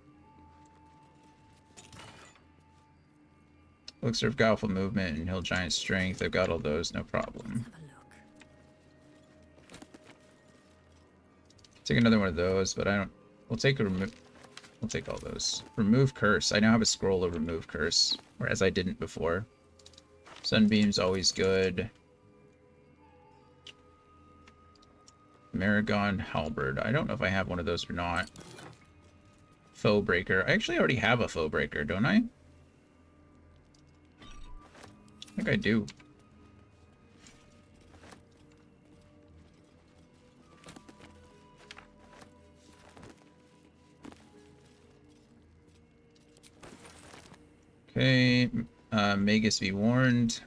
Elixir of Guileful Movement and Hill Giant Strength. I've got all those, no problem. Have a look. Take another one of those, but I don't... We'll take all those. Remove Curse. I now have a scroll of Remove Curse, whereas I didn't before. Sunbeam's always good. Maragon Halberd. I don't know if I have one of those or not. Foe Breaker. I actually already have a Foe Breaker, don't I? I think I do. Okay, Magus be warned.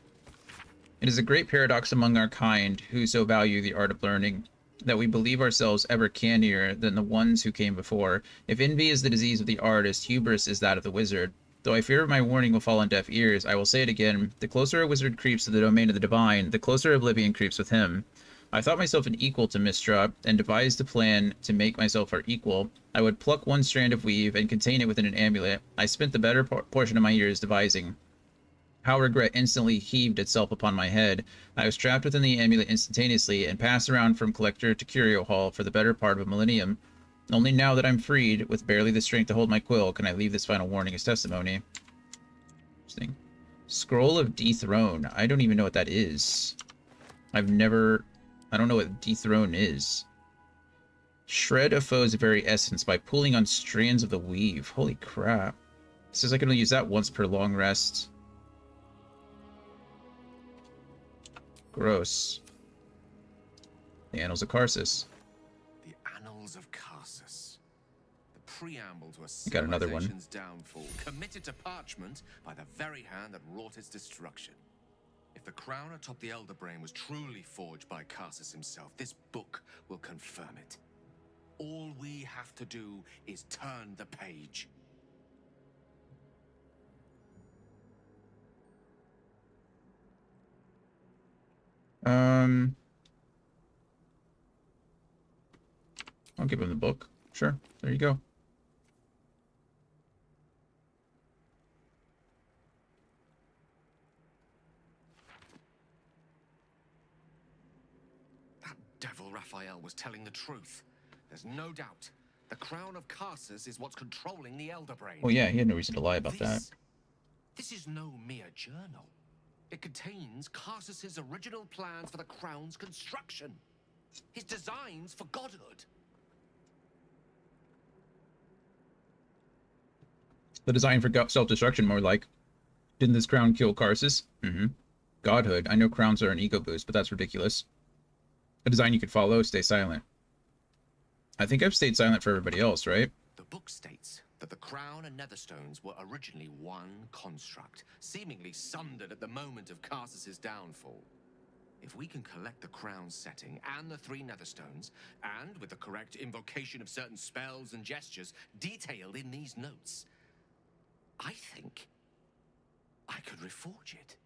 It is a great paradox among our kind, who so value the art of learning, that we believe ourselves ever cannier than the ones who came before. If envy is the disease of the artist, hubris is that of the wizard. Though I fear my warning will fall on deaf ears, I will say it again. The closer a wizard creeps to the domain of the divine, the closer oblivion creeps with him. I thought myself an equal to Mistra, and devised a plan to make myself our equal. I would pluck one strand of weave and contain it within an amulet. I spent the better portion of my years devising. How regret instantly heaved itself upon my head. I was trapped within the amulet instantaneously, and passed around from collector to curio hall for the better part of a millennium. Only now that I'm freed, with barely the strength to hold my quill, can I leave this final warning as testimony. Interesting. Scroll of Dethrone. I don't even know what that is. I don't know what Dethrone is. Shred a foe's very essence by pulling on strands of the weave. Holy crap. It says I can only use that once per long rest. Gross. The Annals of Karsus. The Annals of Karsus. The preamble to a got another one. civilization's downfall, committed to parchment by the very hand that wrought its destruction. If the crown atop the Elder Brain was truly forged by Karsus himself, this book will confirm it. All we have to do is turn the page. I'll give him the book. Sure. There you go. That devil Raphael was telling the truth. There's no doubt. The crown of Karsus is what's controlling the Elder Brain. Well, yeah, he had no reason to lie about that. This is no mere journal. It contains Karsus's original plans for the crown's construction. His designs for godhood. The design for self-destruction, more like. Didn't this crown kill Karsus? Mm-hmm. Godhood. I know crowns are an ego boost, but that's ridiculous. A design you could follow, stay silent. I think I've stayed silent for everybody else, right? The book states that the crown and netherstones were originally one construct, seemingly sundered at the moment of Karsus's downfall. If we can collect the crown's setting and the 3 netherstones, and with the correct invocation of certain spells and gestures detailed in these notes, I I could reforge it.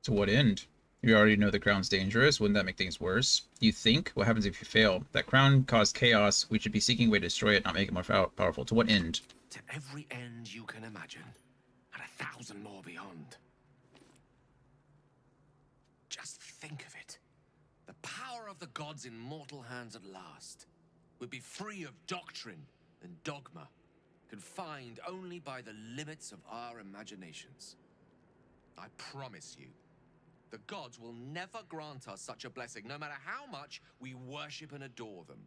To what end? You already know the crown's dangerous. Wouldn't that make things worse? You think? What happens if you fail? That crown caused chaos. We should be seeking a way to destroy it, not make it more powerful. To what end? To every end you can imagine, and 1,000 more beyond. Just think of it. The power of the gods in mortal hands at last would be free of doctrine and dogma, confined only by the limits of our imaginations. I promise you, the gods will never grant us such a blessing, no matter how much we worship and adore them.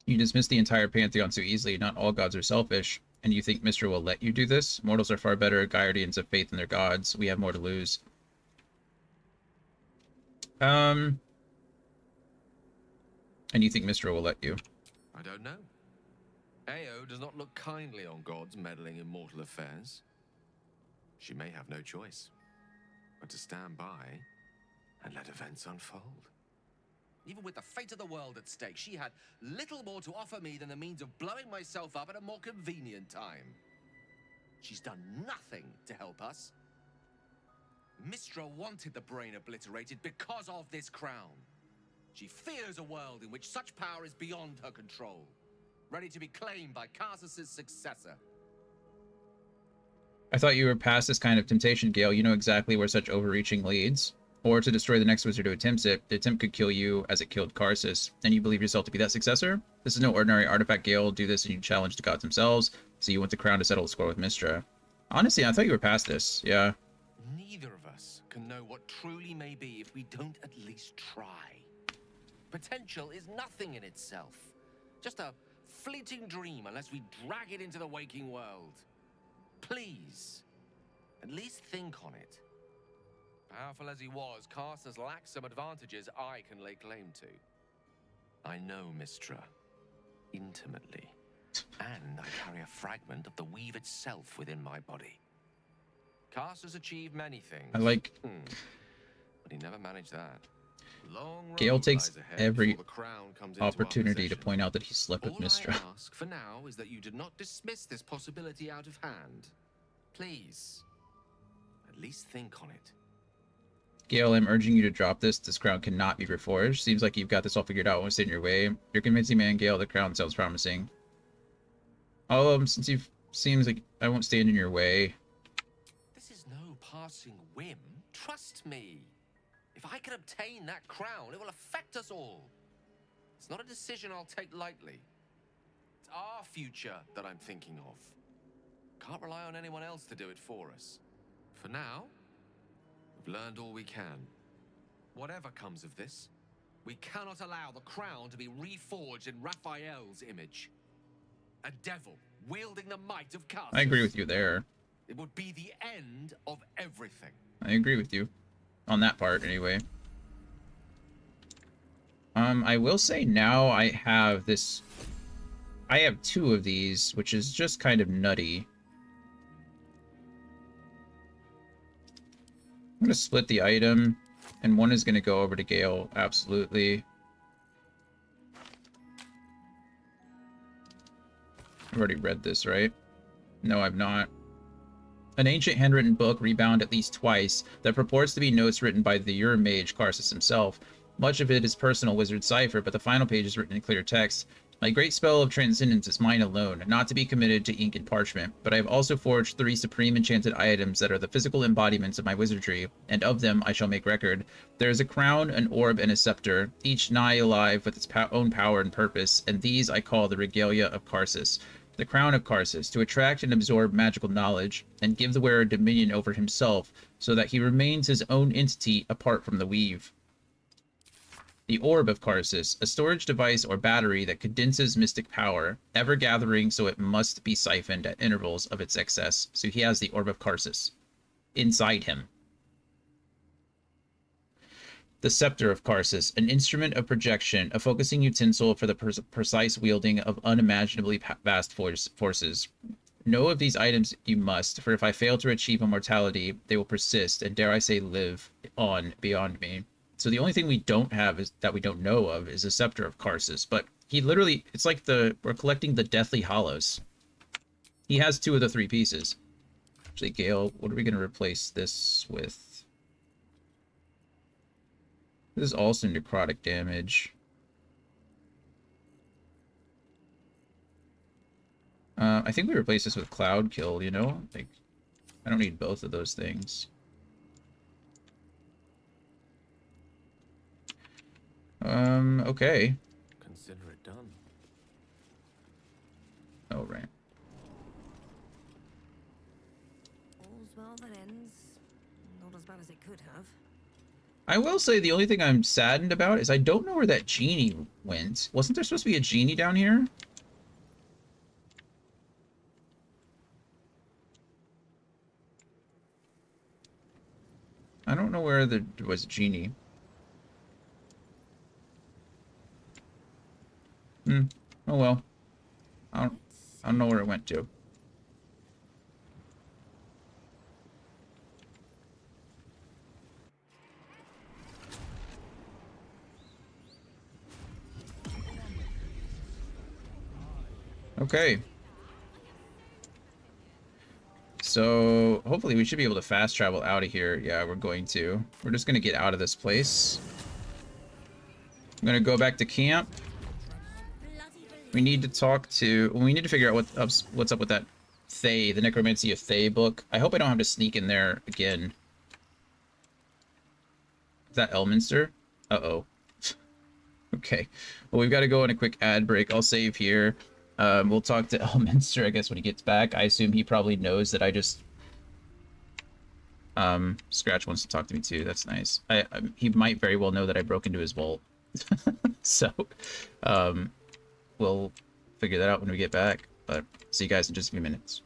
You dismiss the entire pantheon so easily. Not all gods are selfish. And you think Mystra will let you do this? Mortals are far better guardians of faith in their gods. We have more to lose. And you think Mystra will let you? I don't know. Ao does not look kindly on gods meddling in mortal affairs. She may have no choice but to stand by and let events unfold. Even with the fate of the world at stake, she had little more to offer me than the means of blowing myself up at a more convenient time. She's done nothing to help us. Mystra wanted the brain obliterated because of this crown. She fears a world in which such power is beyond her control, ready to be claimed by Karsus's successor. I thought you were past this kind of temptation, Gale. You know exactly where such overreaching leads. Or to destroy the next wizard who attempts it. The attempt could kill you as it killed Karsus. And you believe yourself to be that successor? This is no ordinary artifact, Gale. Do this and you challenge the gods themselves. So you want the crown to settle the score with Mystra. Honestly, I thought you were past this. Yeah. Neither of us can know what truly may be if we don't at least try. Potential is nothing in itself. Just a fleeting dream unless we drag it into the waking world. Please, at least think on it. Powerful as he was, Karsus lacks some advantages I can lay claim to. I know Mystra intimately, and I carry a fragment of the weave itself within my body. Karsus achieved many things. I like... But he never managed that. Gale takes every opportunity to point out that he slept with Mystra. All I ask for now is that you do not dismiss this possibility out of hand. Please, at least think on it. Gale, I'm urging you to drop this. This crown cannot be reforged. Seems like you've got this all figured out. Won't stand in your way. You're convincing man, Gale. The crown sounds promising. Since you've... Seems like I won't stand in your way. This is no passing whim. Trust me. If I can obtain that crown, it will affect us all. It's not a decision I'll take lightly. It's our future that I'm thinking of. Can't rely on anyone else to do it for us. For now, we've learned all we can. Whatever comes of this, we cannot allow the crown to be reforged in Raphael's image. A devil wielding the might of Karsus. I agree with you there. It would be the end of everything. I agree with you. On that part, anyway. I will say now I have this... I have 2 of these, which is just kind of nutty. I'm going to split the item, and one is going to go over to Gale, absolutely. I've already read this, right? No, I've not. An ancient handwritten book, rebound at least twice, that purports to be notes written by the Euromage Karsus himself. Much of it is personal wizard cipher, but the final page is written in clear text. My great spell of transcendence is mine alone, not to be committed to ink and parchment, but I have also forged 3 supreme enchanted items that are the physical embodiments of my wizardry, and of them I shall make record. There is a crown, an orb, and a scepter, each nigh alive with its own power and purpose, and these I call the regalia of Karsus. The crown of Karsus, to attract and absorb magical knowledge, and give the wearer dominion over himself, so that he remains his own entity apart from the weave. The orb of Karsus, a storage device or battery that condenses mystic power, ever gathering so it must be siphoned at intervals of its excess. So he has the orb of Karsus inside him. The scepter of Karsus, an instrument of projection, a focusing utensil for the precise wielding of unimaginably vast forces. Know of these items you must, for if I fail to achieve immortality, they will persist, and dare I say live on beyond me. So the only thing we don't have is that we don't know of is a scepter of Karsus, but he literally, it's like we're collecting the Deathly Hollows. He has 2 of the 3 pieces. Actually, Gale, what are we going to replace this with? This is also necrotic damage. I think we replace this with Cloud Kill, you know? Like, I don't need both of those things. Okay. Consider it done. Oh, right. All's well that ends. Not as bad as it could have. I will say the only thing I'm saddened about is I don't know where that genie went. Wasn't there supposed to be a genie down here? I don't know where there was a genie. Oh well. I don't know where it went to. Okay. So, hopefully we should be able to fast travel out of here. Yeah, we're going to. We're just going to get out of this place. I'm going to go back to camp. We need to talk to... We need to figure out what's up with that Thay, the Necromancy of Thay book. I hope I don't have to sneak in there again. Is that Elminster? Uh-oh. Okay. Well, we've got to go on a quick ad break. I'll save here. We'll talk to Elminster, I guess, when he gets back. I assume he probably knows that I just... Scratch wants to talk to me too. That's nice. He might very well know that I broke into his vault. So, we'll figure that out when we get back. But see you guys in just a few minutes.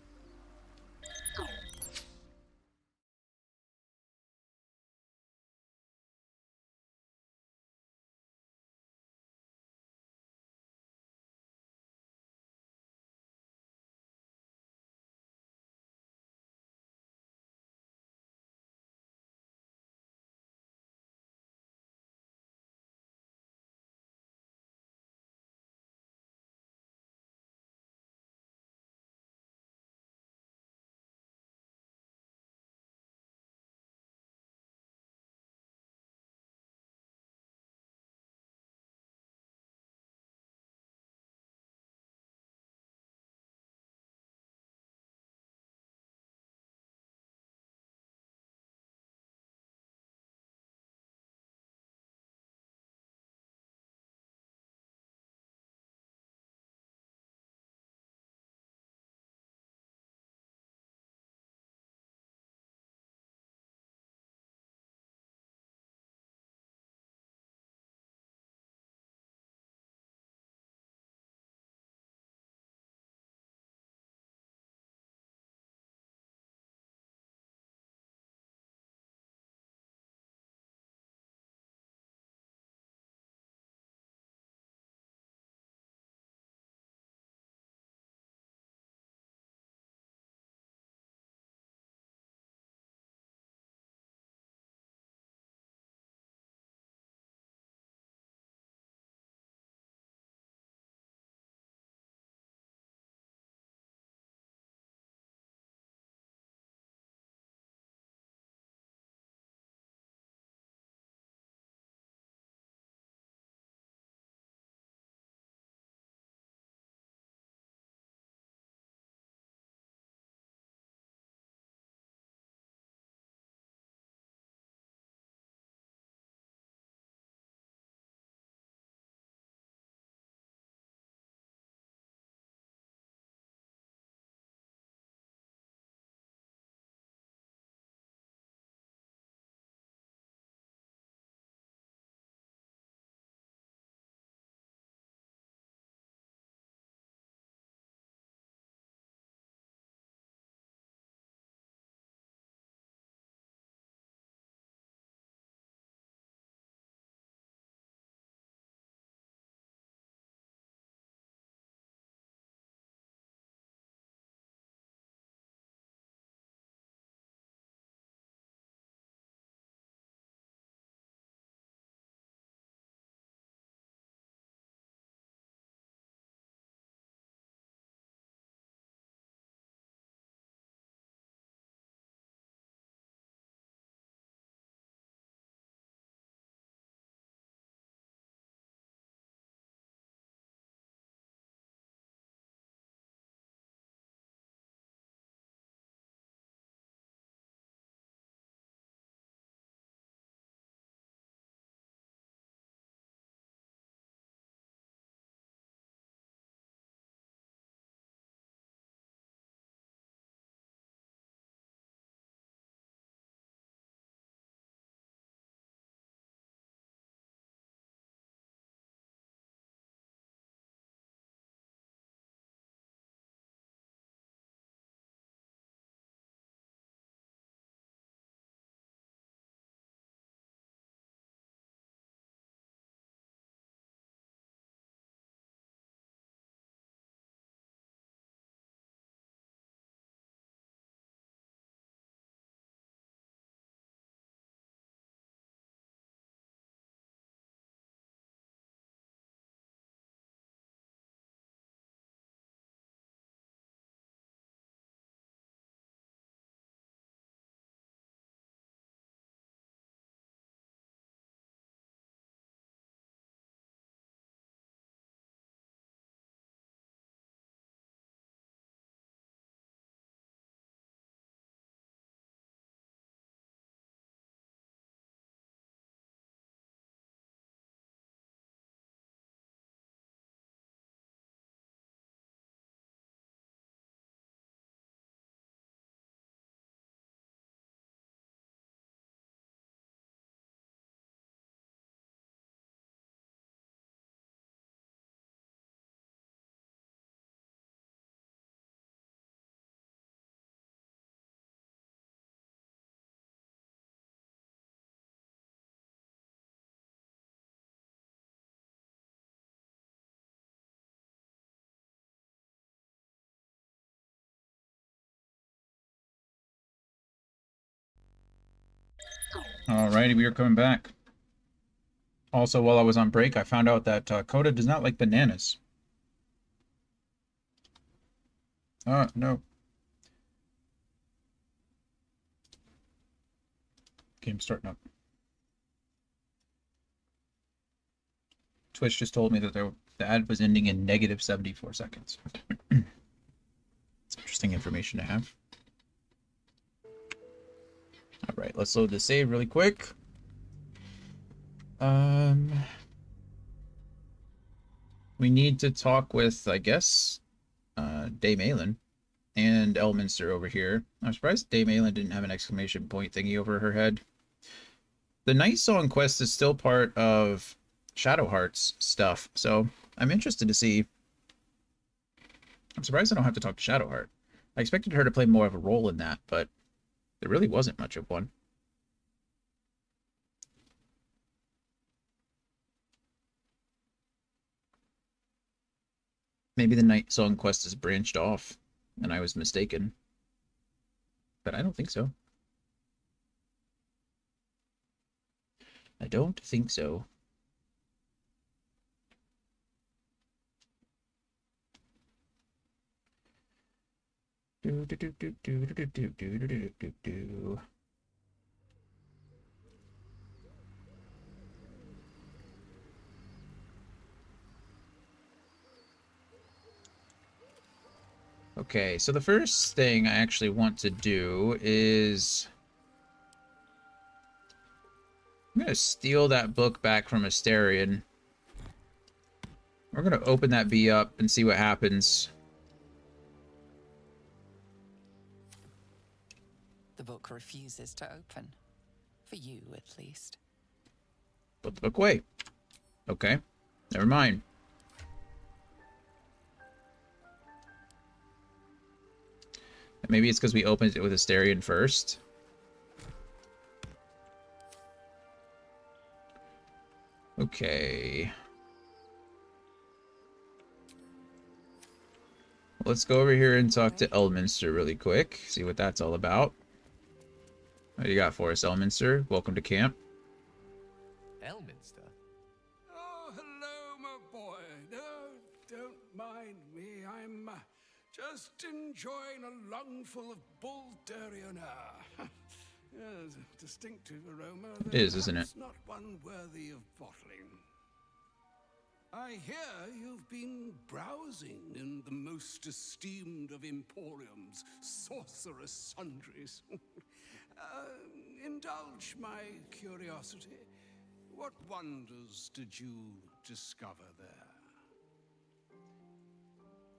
Alrighty, we are coming back. Also, while I was on break, I found out that Coda does not like bananas. No. Game's starting up. Twitch just told me that the ad was ending in negative 74 seconds. It's interesting information to have. Alright, let's load the save really quick. We need to talk with, I guess, Dame Aelin and Elminster over here. I'm surprised Dame Aelin didn't have an exclamation point thingy over her head. The Night Song quest is still part of Shadowheart's stuff, so I'm interested to see. I'm surprised I don't have to talk to Shadowheart. I expected her to play more of a role in that, but there really wasn't much of one. Maybe the Night Song quest is branched off, and I was mistaken. But I don't think so. I don't think so. Okay, so the first thing I actually want to do is I'm going to steal that book back from Asterion. We're going to open that bee up and see what happens. The book refuses to open. For you, at least. Put the book away. Okay, never mind. Maybe it's because we opened it with Asterion first. Okay. Let's go over here and talk to Elminster really quick. See what that's all about. What do you got for us, Elminster? Welcome to camp. Elminster? Oh, hello, my boy. No, don't mind me. I'm just enjoying a lungful of Bull-Durian air. Yes, a distinctive aroma. It is, isn't it? Not one worthy of bottling. I hear you've been browsing in the most esteemed of emporiums, sorcerous sundries. Indulge my curiosity. What wonders did you discover there?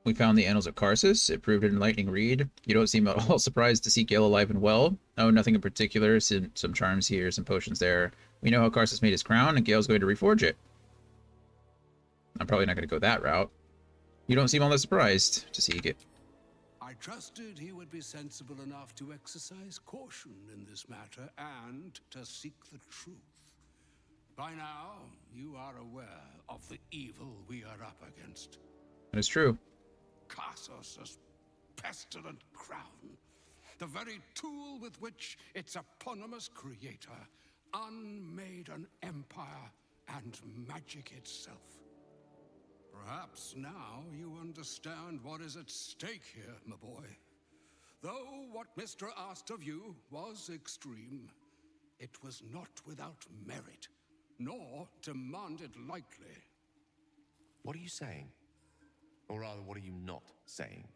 We found the Annals of Karsus. It proved an enlightening read. You don't seem at all surprised to see Gale alive and well. Oh, nothing in particular. Some charms here, some potions there. We know how Karsus made his crown, and Gale's going to reforge it. I'm probably not going to go that route. You don't seem all that surprised to see it. I trusted he would be sensible enough to exercise caution in this matter and to seek the truth. By now, you are aware of the evil we are up against. That is true. Karsus' pestilent crown, the very tool with which its eponymous creator unmade an empire and magic itself. Perhaps now you understand what is at stake here, my boy. Though what Mr. asked of you was extreme, it was not without merit, nor demanded lightly. What are you saying? Or rather, what are you not saying?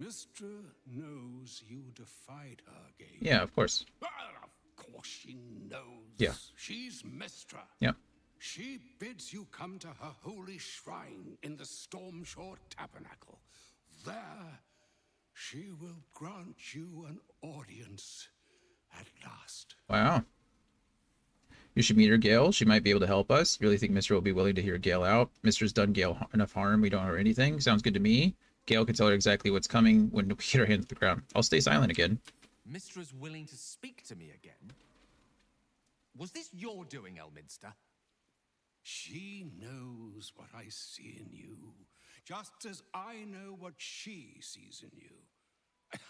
Mistra knows you defied her, Gabe. Yeah, of course. Well, of course she knows. Yeah. She's Mistra. Yep. She bids you come to her holy shrine in the Stormshore Tabernacle. There, she will grant you an audience at last. Wow. You should meet her, Gale. She might be able to help us. Really think Mr. will be willing to hear Gale out. Mr.'s done Gale enough harm. We don't know anything. Sounds good to me. Gale can tell her exactly what's coming when we get our hands to the ground. I'll stay silent again. Mistra's willing to speak to me again? Was this your doing, Elminster? She knows what I see in you, just as I know what she sees in you.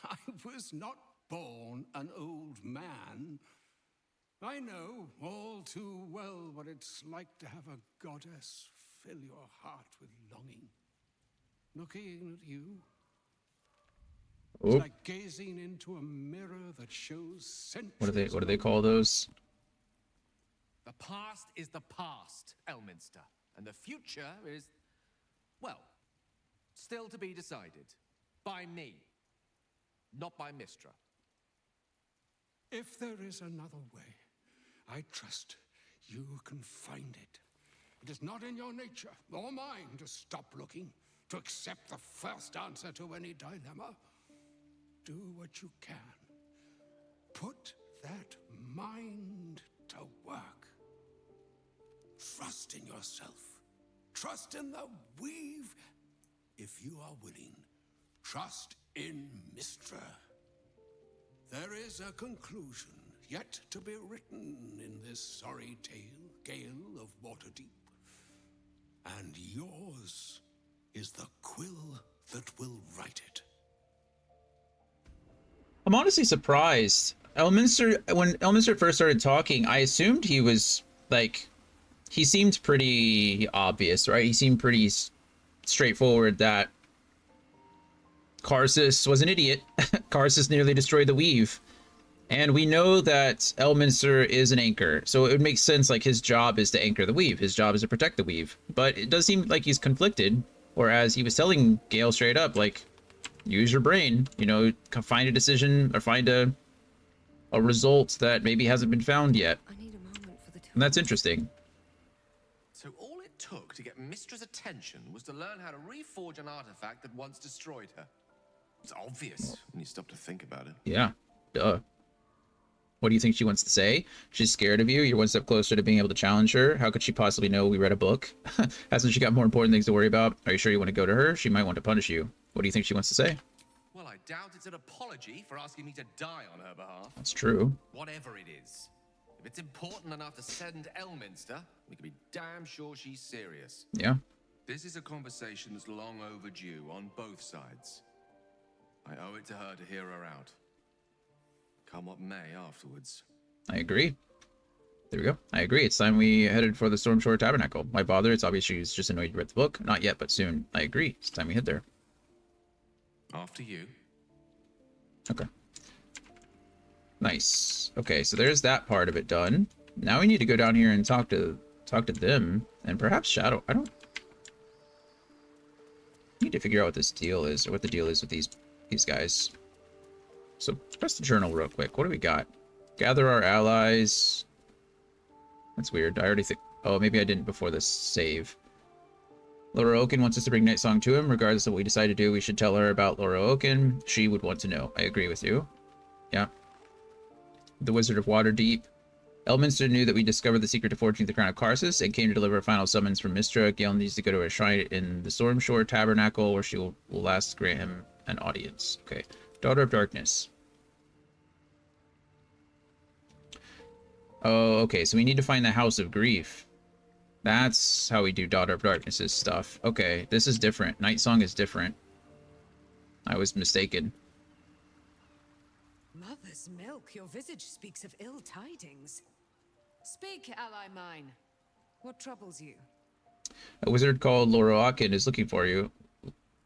I was not born an old man. I know all too well what it's like to have a goddess fill your heart with longing. Looking at you, it's like gazing into a mirror that shows centuries. What do they call those? The past is the past, Elminster, and the future is, well, still to be decided by me, not by Mistra. If there is another way, I trust you can find it. It is not in your nature or mine to stop looking, to accept the first answer to any dilemma. Do what you can. Put that mind to work. Trust in yourself. Trust in the weave. If you are willing, trust in Mistra. There is a conclusion yet to be written in this sorry gale of Waterdeep. And yours is the quill that will write it. I'm honestly surprised. Elminster, when Elminster first started talking, I assumed he was like, he seemed pretty obvious, right? He seemed pretty straightforward that Karsus was an idiot. Karsus nearly destroyed the weave. And we know that Elminster is an anchor, so it would make sense like his job is to anchor the weave. His job is to protect the weave. But it does seem like he's conflicted, whereas he was telling Gale straight up, like, use your brain, you know, find a decision or find a result that maybe hasn't been found yet. And that's interesting. So all it took to get Mistra's attention was to learn how to reforge an artifact that once destroyed her. It's obvious when you stop to think about it. Yeah, duh. What do you think she wants to say? She's scared of you. You're one step closer to being able to challenge her. How could she possibly know we read a book? Hasn't she got more important things to worry about? Are you sure you want to go to her? She might want to punish you. What do you think she wants to say? Well, I doubt it's an apology for asking me to die on her behalf. That's true. Whatever it is. If it's important enough to send Elminster, we can be damn sure she's serious. Yeah. This is a conversation that's long overdue on both sides. I owe it to her to hear her out. Come what may afterwards. I agree. There we go. I agree. It's time we headed for the Stormshore Tabernacle. Why bother? It's obvious she's just annoyed you read the book. Not yet, but soon. I agree. It's time we head there. After you. Okay. Nice. Okay, so there's that part of it done. Now we need to go down here and talk to them and perhaps Shadow. I don't need to figure out what this deal is, or what the deal is with these guys. So press the journal real quick. What do we got? Gather our allies. That's weird. I already think... Oh, maybe I didn't before this save. Laura Oaken wants us to bring Night Song to him. Regardless of what we decide to do, we should tell her about Laura Oaken. She would want to know. I agree with you. Yeah. The Wizard of Waterdeep. Elminster knew that we discovered the secret to forging the Crown of Karsus and came to deliver a final summons from Mistra. Gale needs to go to a shrine in the Stormshore Tabernacle, where she will last grant him an audience. Okay. Daughter of Darkness. Oh, okay. So we need to find the House of Grief. That's how we do Daughter of Darkness's stuff. Okay, this is different. Night Song is different. I was mistaken. Mother's milk, your visage speaks of ill tidings. Speak, ally mine. What troubles you? A wizard called Loroakin is looking for you.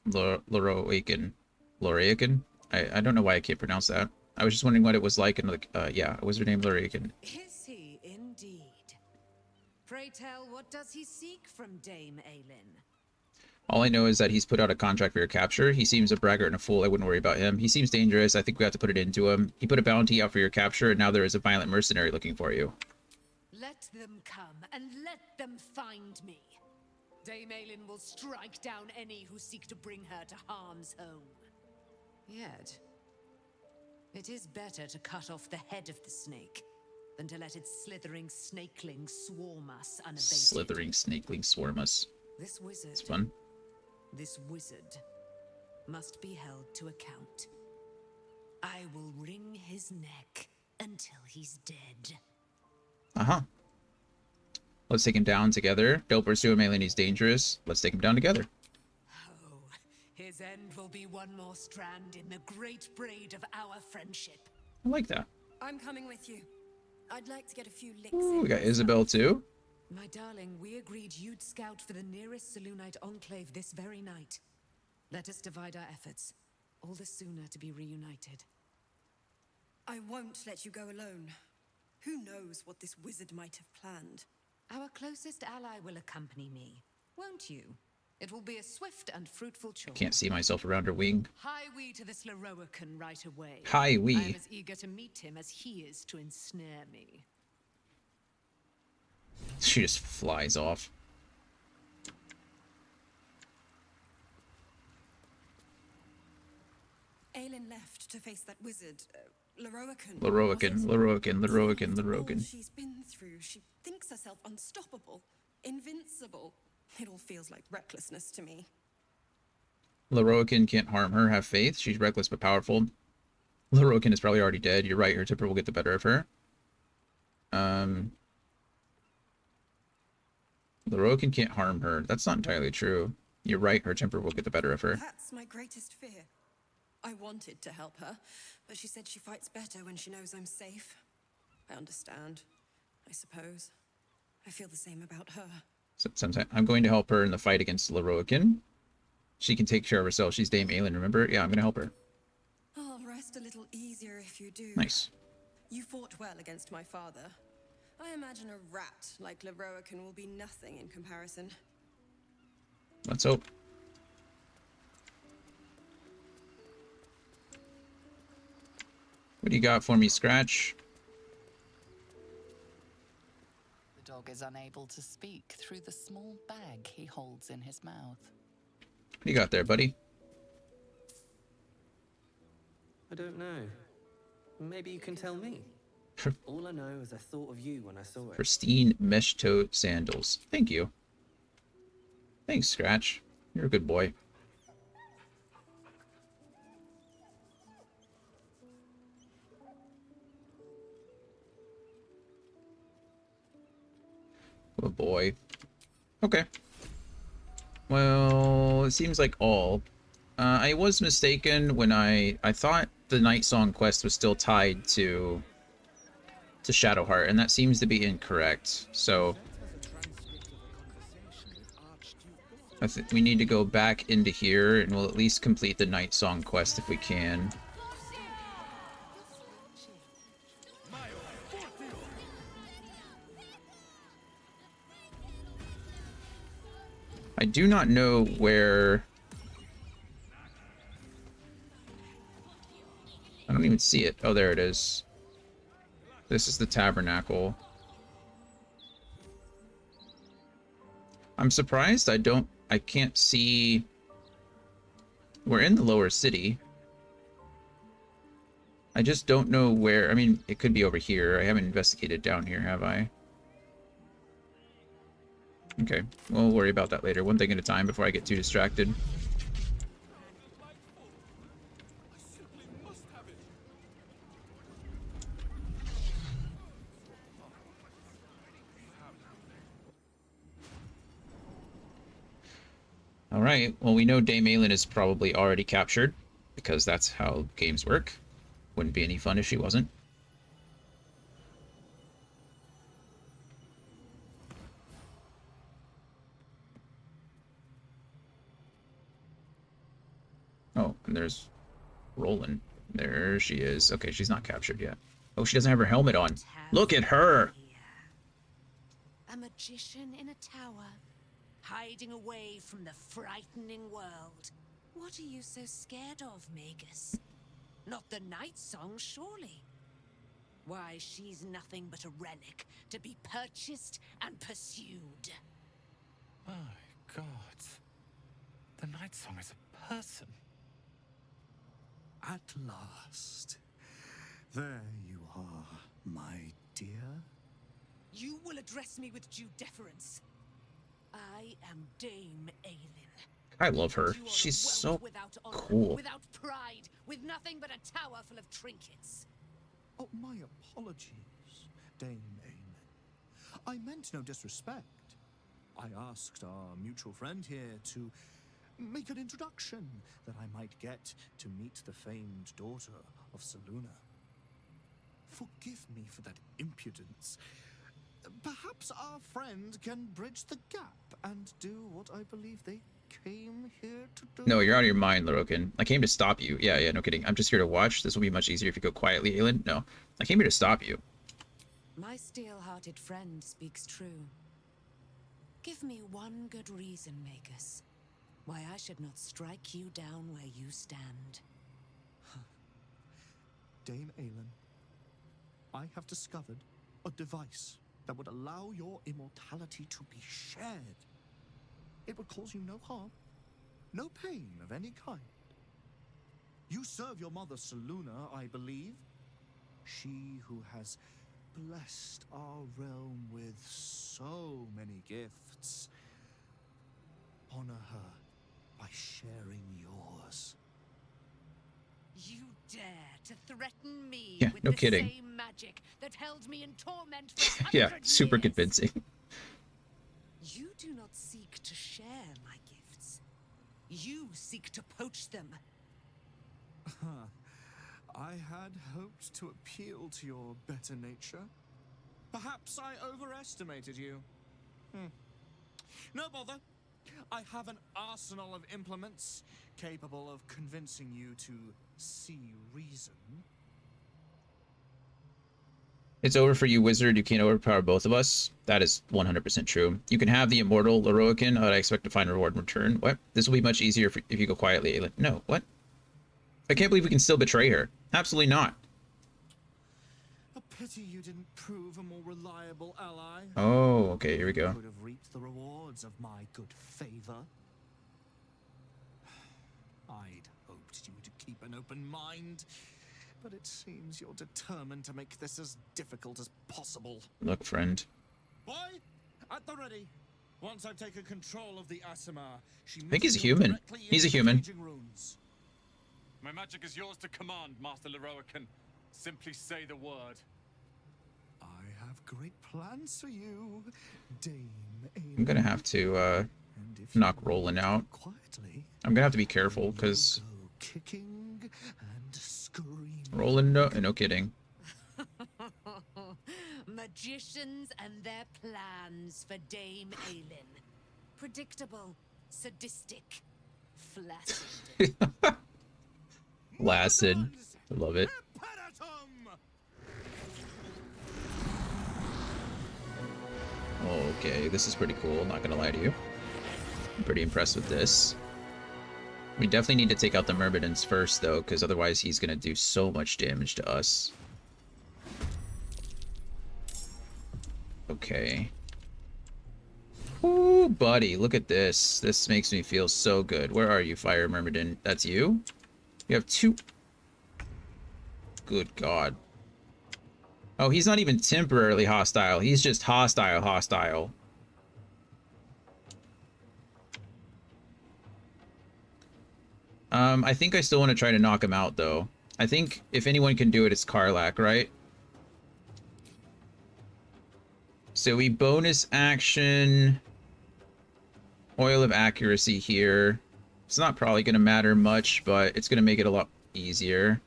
Loroakin. Loroakin? I don't know why I can't pronounce that. I was just wondering what it was like, and like, yeah, a wizard named Loroakin. Is he indeed? Pray tell, what does he seek from Dame Aelin? All I know is that he's put out a contract for your capture. He seems a braggart and a fool. I wouldn't worry about him. He seems dangerous. I think we have to put it into him. He put a bounty out for your capture, and now there is a violent mercenary looking for you. Let them come, and let them find me. Dame Aelin will strike down any who seek to bring her to harm's home. Yet, it is better to cut off the head of the snake than to let its slithering snakeling swarm us unabated. Slithering snakeling swarm us. This wizard... It's fun. This wizard must be held to account. I will wring his neck until he's dead. Uh-huh. Let's take him down together. Don't pursue him, Aelin. He's dangerous. Let's take him down together. Oh, his end will be one more strand in the great braid of our friendship. I like that. I'm coming with you. I'd like to get a few licks Ooh, in we got myself. Isabel too. My darling, we agreed you'd scout for the nearest Selûnite enclave this very night. Let us divide our efforts. All the sooner to be reunited. I won't let you go alone. Who knows what this wizard might have planned? Our closest ally will accompany me, won't you? It will be a swift and fruitful chore. Can't see myself around her wing. Hie we to this Leroican right away. Hie we. I am as eager to meet him as he is to ensnare me. She just flies off. Aelin left to face that wizard, Leroican. Leroican. She's been through. She thinks herself unstoppable, invincible. It all feels like recklessness to me. Leroican can't harm her. Have faith. She's reckless but powerful. Leroican is probably already dead. You're right. Her temper will get the better of her. Leroican can't harm her. That's not entirely true. You're right. Her temper will get the better of her. That's my greatest fear. I wanted to help her, but she said she fights better when she knows I'm safe. I understand, I suppose. I feel the same about her. Sometimes I'm going to help her in the fight against Leroican. She can take care of herself. She's Dame Aelin, remember? Yeah, I'm going to help her. I'll rest a little easier if you do. Nice. You fought well against my father. I imagine a rat like Leroican will be nothing in comparison. Let's hope. What do you got for me, Scratch? The dog is unable to speak through the small bag he holds in his mouth. What do you got there, buddy? I don't know. Maybe you can tell me. All I know is I thought of you when I saw it. Pristine mesh toe sandals. Thank you. Thanks, Scratch. You're a good boy. Good boy. Okay. Well, it seems like all. I was mistaken when I thought the Night Song quest was still tied to Shadowheart, and that seems to be incorrect. So I think we need to go back into here, and we'll at least complete the Night Song quest if we can. I do not know where... I don't even see it. Oh, there it is. This is the tabernacle. I'm surprised I can't see... We're in the lower city. I just don't know where... I mean, it could be over here. I haven't investigated down here, have I? Okay, we'll worry about that later. One thing at a time before I get too distracted. Alright, well we know Dame Aelin is probably already captured, because that's how games work. Wouldn't be any fun if she wasn't. Oh, and there's Roland. There she is. Okay, she's not captured yet. Oh, she doesn't have her helmet on. Look at her! A magician in a tower, hiding away from the frightening world. What are you so scared of, Magus? Not the Night Song, surely? Why, she's nothing but a relic to be purchased and pursued. My God. The Night Song is a person. At last. There you are, my dear. You will address me with due deference. I am Dame Aelin. I love her. You are She's a so whelp without honor, cool. without pride, with nothing but a tower full of trinkets. Oh, my apologies, Dame Aelin. I meant no disrespect. I asked our mutual friend here to make an introduction that I might get to meet the famed daughter of Selûne. Forgive me for that impudence. Perhaps our friend can bridge the gap and do what I believe they came here to do. No, you're out of your mind, Lorokin. I came to stop you. Yeah, no kidding. I'm just here to watch. This will be much easier if you go quietly, Aelin. No, I came here to stop you. My steel-hearted friend speaks true. Give me one good reason, Magus, why I should not strike you down where you stand. Dame Aelin, I have discovered a device that would allow your immortality to be shared. It would cause you no harm, no pain of any kind. You serve your mother Seluna, I believe. She who has blessed our realm with so many gifts. Honor her by sharing yours. You dare to threaten me Yeah, with no the kidding. same magic that held me in torment for Yeah, 100 super years. convincing. You do not seek to share my gifts. You seek to poach them. I had hoped to appeal to your better nature. Perhaps I overestimated you. No bother. I have an arsenal of implements capable of convincing you to see reason. It's over for you, wizard. You can't overpower both of us. That is 100% true. You can have the immortal Lorokin, but I expect to find reward in return. What? This will be much easier if you go quietly, Aelin. No, what? I can't believe we can still betray her. Absolutely not. A pity you didn't prove a more reliable ally. Oh, okay, here we go. Could have reaped the rewards of my good favor. I'd hoped you to keep an open mind, but it seems you're determined to make this as difficult as possible. Look, friend. Boy, at the ready. Once I've taken control of the Asimar, she I think he's a human. He's a human. My magic is yours to command, Master Leroican. Simply say the word. I have great plans for you, Dame Aelin. I'm gonna have to knock Roland out. Quietly, I'm gonna have to be careful because kicking and screaming. Roland, no kidding. Magicians and their plans for Dame Aelin. Predictable, sadistic, flaccid. Flaccid. I love it. Okay, this is pretty cool, not gonna lie to you. I'm pretty impressed with this. We definitely need to take out the Myrmidons first, though, because otherwise he's gonna do so much damage to us. Okay. Ooh, buddy, look at this. This makes me feel so good. Where are you, Fire Myrmidon? That's you? You have two... Good God. Oh, he's not even temporarily hostile. He's just hostile. I think I still want to try to knock him out, though. I think if anyone can do it, it's Karlach, right? So we bonus action... Oil of Accuracy here. It's not probably going to matter much, but it's going to make it a lot easier.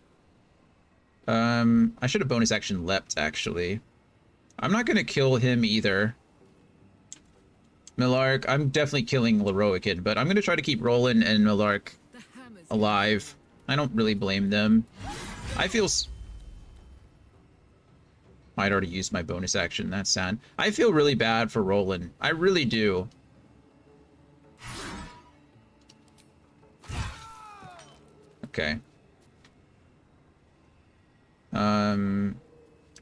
I should have bonus action leapt, actually. I'm not going to kill him either. Millark, I'm definitely killing Leroican, but I'm going to try to keep Roland and Millark alive. I don't really blame them. I feel... I'd already used my bonus action, that's sad. I feel really bad for Roland. I really do. Okay.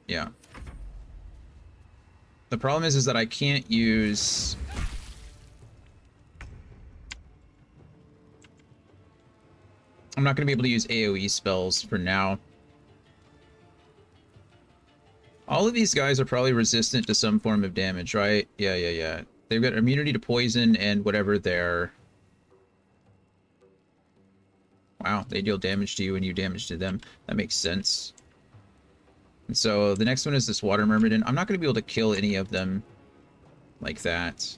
Yeah. The problem is that I can't use... I'm not going to be able to use AoE spells for now. All of these guys are probably resistant to some form of damage, right? Yeah. They've got immunity to poison and whatever their... Wow, they deal damage to you and you damage to them. That makes sense. And so the next one is this Water Myrmidon. I'm not going to be able to kill any of them like that.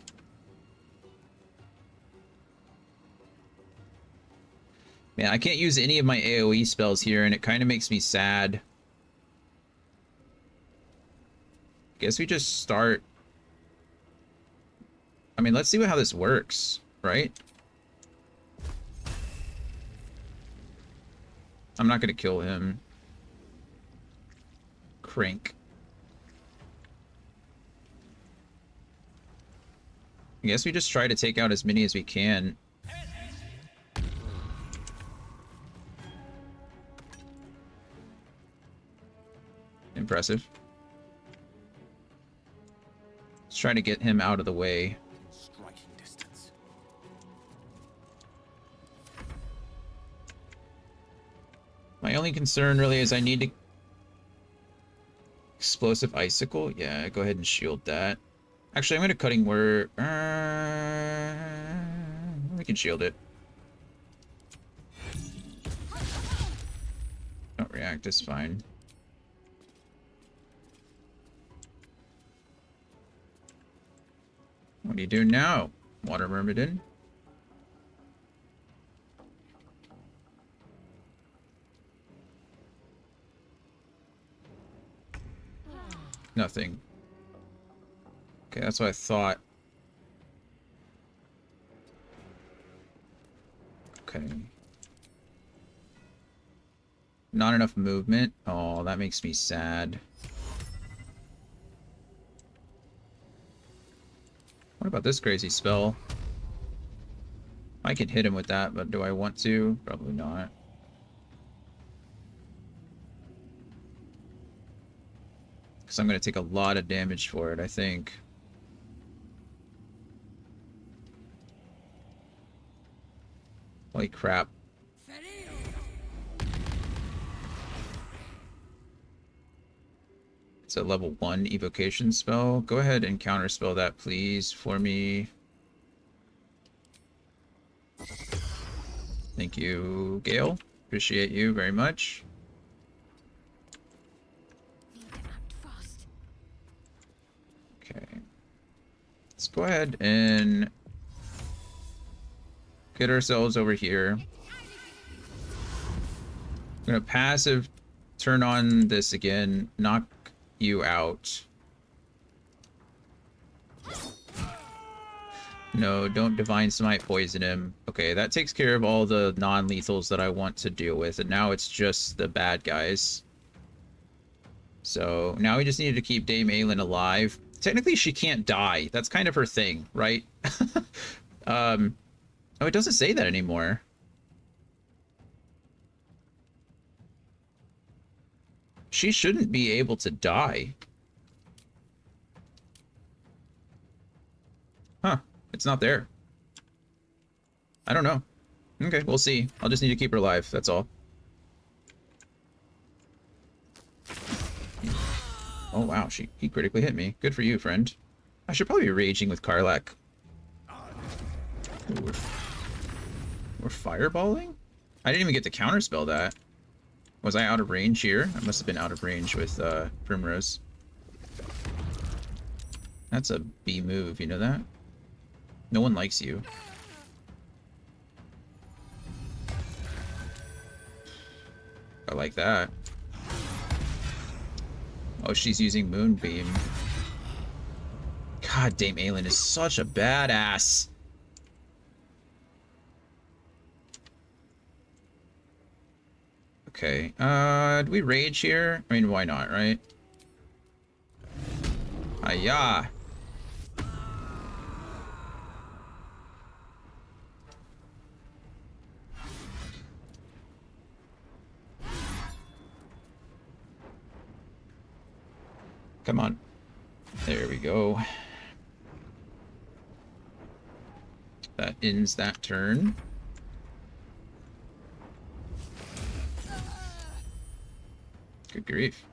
Man, I can't use any of my AoE spells here, and it kind of makes me sad. Guess we just start... I mean, let's see how this works, right? I'm not going to kill him. Crank. I guess we just try to take out as many as we can. Impressive. Let's try to get him out of the way. Striking distance. My only concern really is I need to... Explosive Icicle? Yeah, go ahead and shield that. Actually, I'm going to Cutting Word. We can shield it. Don't react, it's fine. What do you do now, Water Myrmidon? Nothing. Okay, that's what I thought. Okay. Not enough movement. Oh, that makes me sad. What about this crazy spell? I could hit him with that, but do I want to? Probably not. Because I'm going to take a lot of damage for it, I think. Holy crap. It's a level 1 evocation spell. Go ahead and counterspell that, please, for me. Thank you, Gale. Appreciate you very much. Okay. Let's go ahead and get ourselves over here. I'm gonna passive turn on this again, knock you out. No, don't Divine Smite poison him. Okay, that takes care of all the non-lethals that I want to deal with, and now it's just the bad guys. So now we just need to keep Dame Aelin alive. Technically, she can't die. That's kind of her thing, right? Oh, it doesn't say that anymore. She shouldn't be able to die. Huh. It's not there. I don't know. Okay, we'll see. I'll just need to keep her alive, that's all. Oh wow, he critically hit me. Good for you, friend. I should probably be raging with Karlach. Ooh, we're fireballing? I didn't even get to counterspell that. Was I out of range here? I must have been out of range with Primrose. That's a B move, you know that? No one likes you. I like that. Oh, she's using Moonbeam. God, Dame Aelin is such a badass. Okay, do we rage here? I mean, why not, right? Hiya! Come on. There we go. That ends that turn. Good grief.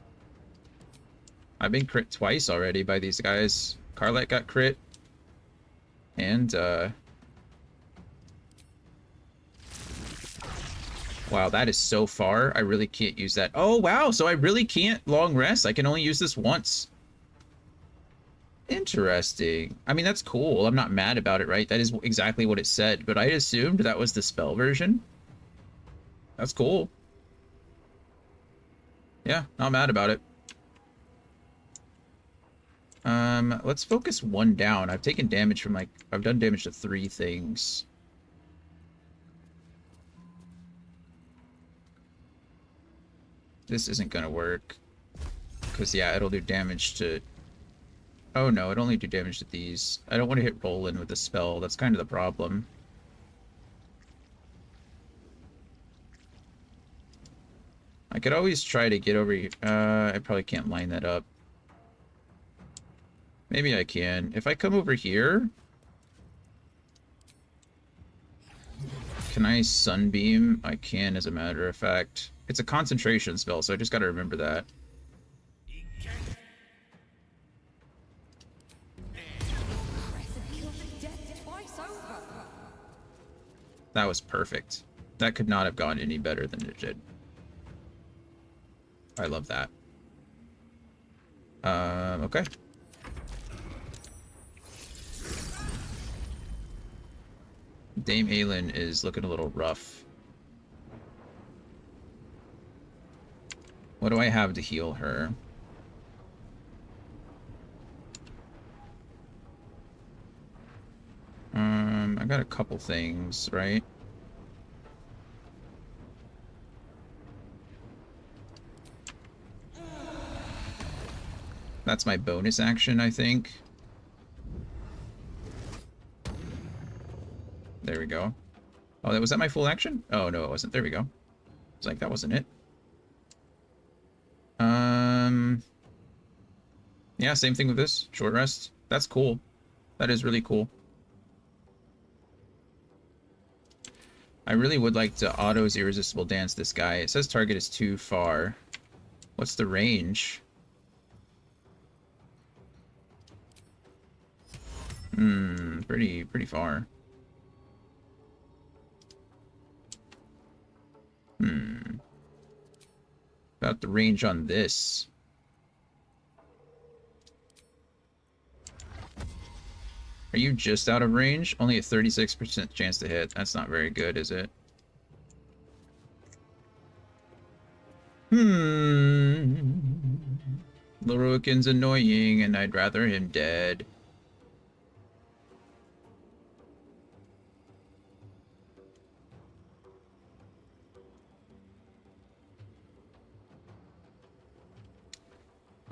I've been crit twice already by these guys. Karlach got crit. And, wow, that is so far. I really can't use that. Oh, wow, so I really can't long rest. I can only use this once. Interesting. I mean, that's cool. I'm not mad about it, right? That is exactly what it said, but I assumed that was the spell version. That's cool. Yeah, not mad about it. Let's focus one down. I've taken damage from like I've done damage to 3 things. This isn't gonna work. Because yeah, it'll do damage to... Oh no, it'll only do damage to these. I don't want to hit Roland with the spell. That's kind of the problem. I could always try to get over here. I probably can't line that up. Maybe I can. If I come over here... Can I Sunbeam? I can, as a matter of fact. It's a concentration spell, so I just gotta remember that. That was perfect. That could not have gone any better than it did. I love that. Okay. Dame Aelin is looking a little rough. What do I have to heal her? I got a couple things, right? That's my bonus action, I think. There we go. Oh, was that my full action? Oh, no, it wasn't. There we go. It's like, that wasn't it. Yeah, same thing with this. Short rest. That's cool. That is really cool. I really would like to autos irresistible dance this guy. It says target is too far. What's the range? Pretty far. About the range on this. Are you just out of range? Only a 36% chance to hit. That's not very good, is it? Lorokin's annoying, and I'd rather him dead.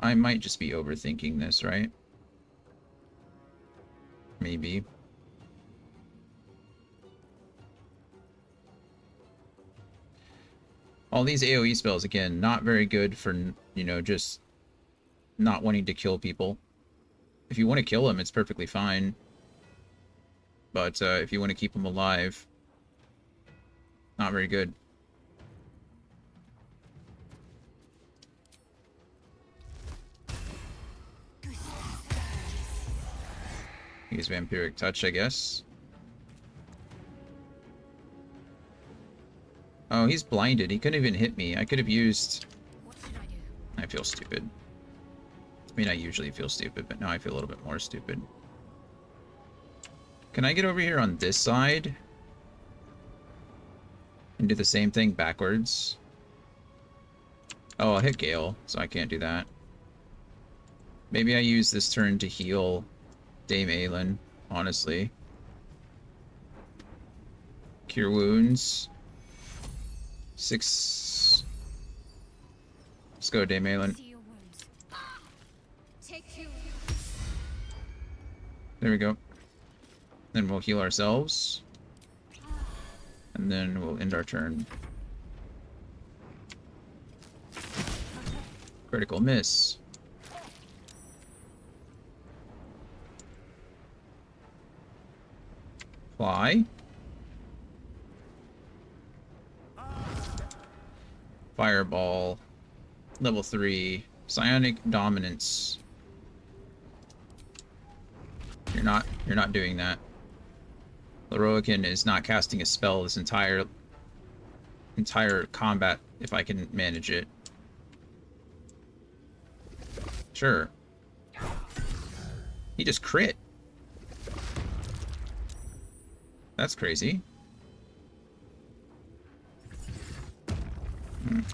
I might just be overthinking this, right? Maybe. All these AoE spells, again, not very good for, you know, just not wanting to kill people. If you want to kill them, it's perfectly fine. But if you want to keep them alive, not very good. Use Vampiric Touch, I guess. Oh, he's blinded. He couldn't even hit me. I could have used... What should I do? I feel stupid. I mean, I usually feel stupid, but now I feel a little bit more stupid. Can I get over here on this side? And do the same thing backwards? Oh, I'll hit Gale, so I can't do that. Maybe I use this turn to heal Dame Aelin, honestly. Cure wounds. 6. Let's go, Dame Aelin. There we go. Then we'll heal ourselves. And then we'll end our turn. Critical miss. Fly. Fireball. Level 3. Psionic Dominance. You're not doing that. Lorokin is not casting a spell this entire combat if I can manage it. Sure. He just crit. That's crazy.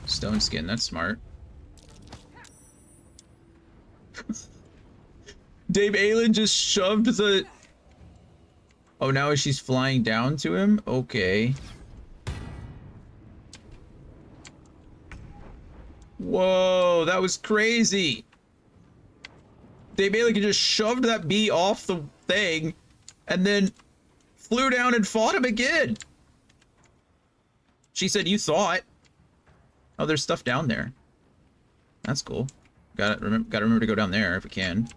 Stone skin, that's smart. Dave Aylin just shoved the... Oh, now she's flying down to him? Okay. Whoa, that was crazy. Dave Aylin just shoved that bee off the thing and then flew down and fought him again. She said, you thought. Oh, there's stuff down there. That's cool. Gotta remember to go down there if we can.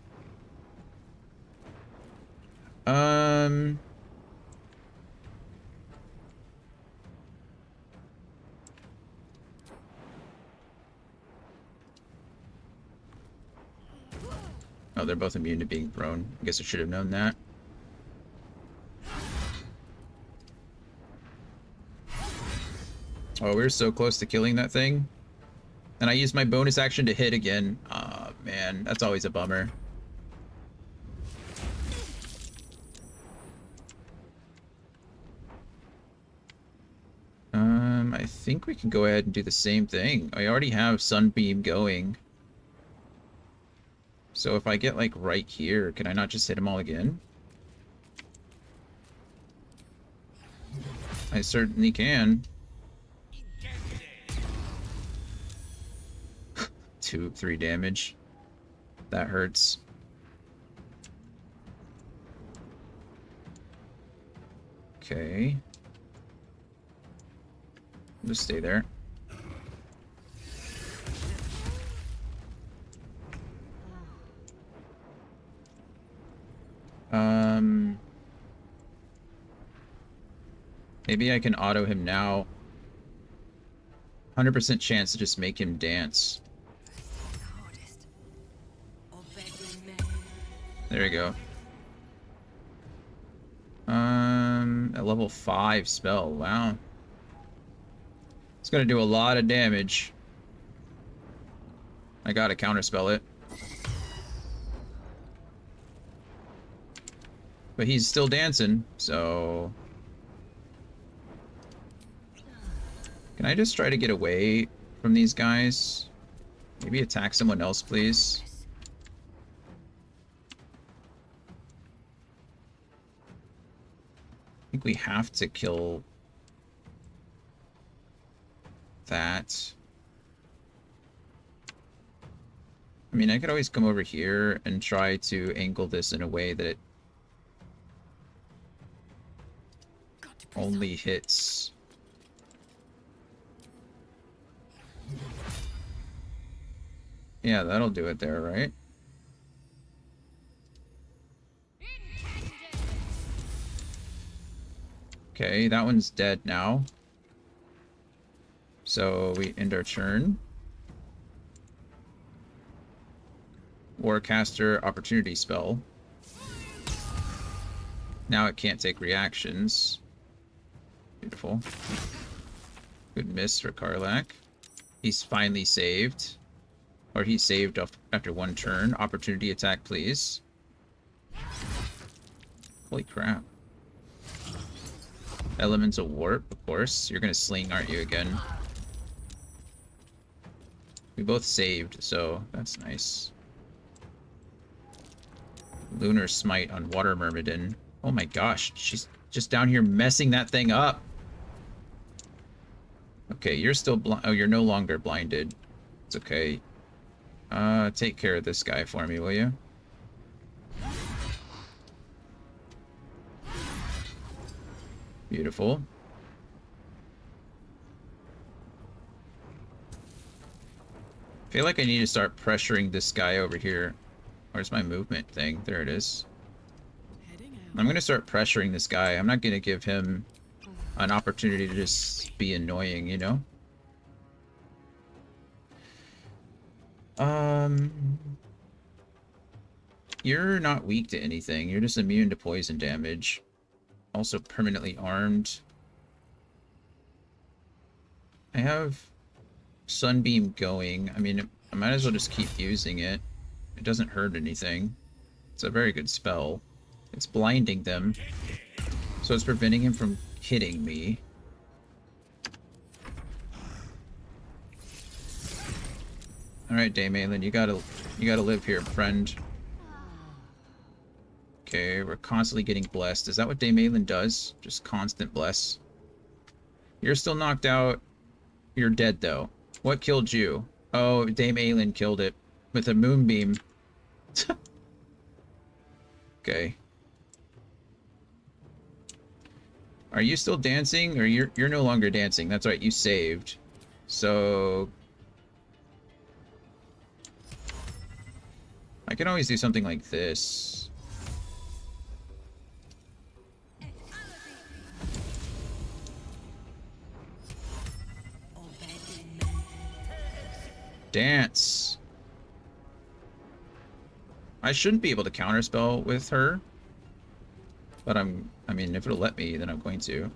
Oh, they're both immune to being thrown. I guess I should have known that. Oh, we were so close to killing that thing. And I used my bonus action to hit again. Oh, man, that's always a bummer. I think we can go ahead and do the same thing. I already have Sunbeam going. So if I get, like, right here, can I not just hit them all again? I certainly can. 3 damage. That hurts. Okay. Just stay there. Maybe I can auto him now. 100% chance to just make him dance. There we go. A level 5 spell. Wow. It's gonna do a lot of damage. I gotta counterspell it. But he's still dancing, so... Can I just try to get away from these guys? Maybe attack someone else, please. I think we have to kill that. I mean, I could always come over here and try to angle this in a way that it only hits. Yeah, that'll do it there, right? Okay, that one's dead now. So we end our turn. Warcaster opportunity spell. Now it can't take reactions. Beautiful. Good miss for Karlak. He's finally saved. Or he's saved after 1 turn. Opportunity attack, please. Holy crap. Elemental Warp, of course. You're gonna sling, aren't you, again? We both saved, so that's nice. Lunar Smite on Water Myrmidon. Oh my gosh, she's just down here messing that thing up. Okay, you're still blind. Oh, you're no longer blinded. It's okay. Take care of this guy for me, will you? Beautiful. I feel like I need to start pressuring this guy over here. Where's my movement thing? There it is. I'm going to start pressuring this guy. I'm not going to give him an opportunity to just be annoying, you know? You're not weak to anything. You're just immune to poison damage. Also permanently armed. I have Sunbeam going. I mean, I might as well just keep using it. It doesn't hurt anything. It's a very good spell. It's blinding them. So it's preventing him from hitting me. Alright, Dame Aylin, you gotta live here, friend. Okay, we're constantly getting blessed. Is that what Dame Aelin does? Just constant bless. You're still knocked out. You're dead, though. What killed you? Oh, Dame Aelin killed it with a moonbeam. Okay. Are you still dancing? Or you're no longer dancing. That's right, you saved. So I can always do something like this. Dance. I shouldn't be able to counterspell with her. But I mean, if it'll let me, then I'm going to.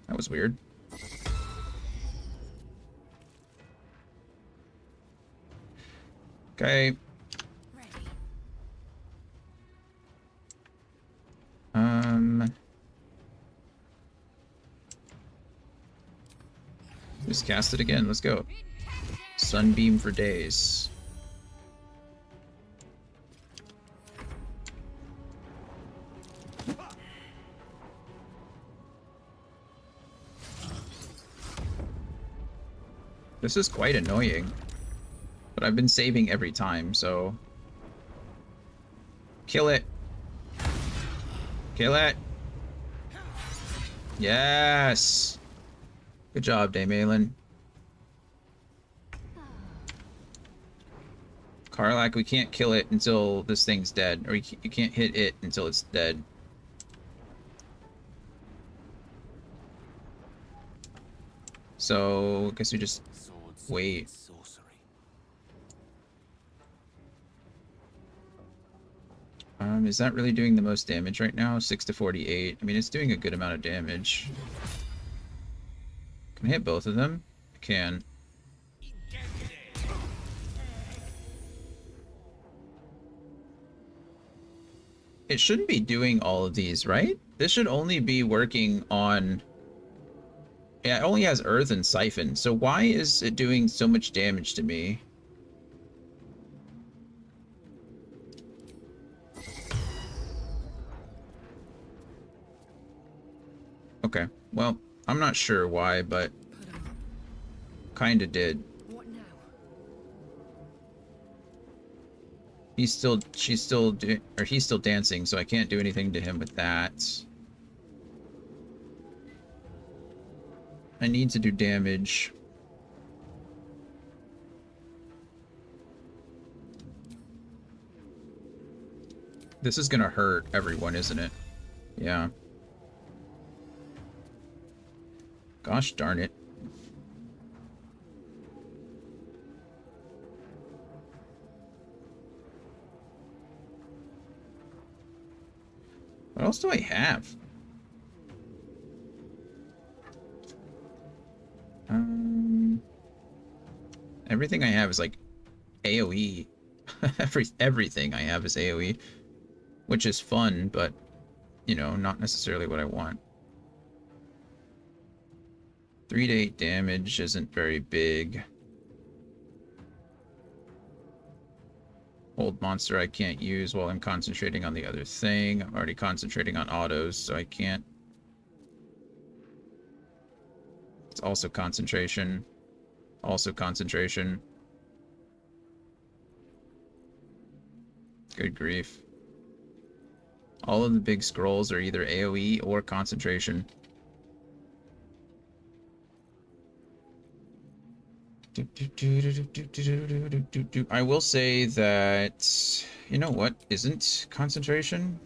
That was weird. Okay. Just cast it again. Let's go. Sunbeam for days. This is quite annoying. But I've been saving every time, so... Kill it! Kill it! Yes! Good job, Dame Aelin. Karlach, we can't kill it until this thing's dead. Or you can't hit it until it's dead. So, I guess we just wait. Is that really doing the most damage right now? 6 to 48. I mean, it's doing a good amount of damage. Can I hit both of them? I can. It shouldn't be doing all of these, right? This should only be working on... Yeah, it only has Earth and Siphon, so why is it doing so much damage to me? Okay, well, I'm not sure why, but kinda did. What now? He's still dancing, so I can't do anything to him with that. I need to do damage. This is gonna hurt everyone, isn't it? Yeah. Gosh darn it. What else do I have? Everything I have is like AoE. Everything I have is AoE, which is fun, but you know, not necessarily what I want. 3 to 8 damage isn't very big. Hold monster I can't use while I'm concentrating on the other thing. I'm already concentrating on autos, so I can't. It's also concentration. Also concentration. Good grief. All of the big scrolls are either AoE or concentration. I will say that, you know what isn't concentration?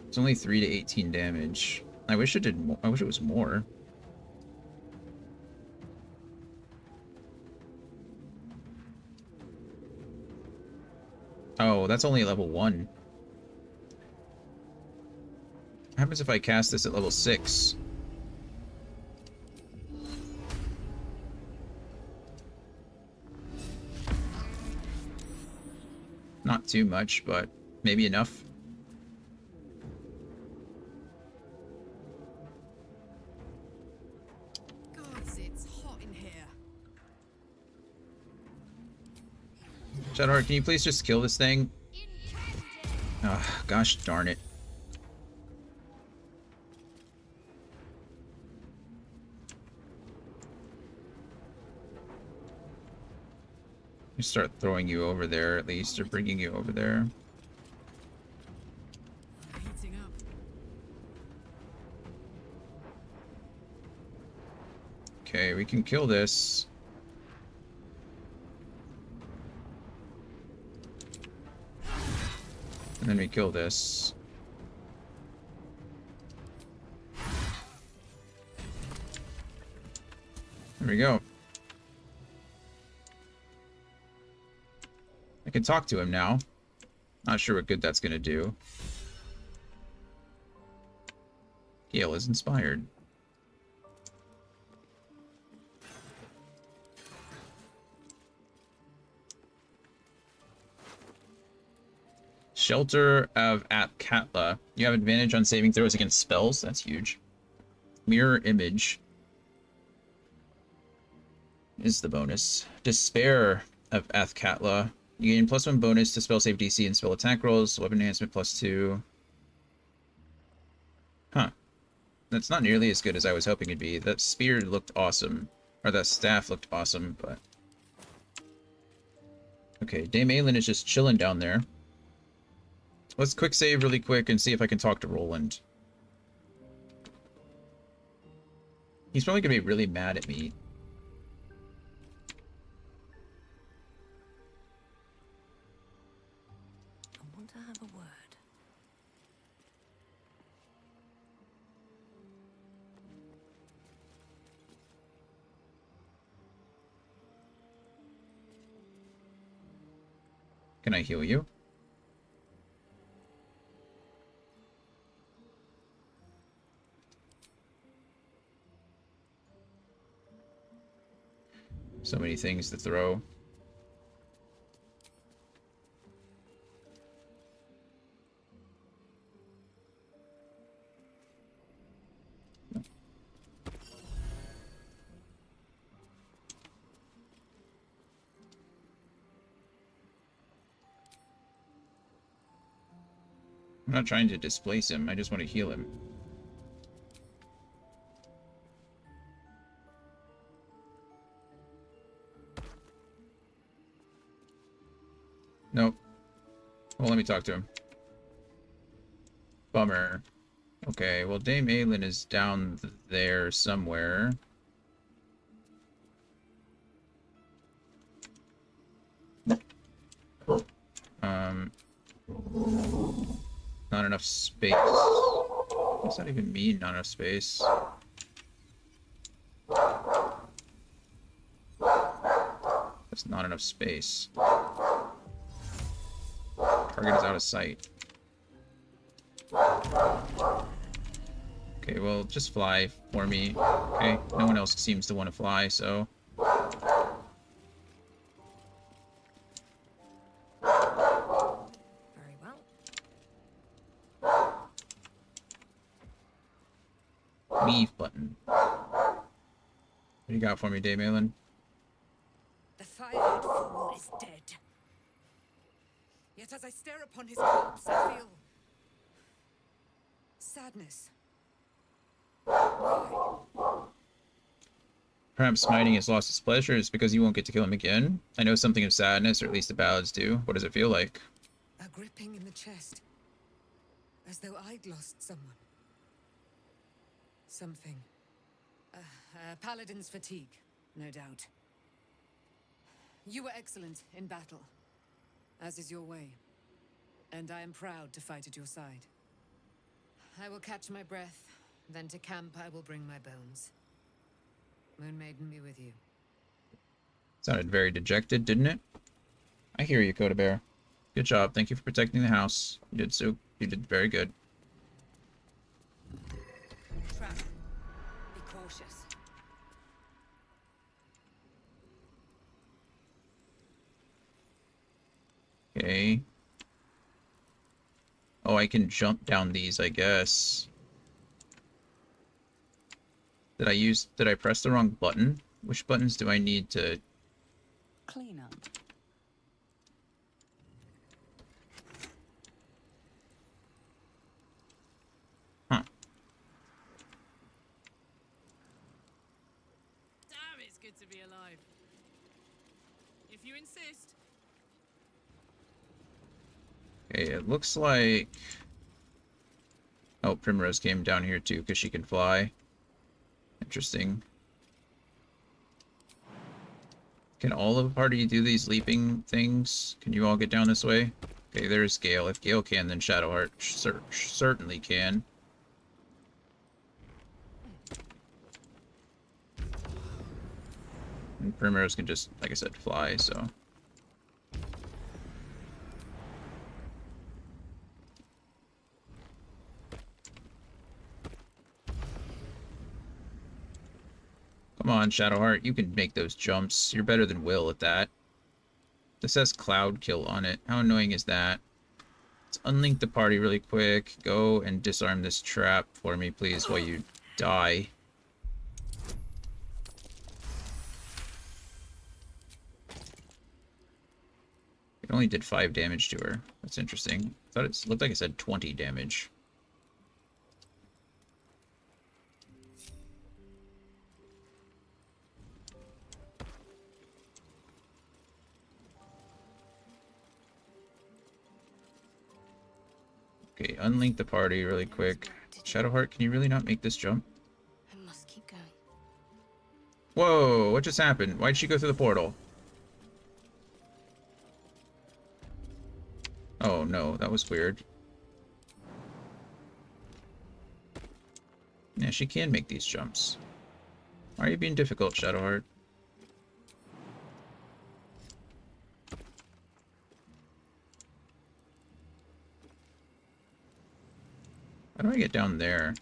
It's only 3 to 18 damage. I wish it did more. I wish it was more. Oh, that's only level 1. What happens if I cast this at level 6? Not too much, but maybe enough. Shadowheart, can you please just kill this thing? Oh, gosh darn it. Just start throwing you over there at least, or bringing you over there. Heating up. Okay, we can kill this. And then we kill this. There we go. I can talk to him now. Not sure what good that's gonna do. Gale is inspired. Shelter of Athkatla. You have advantage on saving throws against spells. That's huge. Mirror Image is the bonus. Despair of Athkatla. You gain +1 bonus to spell save DC and spell attack rolls. Weapon enhancement +2. Huh. That's not nearly as good as I was hoping it'd be. That spear looked awesome. Or that staff looked awesome, but... Okay, Dame Aelin is just chilling down there. Let's quick save really quick and see if I can talk to Roland. He's probably gonna be really mad at me. I want to have a word. Can I heal you? So many things to throw. I'm not trying to displace him, I just want to heal him. Nope. Well, let me talk to him. Bummer. Okay, well, Dame Aelin is down there somewhere. Not enough space. What does that even mean, not enough space? That's not enough space. Target is out of sight. Okay, well, just fly for me. Okay, no one else seems to want to fly, so... Very well. Leave button. What do you got for me, Dame Aelin? The fire-haired fool is dead. Yet as I stare upon his corpse, I feel... sadness. Perhaps smiting has lost its pleasure is because you won't get to kill him again. I know something of sadness, or at least the ballads do. What does it feel like? A gripping in the chest. As though I'd lost someone. Something. Paladin's fatigue, no doubt. You were excellent in battle, as is your way. And I am proud to fight at your side. I will catch my breath, then to camp I will bring my bones. Moon Maiden be with you. Sounded very dejected, didn't it? I hear you, Coda Bear. Good job. Thank you for protecting the house. You did very good. Trap. Be cautious. Okay. Oh, I can jump down these, I guess. Did I press the wrong button? Which buttons do I need to... Clean up. good to be alive. If you insist. Okay, it looks like... Oh, Primrose came down here too, because she can fly. Interesting. Can all of the party do these leaping things? Can you all get down this way? Okay, there's Gale. If Gale can, then Shadowheart certainly can. And Primrose can just, like I said, fly, so... Come on, Shadowheart, you can make those jumps. You're better than Will at that. This has Cloud Kill on it. How annoying is that? Let's unlink the party really quick. Go and disarm this trap for me, please, while you die. It only did 5 damage to her. That's interesting. I thought it looked like it said 20 damage. Okay, unlink the party really quick. Shadowheart, can you really not make this jump? I must keep going. Whoa, what just happened? Why'd she go through the portal? Oh no, that was weird. Yeah, she can make these jumps. Why are you being difficult, Shadowheart? How do I get down there?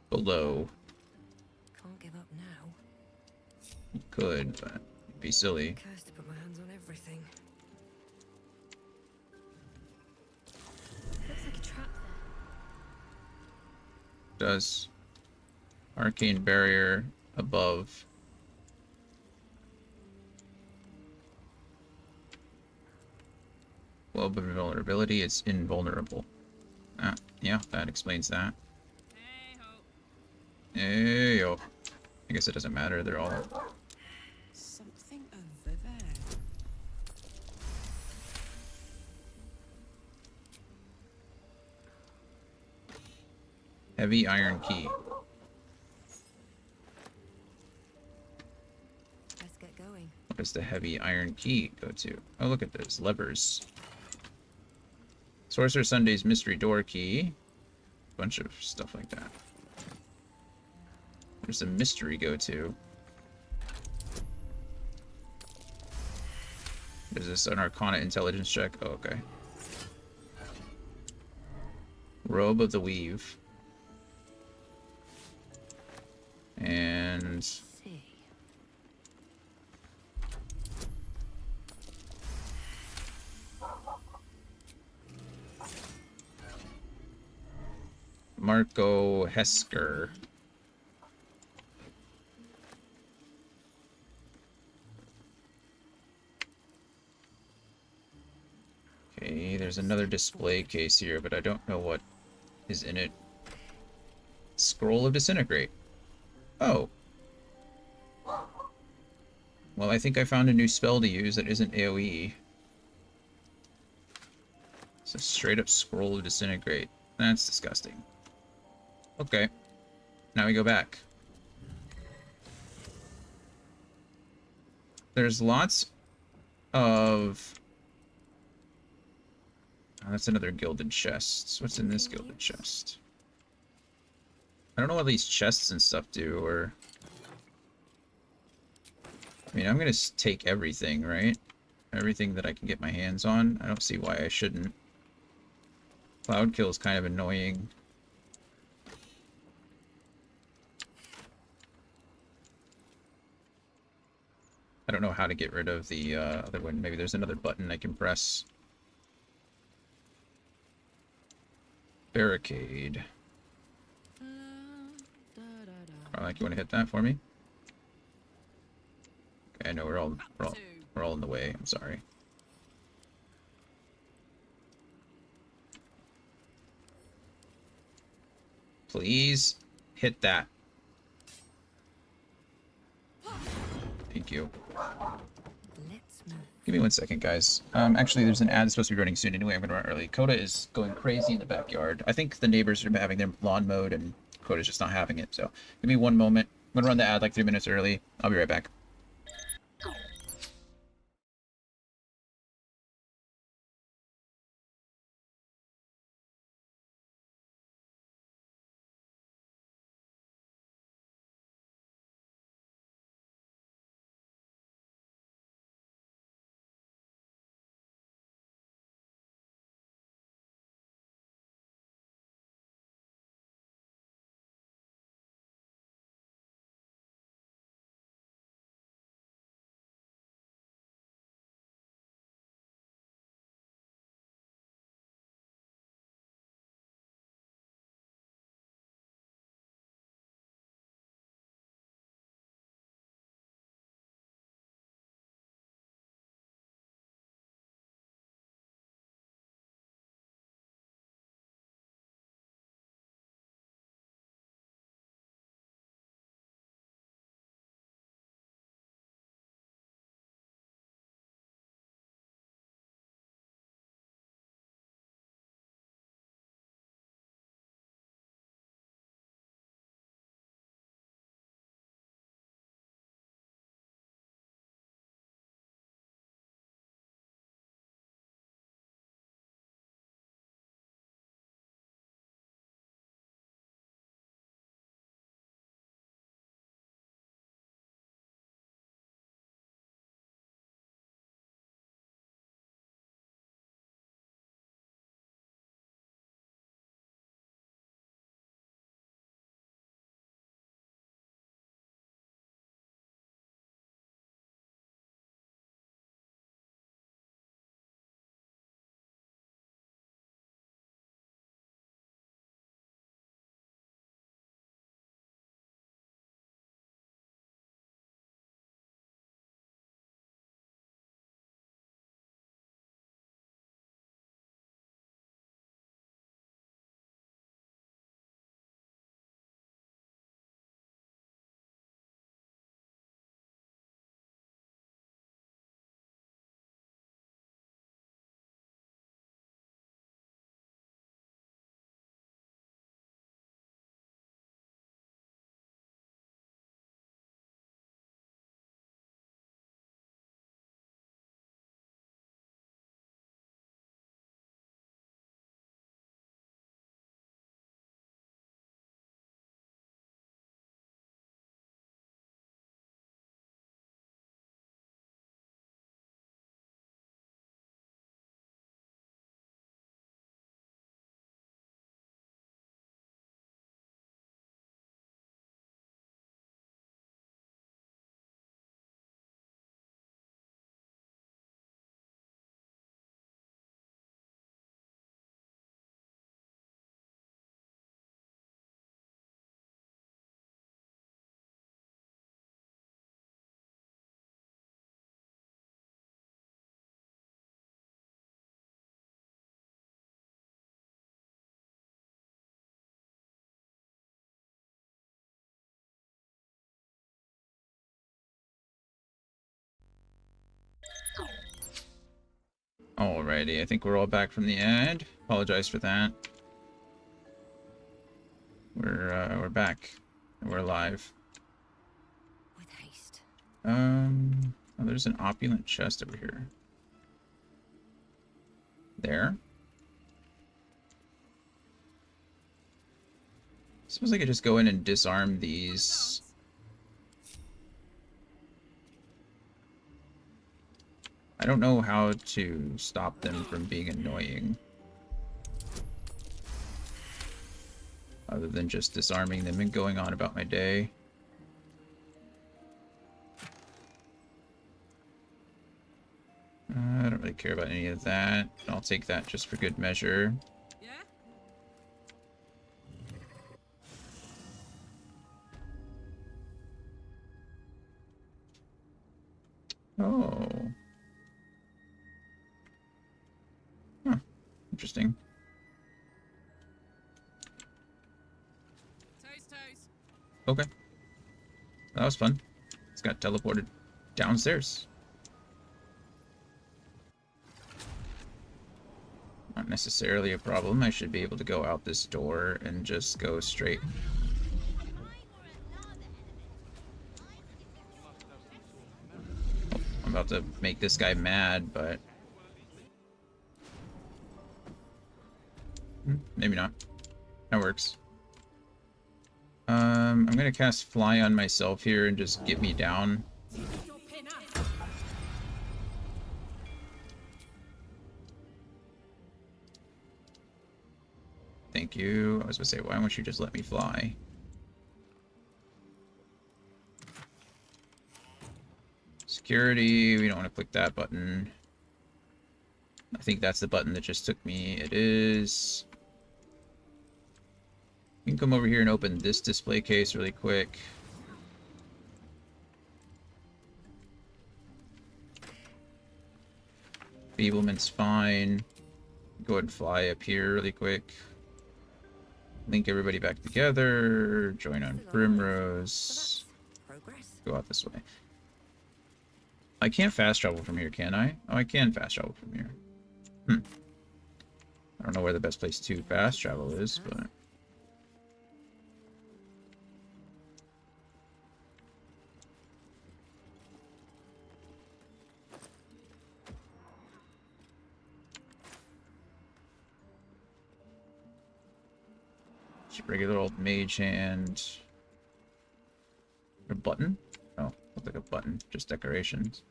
Below. Can't give up now. You could, but it'd be silly. Cursed to put my hands on everything. Looks like a trap there. Does. Arcane barrier above. Well, but invulnerability, it's invulnerable. Ah, yeah, that explains that. Hey yo. I guess it doesn't matter, they're all... Something over there. Heavy iron key. Let's get going. What does the heavy iron key go to? Oh, look at those levers. Sorcerer Sunday's mystery door key. Bunch of stuff like that. There's a mystery go to. Is this an Arcana intelligence check? Oh, okay. Robe of the Weave. And... Marco Hesker. Okay, there's another display case here, but I don't know what is in it. Scroll of Disintegrate. Oh. Well, I think I found a new spell to use that isn't AoE. It's a straight up Scroll of Disintegrate. That's disgusting. Okay. Now we go back. There's lots of... Oh, that's another gilded chest. What's in this gilded chest? I don't know what these chests and stuff do, or... I mean, I'm gonna take everything, right? Everything that I can get my hands on. I don't see why I shouldn't. Cloud kill is kind of annoying. I don't know how to get rid of the other one. Maybe there's another button I can press. Barricade. Like, you want to hit that for me? Okay, I know we're all in the way. I'm sorry. Please hit that. Thank you. Give me 1 second, guys. Actually, there's an ad that's supposed to be running soon anyway. I'm gonna run early. Coda is going crazy in the backyard. I think the neighbors are having their lawn mowed, and Coda's just not having it. So give me 1 moment. I'm gonna run the ad like 3 minutes early. I'll be right back. Alrighty, I think we're all back from the ad. Apologize for that. We're back. We're live. With haste. Oh, there's an opulent chest over here. There. Suppose I could just go in and disarm these. I don't know how to stop them from being annoying. Other than just disarming them and going on about my day. I don't really care about any of that. I'll take that just for good measure. Oh. Huh. Interesting. Okay. That was fun. It's got teleported downstairs. Not necessarily a problem. I should be able to go out this door and just go straight. Oh, I'm about to make this guy mad, but... maybe not. That works. I'm gonna cast Fly on myself here and just get me down. Thank you. I was gonna say, why won't you just let me fly? Security, we don't want to click that button. I think that's the button that just took me. It is. You can come over here and open this display case really quick. Feeblement's fine. Go ahead and fly up here really quick. Link everybody back together. Join on Primrose. Go out this way. I can't fast travel from here, can I? Oh, I can fast travel from here. I don't know where the best place to fast travel is, but... just regular old mage hand. A button? Oh, looks like a button. Just decorations.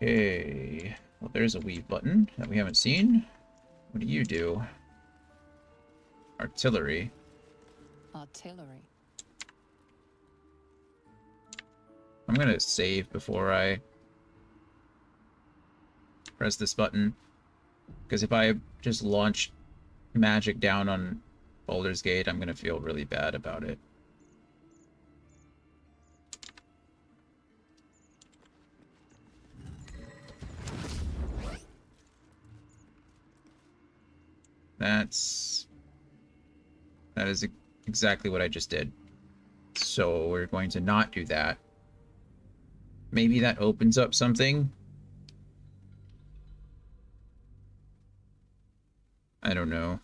Okay. Well, there's a weave button that we haven't seen. What do you do? Artillery. Artillery. I'm gonna save before I press this button. Because if I just launch magic down on Baldur's Gate, I'm gonna feel really bad about it. That is exactly what I just did. So we're going to not do that. Maybe that opens up something. I don't know.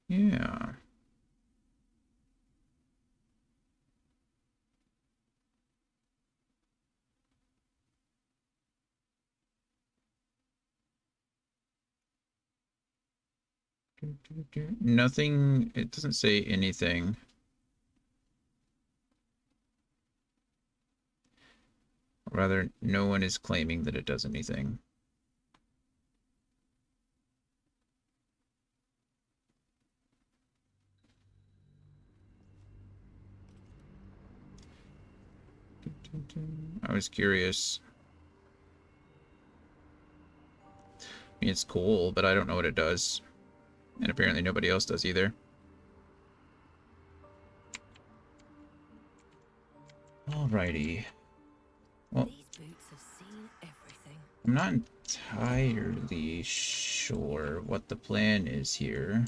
Yeah. Nothing, it doesn't say anything. Or rather, no one is claiming that it does anything. I was curious. I mean, it's cool, but I don't know what it does. And apparently nobody else does either. Alrighty. Well, I'm not entirely sure what the plan is here.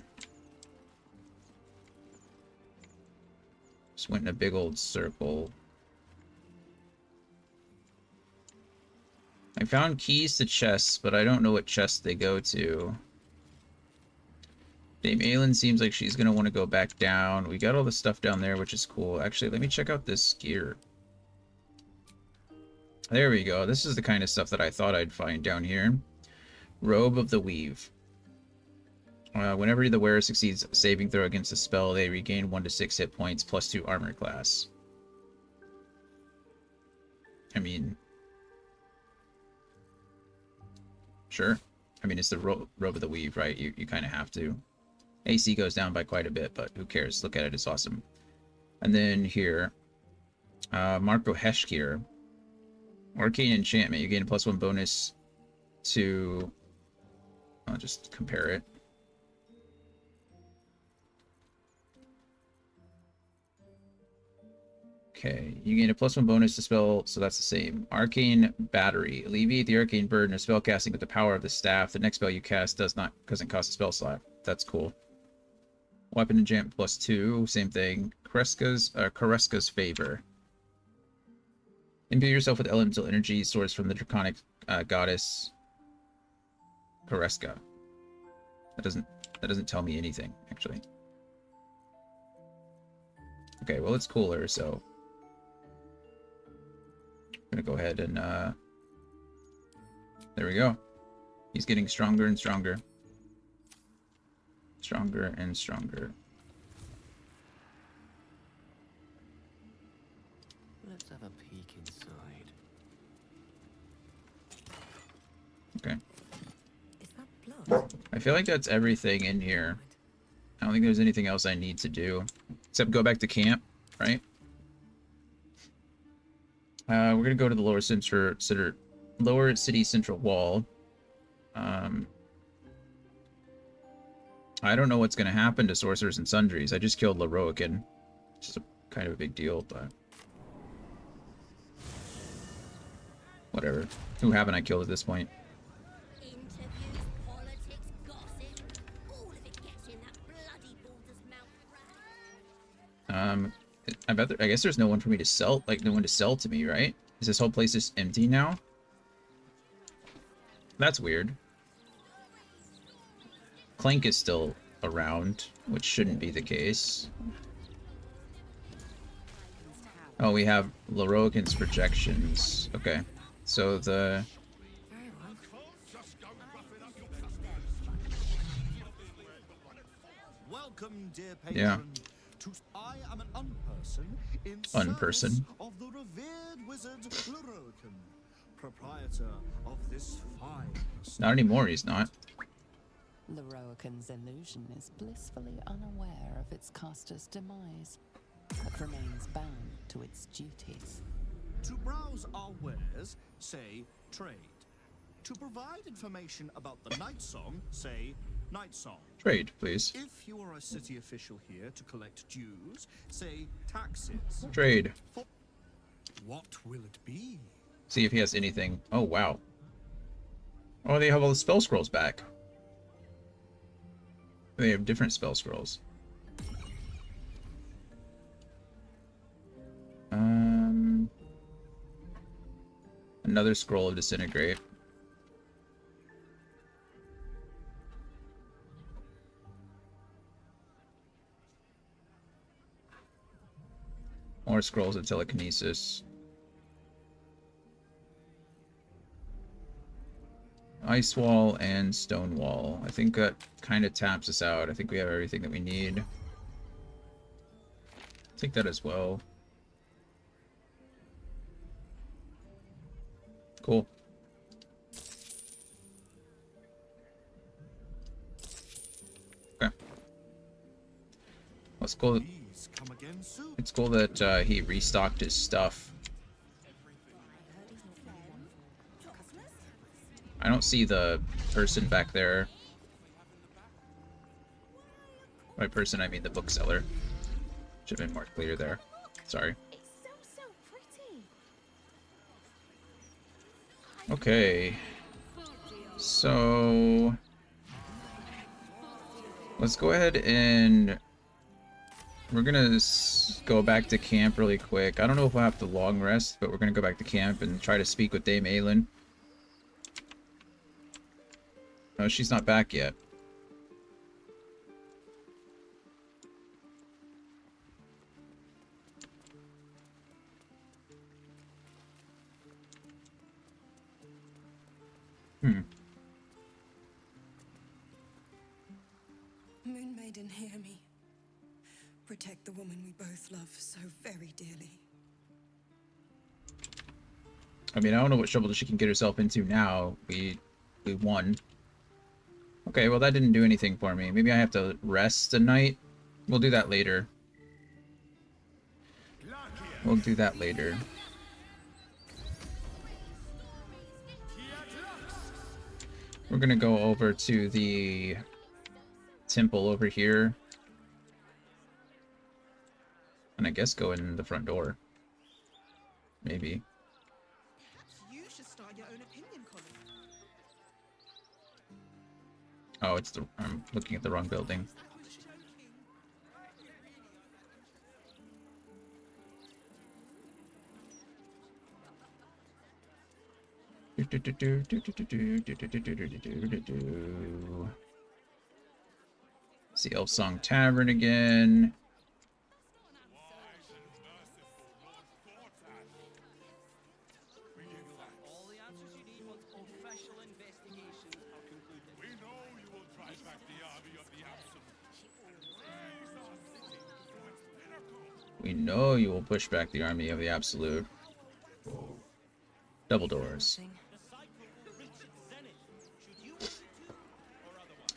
Just went in a big old circle. I found keys to chests, but I don't know what chests they go to. Dame Aelin seems like she's going to want to go back down. We got all the stuff down there, which is cool. Actually, let me check out this gear. There we go. This is the kind of stuff that I thought I'd find down here. Robe of the Weave. Whenever the wearer succeeds a saving throw against a spell, they regain 1 to 6 hit points, plus 2 armor class. I mean... sure. I mean, it's the Robe of the Weave, right? You kind of have to. AC goes down by quite a bit, but who cares? Look at it, it's awesome. And then here, Marco Heshkir. Arcane Enchantment. You gain a +1 bonus to... I'll just compare it. Okay, you gain a +1 bonus to spell, so that's the same. Arcane Battery. Alleviate the arcane burden of spell casting with the power of the staff. The next spell you cast doesn't cost a spell slot. That's cool. Weapon enchantment +2, same thing. Kareska's Favor. Imbue yourself with elemental energy sourced from the draconic goddess Kareska. That doesn't tell me anything, actually. Okay, well, it's cooler, so I'm gonna go ahead and there we go. He's getting stronger and stronger. Stronger and stronger. Let's have a peek inside. Okay. Is that blood? I feel like that's everything in here. I don't think there's anything else I need to do. Except go back to camp, right? We're gonna go to the lower city central wall. I don't know what's gonna happen to sorcerers and sundries. I just killed Leroican, which is kind of a big deal, but whatever. Who haven't I killed at this point? Interviews, politics, gossip, all of it gets in that bloody Baldur's mouth rat. I guess there's no one for me to sell, like no one to sell to me, right? Is this whole place just empty now? That's weird. Clank is still around, which shouldn't be the case. Oh, we have Leroican's projections. Okay, so the... Welcome, dear patron. Yeah. I am an unperson in Unperson. service of the revered wizard Leroican, proprietor of this fine. Not anymore, he's not. Leroican's illusion is blissfully unaware of its caster's demise, but remains bound to its duties. To browse our wares, say trade. To provide information about the night song, say night song. Trade, please. If you are a city official here to collect dues, say taxes. Trade. What will it be? See if he has anything. Oh, wow. Oh, they have all the spell scrolls back. They have different spell scrolls. Another scroll of disintegrate. More scrolls of telekinesis. Ice wall and stone wall. I think that kind of taps us out. I think we have everything that we need. Take that as well. Cool. Okay. Let's go. It's cool that he restocked his stuff. I don't see the person back there. By person, I mean the bookseller. Should have been more clear there. Sorry. Okay. So... let's go ahead and... we're gonna go back to camp really quick. I don't know if we'll have to long rest, but we're gonna go back to camp and try to speak with Dame Aelin. No, she's not back yet. Moon Maiden, hear me. Protect the woman we both love so very dearly. I mean, I don't know what trouble she can get herself into now. We won. Okay, well that didn't do anything for me. Maybe I have to rest a night. We'll do that later. We'll do that later. We're gonna go over to the temple over here. And I guess go in the front door. Maybe. You should start your own opinion column. Oh, it's the... I'm looking at the wrong building. See Elf Song Tavern again. All the answers you need once official investigations are concluded. We know you will drive back the army of the Absolute. Raise our city to its pinnacle. We know you will push back the army of the Absolute. Double doors.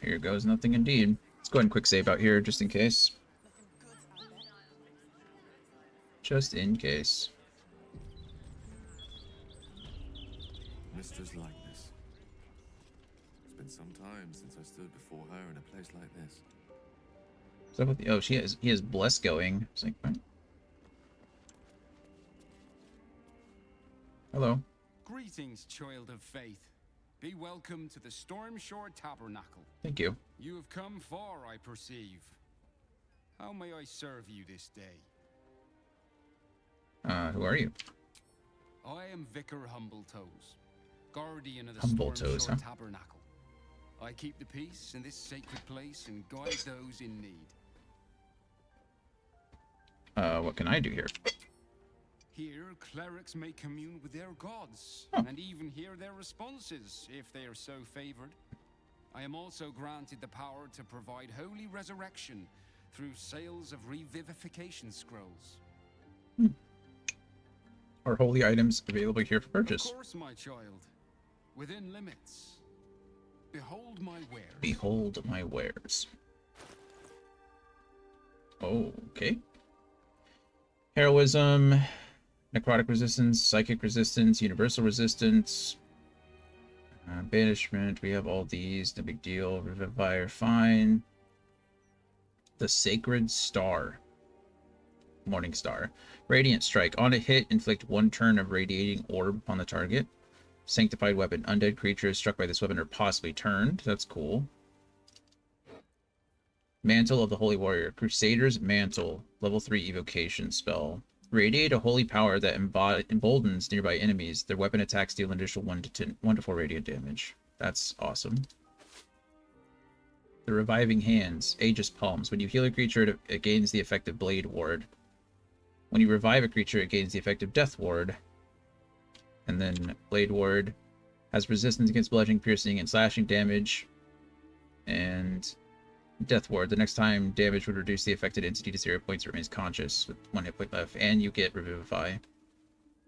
Here goes nothing indeed. Let's go ahead and quick save out here just in case. Just in case. Mistress likeness. It's been some time since I stood before her in a place like this. What's up with the... Oh, he has Bless going. It's like, what? Hello. Greetings, child of faith. Be welcome to the Stormshore Tabernacle. Thank you. You have come far, I perceive. How may I serve you this day? Who are you? I am Vicar Humbletoes, guardian of the Humbletoes, Stormshore huh? Tabernacle. I keep the peace in this sacred place and guide those in need. What can I do here? Here, clerics may commune with their gods, Oh. and even hear their responses, if they are so favored. I am also granted the power to provide holy resurrection through sales of revivification scrolls. Are holy items available here for purchase? Of course, my child. Within limits. Behold my wares. Behold my wares. Okay. Heroism, necrotic resistance, psychic resistance, universal resistance, banishment. We have all these. No big deal. Revivify, fine. The Sacred Star. Morning Star. Radiant Strike. On a hit, inflict 1 turn of radiating orb on the target. Sanctified Weapon. Undead creatures struck by this weapon are possibly turned. That's cool. Mantle of the Holy Warrior. Crusader's Mantle. Level 3 evocation spell. Radiate a holy power that emboldens nearby enemies. Their weapon attacks deal an additional 1 to 4 radiant damage. That's awesome. The Reviving Hands. Aegis Palms. When you heal a creature, it gains the effective Blade Ward. When you revive a creature, it gains the effective Death Ward. And then Blade Ward has resistance against bludgeoning, piercing, and slashing damage. And Death Ward. The next time damage would reduce the affected entity to 0 points, remains conscious with 1 hit point left. And you get Revivify.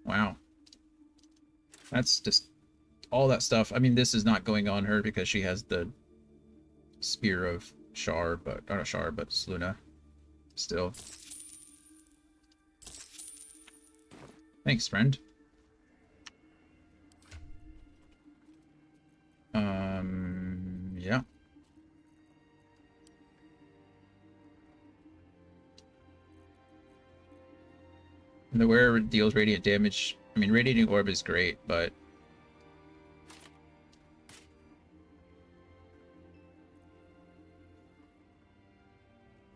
Wow. That's just all that stuff. I mean, this is not going on her because she has the Spear of Shar, but not a Shar, but Sluna. Still. Thanks, friend. Yeah. The wearer deals radiant damage. I mean, radiating orb is great, but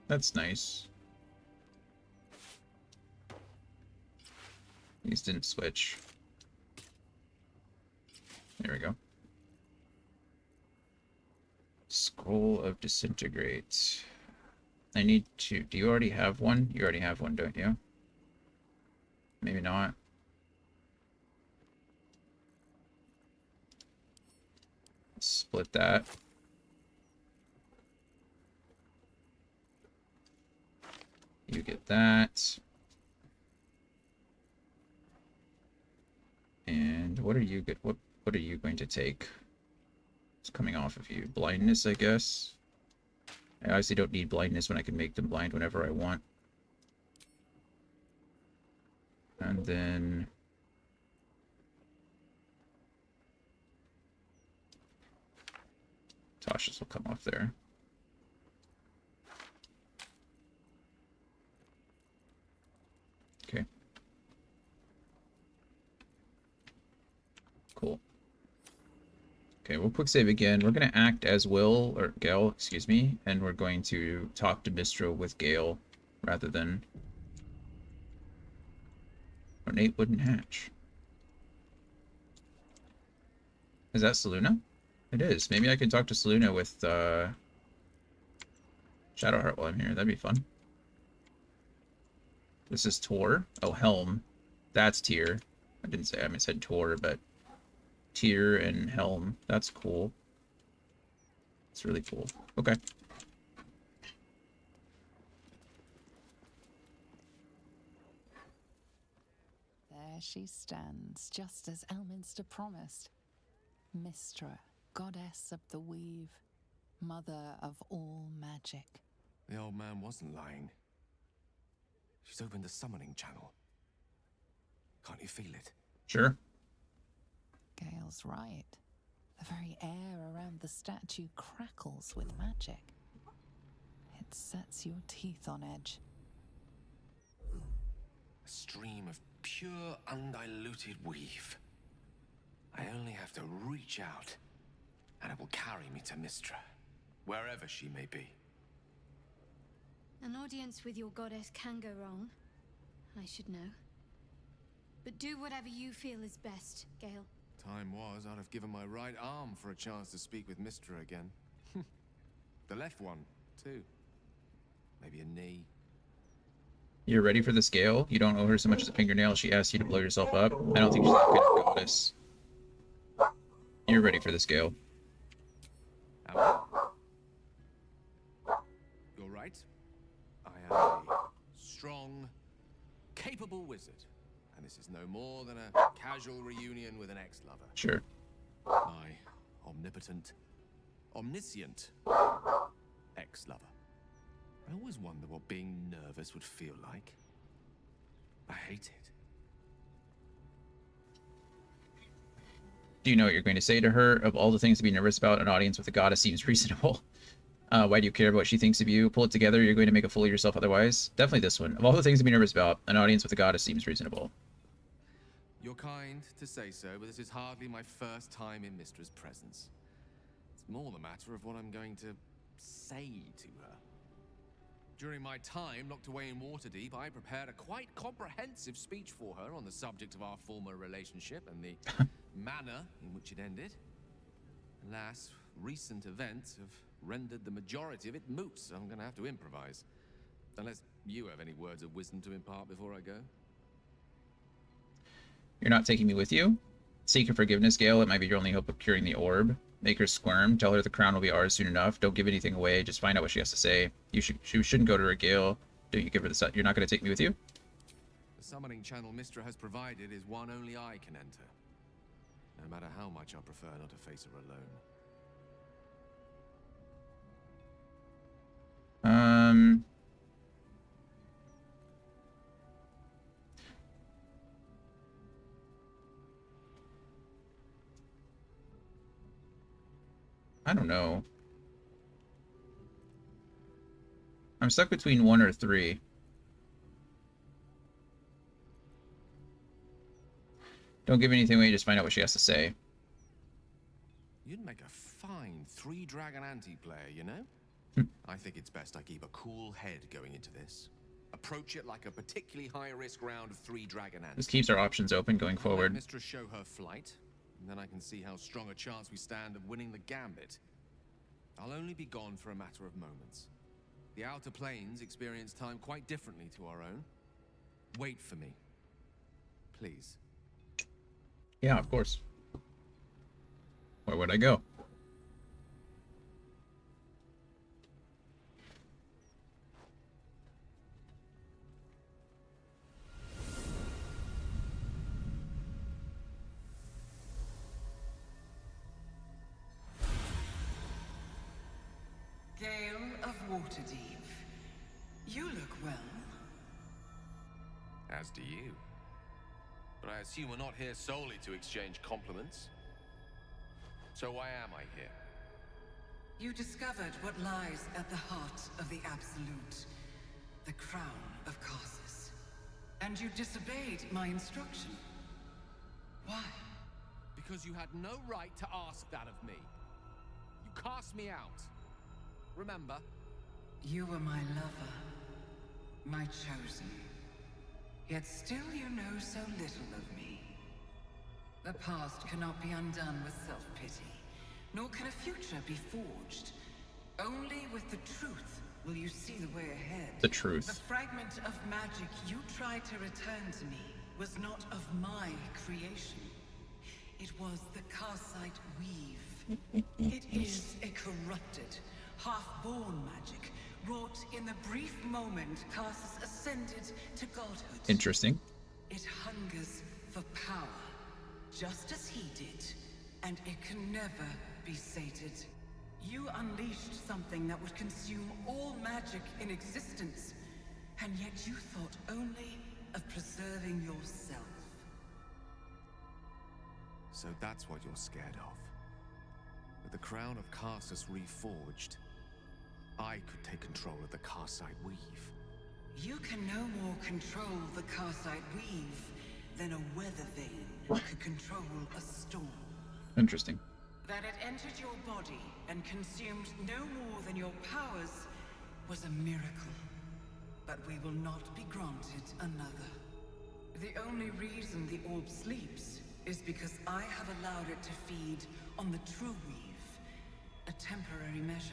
that's nice. These didn't switch. There we go. Scroll of Disintegrate. I need to... Do you already have one? You already have one, don't you? Maybe not. Split that. You get that. And what are you good? What are you going to take? It's coming off of you. Blindness, I guess. I obviously don't need blindness when I can make them blind whenever I want. And then Tasha's will come off there. Okay. Cool. Okay, we'll quick save again. We're going to act as Will, or Gale, excuse me, and we're going to talk to Mistra with Gale rather than ornate wooden hatch. Is that Selûne? It is. Maybe I can talk to Selûne with Shadowheart while I'm here. That'd be fun. This is Tor. Oh, Helm. That's Tyr. I didn't say, I said Tor, but Tyr and Helm. That's cool. It's really cool. Okay. There she stands, just as Elminster promised. Mistra, goddess of the weave, mother of all magic. The old man wasn't lying. She's opened the summoning channel. Can't you feel it? Sure. Gale's right. The very air around the statue crackles with magic. It sets your teeth on edge. A stream of pure, undiluted weave. I only have to reach out, and it will carry me to Mistra, wherever she may be. An audience with your goddess can go wrong. I should know. But do whatever you feel is best, Gale. Time was, I'd have given my right arm for a chance to speak with Mistra again. The left one, too. Maybe a knee. You're ready for this, Gale? You don't owe her so much as a fingernail. She asked you to blow yourself up. I don't think she's that good of a goddess. You're ready for this, Gale. You're right. I am a strong, capable wizard. And this is no more than a casual reunion with an ex-lover. Sure. My omnipotent, omniscient ex-lover. I always wonder what being nervous would feel like. I hate it. Do you know what you're going to say to her? Of all the things to be nervous about, an audience with a goddess seems reasonable. Why do you care about what she thinks of you? Pull it together, you're going to make a fool of yourself otherwise. Definitely this one. Of all the things to be nervous about, an audience with a goddess seems reasonable. You're kind to say so, but this is hardly my first time in Mistra's presence. It's more the matter of what I'm going to say to her. During my time locked away in Waterdeep, I prepared a quite comprehensive speech for her on the subject of our former relationship and the manner in which it ended. Alas, recent events have rendered the majority of it moot, so I'm going to have to improvise. Unless you have any words of wisdom to impart before I go. You're not taking me with you? Seek her forgiveness, Gale. It might be your only hope of curing the orb. Make her squirm. Tell her the crown will be ours soon enough. Don't give anything away. Just find out what she has to say. She shouldn't go to her, Gale. Don't you give her the... You're not going to take me with you? The summoning channel Mistra has provided is one only I can enter. No matter how much I prefer not to face her alone. I don't know. I'm stuck between 1 or 3. Don't give anything away, just find out what she has to say. You'd make a fine 3-dragon anti-player, you know? I think it's best I keep a cool head going into this. Approach it like a particularly high-risk round of 3-dragon anti. This keeps our options open going forward. Let Mistra show her flight, and then I can see how strong a chance we stand of winning the gambit. I'll only be gone for a matter of moments. The Outer Planes experience time quite differently to our own. Wait for me. Please. Yeah, of course. Where would I go? Gale of Waterdeep, you look well. As do you. But I assume we're not here solely to exchange compliments. So why am I here? You discovered what lies at the heart of the Absolute, the crown of Karsus. And you disobeyed my instruction. Why? Because you had no right to ask that of me. You cast me out. Remember? You were my lover, my chosen. Yet still you know so little of me. The past cannot be undone with self-pity, nor can a future be forged. Only with the truth will you see the way ahead. The truth. The fragment of magic you tried to return to me was not of my creation. It was the Karsite weave. It is a corrupted, half-born magic, wrought in the brief moment Karsus ascended to godhood. Interesting. It hungers for power, just as he did, and it can never be sated. You unleashed something that would consume all magic in existence, and yet you thought only of preserving yourself. So that's what you're scared of. With the crown of Karsus reforged, I could take control of the Karsite weave. You can no more control the Karsite weave than a weather vane could control a storm. Interesting. That it entered your body and consumed no more than your powers was a miracle. But we will not be granted another. The only reason the orb sleeps is because I have allowed it to feed on the true weave. A temporary measure,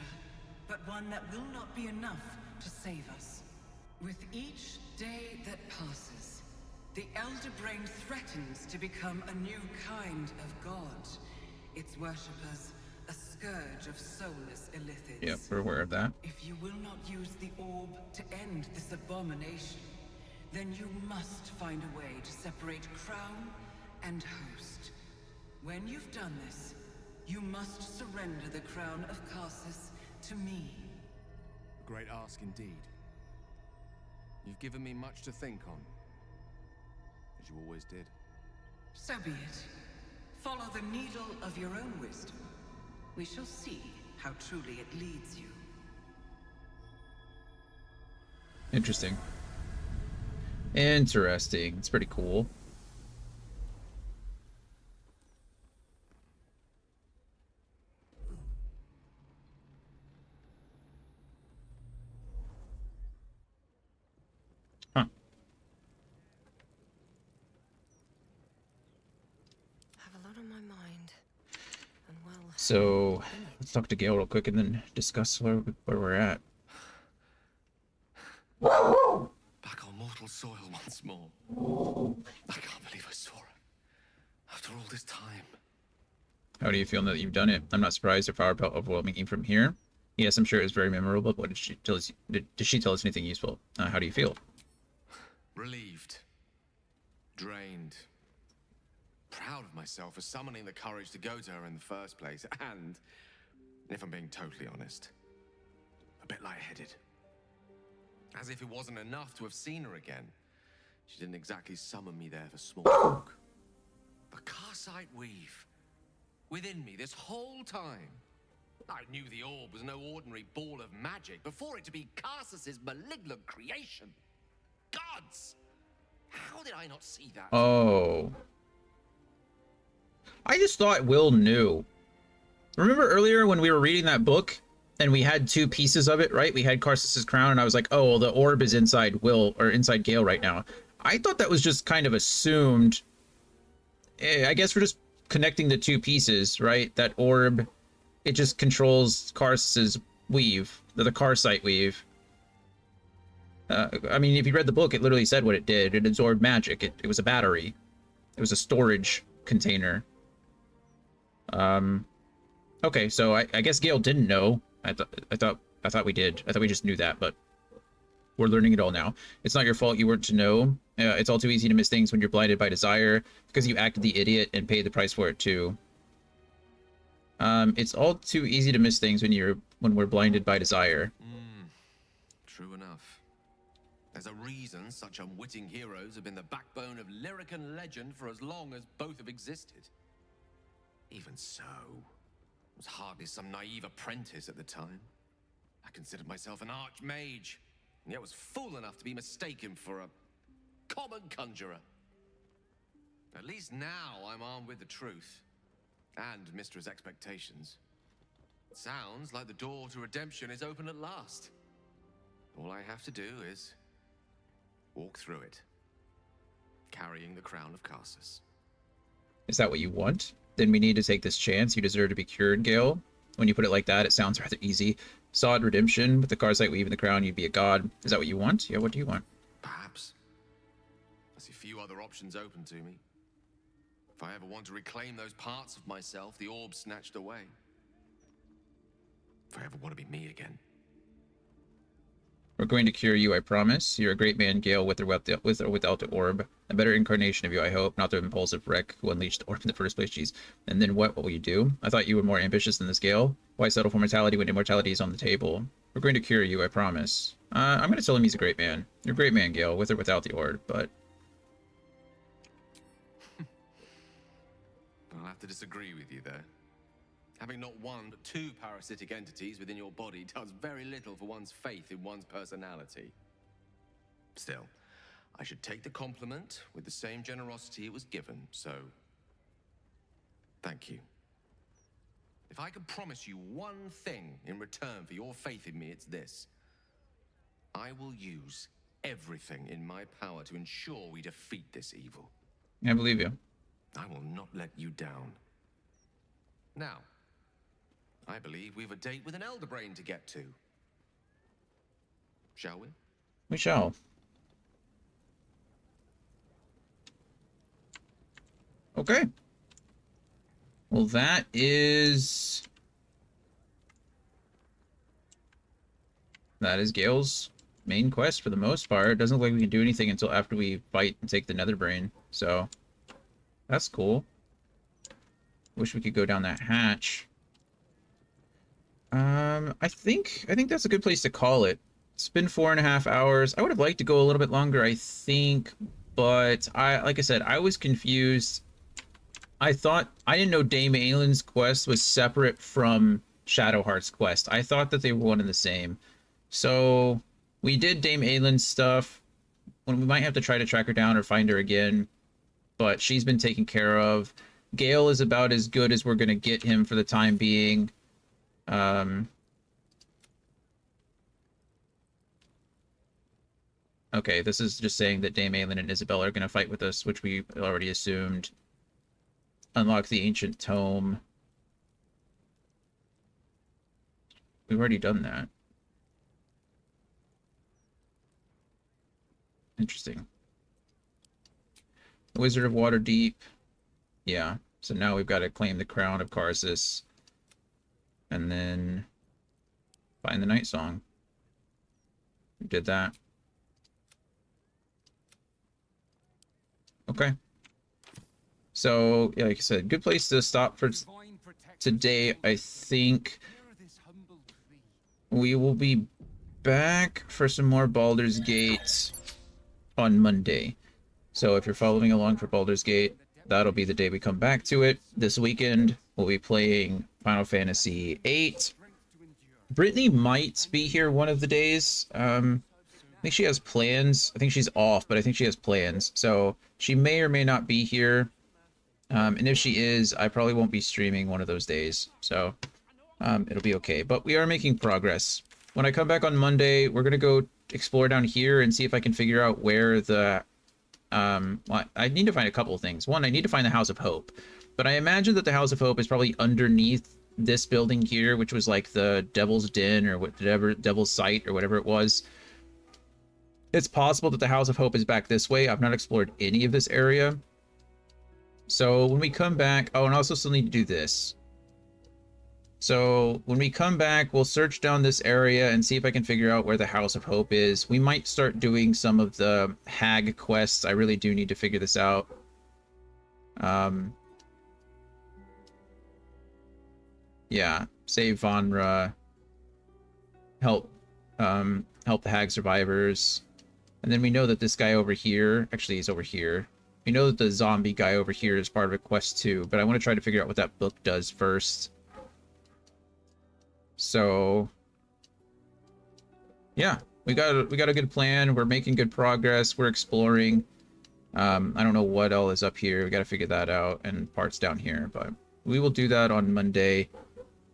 but one that will not be enough to save us. With each day that passes, the Elder Brain threatens to become a new kind of god. Its worshippers, a scourge of soulless illithids. Yep, we're aware of that. If you will not use the orb to end this abomination, then you must find a way to separate crown and host. When you've done this, you must surrender the crown of Karsus to me. A great ask indeed. You've given me much to think on, as you always did. So be it. Follow the needle of your own wisdom. We shall see how truly it leads you. Interesting. Interesting. It's pretty cool. Huh. Have a lot on my mind. And well, So let's talk to Gale real quick and then discuss where we're at. Back on mortal soil once more. I can't believe I saw her. After all this time. How do you feel now that you've done it? I'm not surprised if our felt overwhelming from here. Yes, I'm sure it was very memorable, but what did she tell us? Did she tell us anything useful? How do you feel? Relieved. Drained. Proud of myself for summoning the courage to go to her in the first place. And, if I'm being totally honest, a bit lightheaded. As if it wasn't enough to have seen her again. She didn't exactly summon me there for small talk. The Karsite weave. Within me this whole time. I knew the orb was no ordinary ball of magic before it to be Karsus's malignant creation. Gods! How did I not see that? Oh. I just thought Will knew. Remember earlier when we were reading that book and we had two pieces of it, right? We had Karsus's crown and I was like, oh, well, the orb is inside Will or inside Gale right now. I thought that was just kind of assumed. I guess we're just connecting the two pieces, right? That orb, it just controls Karsus's weave, the Karsite weave. I mean, if you read the book, it literally said what it did. It absorbed magic. It was a battery. It was a storage container. Okay, so I guess Gale didn't know. I thought we did. I thought we just knew that, but we're learning it all now. It's not your fault you weren't to know. It's all too easy to miss things when you're blinded by desire, because you acted the idiot and paid the price for it too. It's all too easy to miss things when we're blinded by desire. True enough. There's a reason such unwitting heroes have been the backbone of lyric and legend for as long as both have existed. Even so, I was hardly some naive apprentice at the time. I considered myself an archmage, and yet was fool enough to be mistaken for a common conjurer. At least now I'm armed with the truth, and Mistra's expectations. It sounds like the door to redemption is open at last. All I have to do is walk through it, carrying the crown of Karsus. Is that what you want? Then we need to take this chance. You deserve to be cured, Gale. When you put it like that, it sounds rather easy. Sod redemption, with the Karsite weave and the crown, you'd be a god. Is that what you want? Yeah, what do you want? Perhaps. I see few other options open to me. If I ever want to reclaim those parts of myself the orb snatched away. If I ever want to be me again. We're going to cure you, I promise. You're a great man, Gale, with or without the orb. A better incarnation of you, I hope, not the impulsive wreck who unleashed the orb in the first place, jeez. And then what will you do? I thought you were more ambitious than this, Gale. Why settle for mortality when immortality is on the table? We're going to cure you, I promise. I'm going to tell him he's a great man. You're a great man, Gale, with or without the orb, but... I'll have to disagree with you there. Having not one but two parasitic entities within your body does very little for one's faith in one's personality. Still, I should take the compliment with the same generosity it was given, so... thank you. If I could promise you one thing in return for your faith in me, it's this. I will use everything in my power to ensure we defeat this evil. I believe you. I will not let you down. Now, I believe we've a date with an Elder Brain to get to. Shall we? We shall. Okay. Well, that is Gale's main quest for the most part. It doesn't look like we can do anything until after we fight and take the Nether Brain, so that's cool. Wish we could go down that hatch. I think that's a good place to call it. It's been 4.5 hours. I would have liked to go a little bit longer, I think, but like I said, I was confused. I didn't know Dame Aylin's quest was separate from Shadowheart's quest. I thought that they were one and the same. So we did Dame Aylin's stuff. When we might have to try to track her down or find her again, but she's been taken care of. Gale is about as good as we're gonna get him for the time being. Okay, this is just saying that Dame Aylin and Isabella are gonna fight with us, which we already assumed. Unlock the ancient tome. We've already done that. Interesting. Wizard of Waterdeep. Yeah, so now we've got to claim the crown of Karsus. And then find the Night Song. We did that. Okay. So, yeah, like I said, good place to stop for today. I think we will be back for some more Baldur's Gate on Monday. So if you're following along for Baldur's Gate, that'll be the day we come back to it. This weekend, we'll be playing Final Fantasy VIII. Brittany might be here one of the days. I think she has plans. I think she's off, but I think she has plans. So she may or may not be here. And if she is, I probably won't be streaming one of those days. So it'll be okay. But we are making progress. When I come back on Monday, we're going to go explore down here and see if I can figure out where the... well, I need to find a couple of things. One, I need to find the House of Hope. But I imagine that the House of Hope is probably underneath this building here, which was like the Devil's Den or whatever, Devil's Sight or whatever it was. It's possible that the House of Hope is back this way. I've not explored any of this area. So when we come back... Oh, and I also still need to do this. So when we come back, we'll search down this area and see if I can figure out where the House of Hope is. We might start doing some of the hag quests. I really do need to figure this out. Yeah, save Vanra. Help the hag survivors. And then we know that this guy over here, actually he's over here. We know that the zombie guy over here is part of a quest too, but I want to try to figure out what that book does first. So, yeah, we got a good plan. We're making good progress. We're exploring. I don't know what all is up here. We got to figure that out, and parts down here, but we will do that on Monday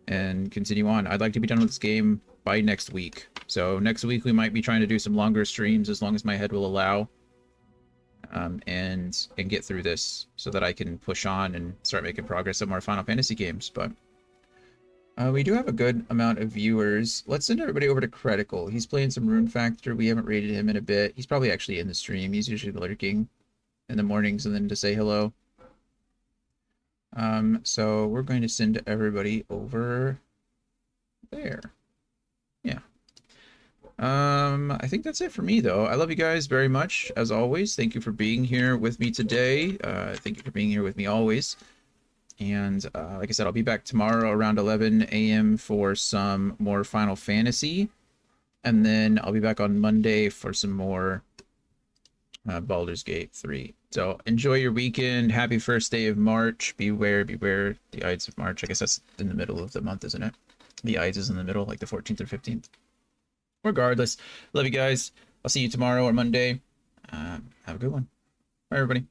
and continue on. I'd like to be done with this game by next week. So next week we might be trying to do some longer streams as long as my head will allow, and get through this so that I can push on and start making progress on more Final Fantasy games. But we do have a good amount of viewers. Let's send everybody over to Critical. He's playing some Rune Factor. We haven't rated him in a bit. He's probably actually in the stream. He's usually lurking in the mornings and then to say hello. So we're going to send everybody over there. Yeah. I think that's it for me, though. I love you guys very much, as always. Thank you for being here with me today. Thank you for being here with me always. And like I said, I'll be back tomorrow around 11 a.m. for some more Final Fantasy. And then I'll be back on Monday for some more Baldur's Gate 3. So enjoy your weekend. Happy first day of March. Beware, beware the Ides of March. I guess that's in the middle of the month, isn't it? The Ides is in the middle, like the 14th or 15th. Regardless, love you guys. I'll see you tomorrow or Monday. Have a good one. Bye, everybody.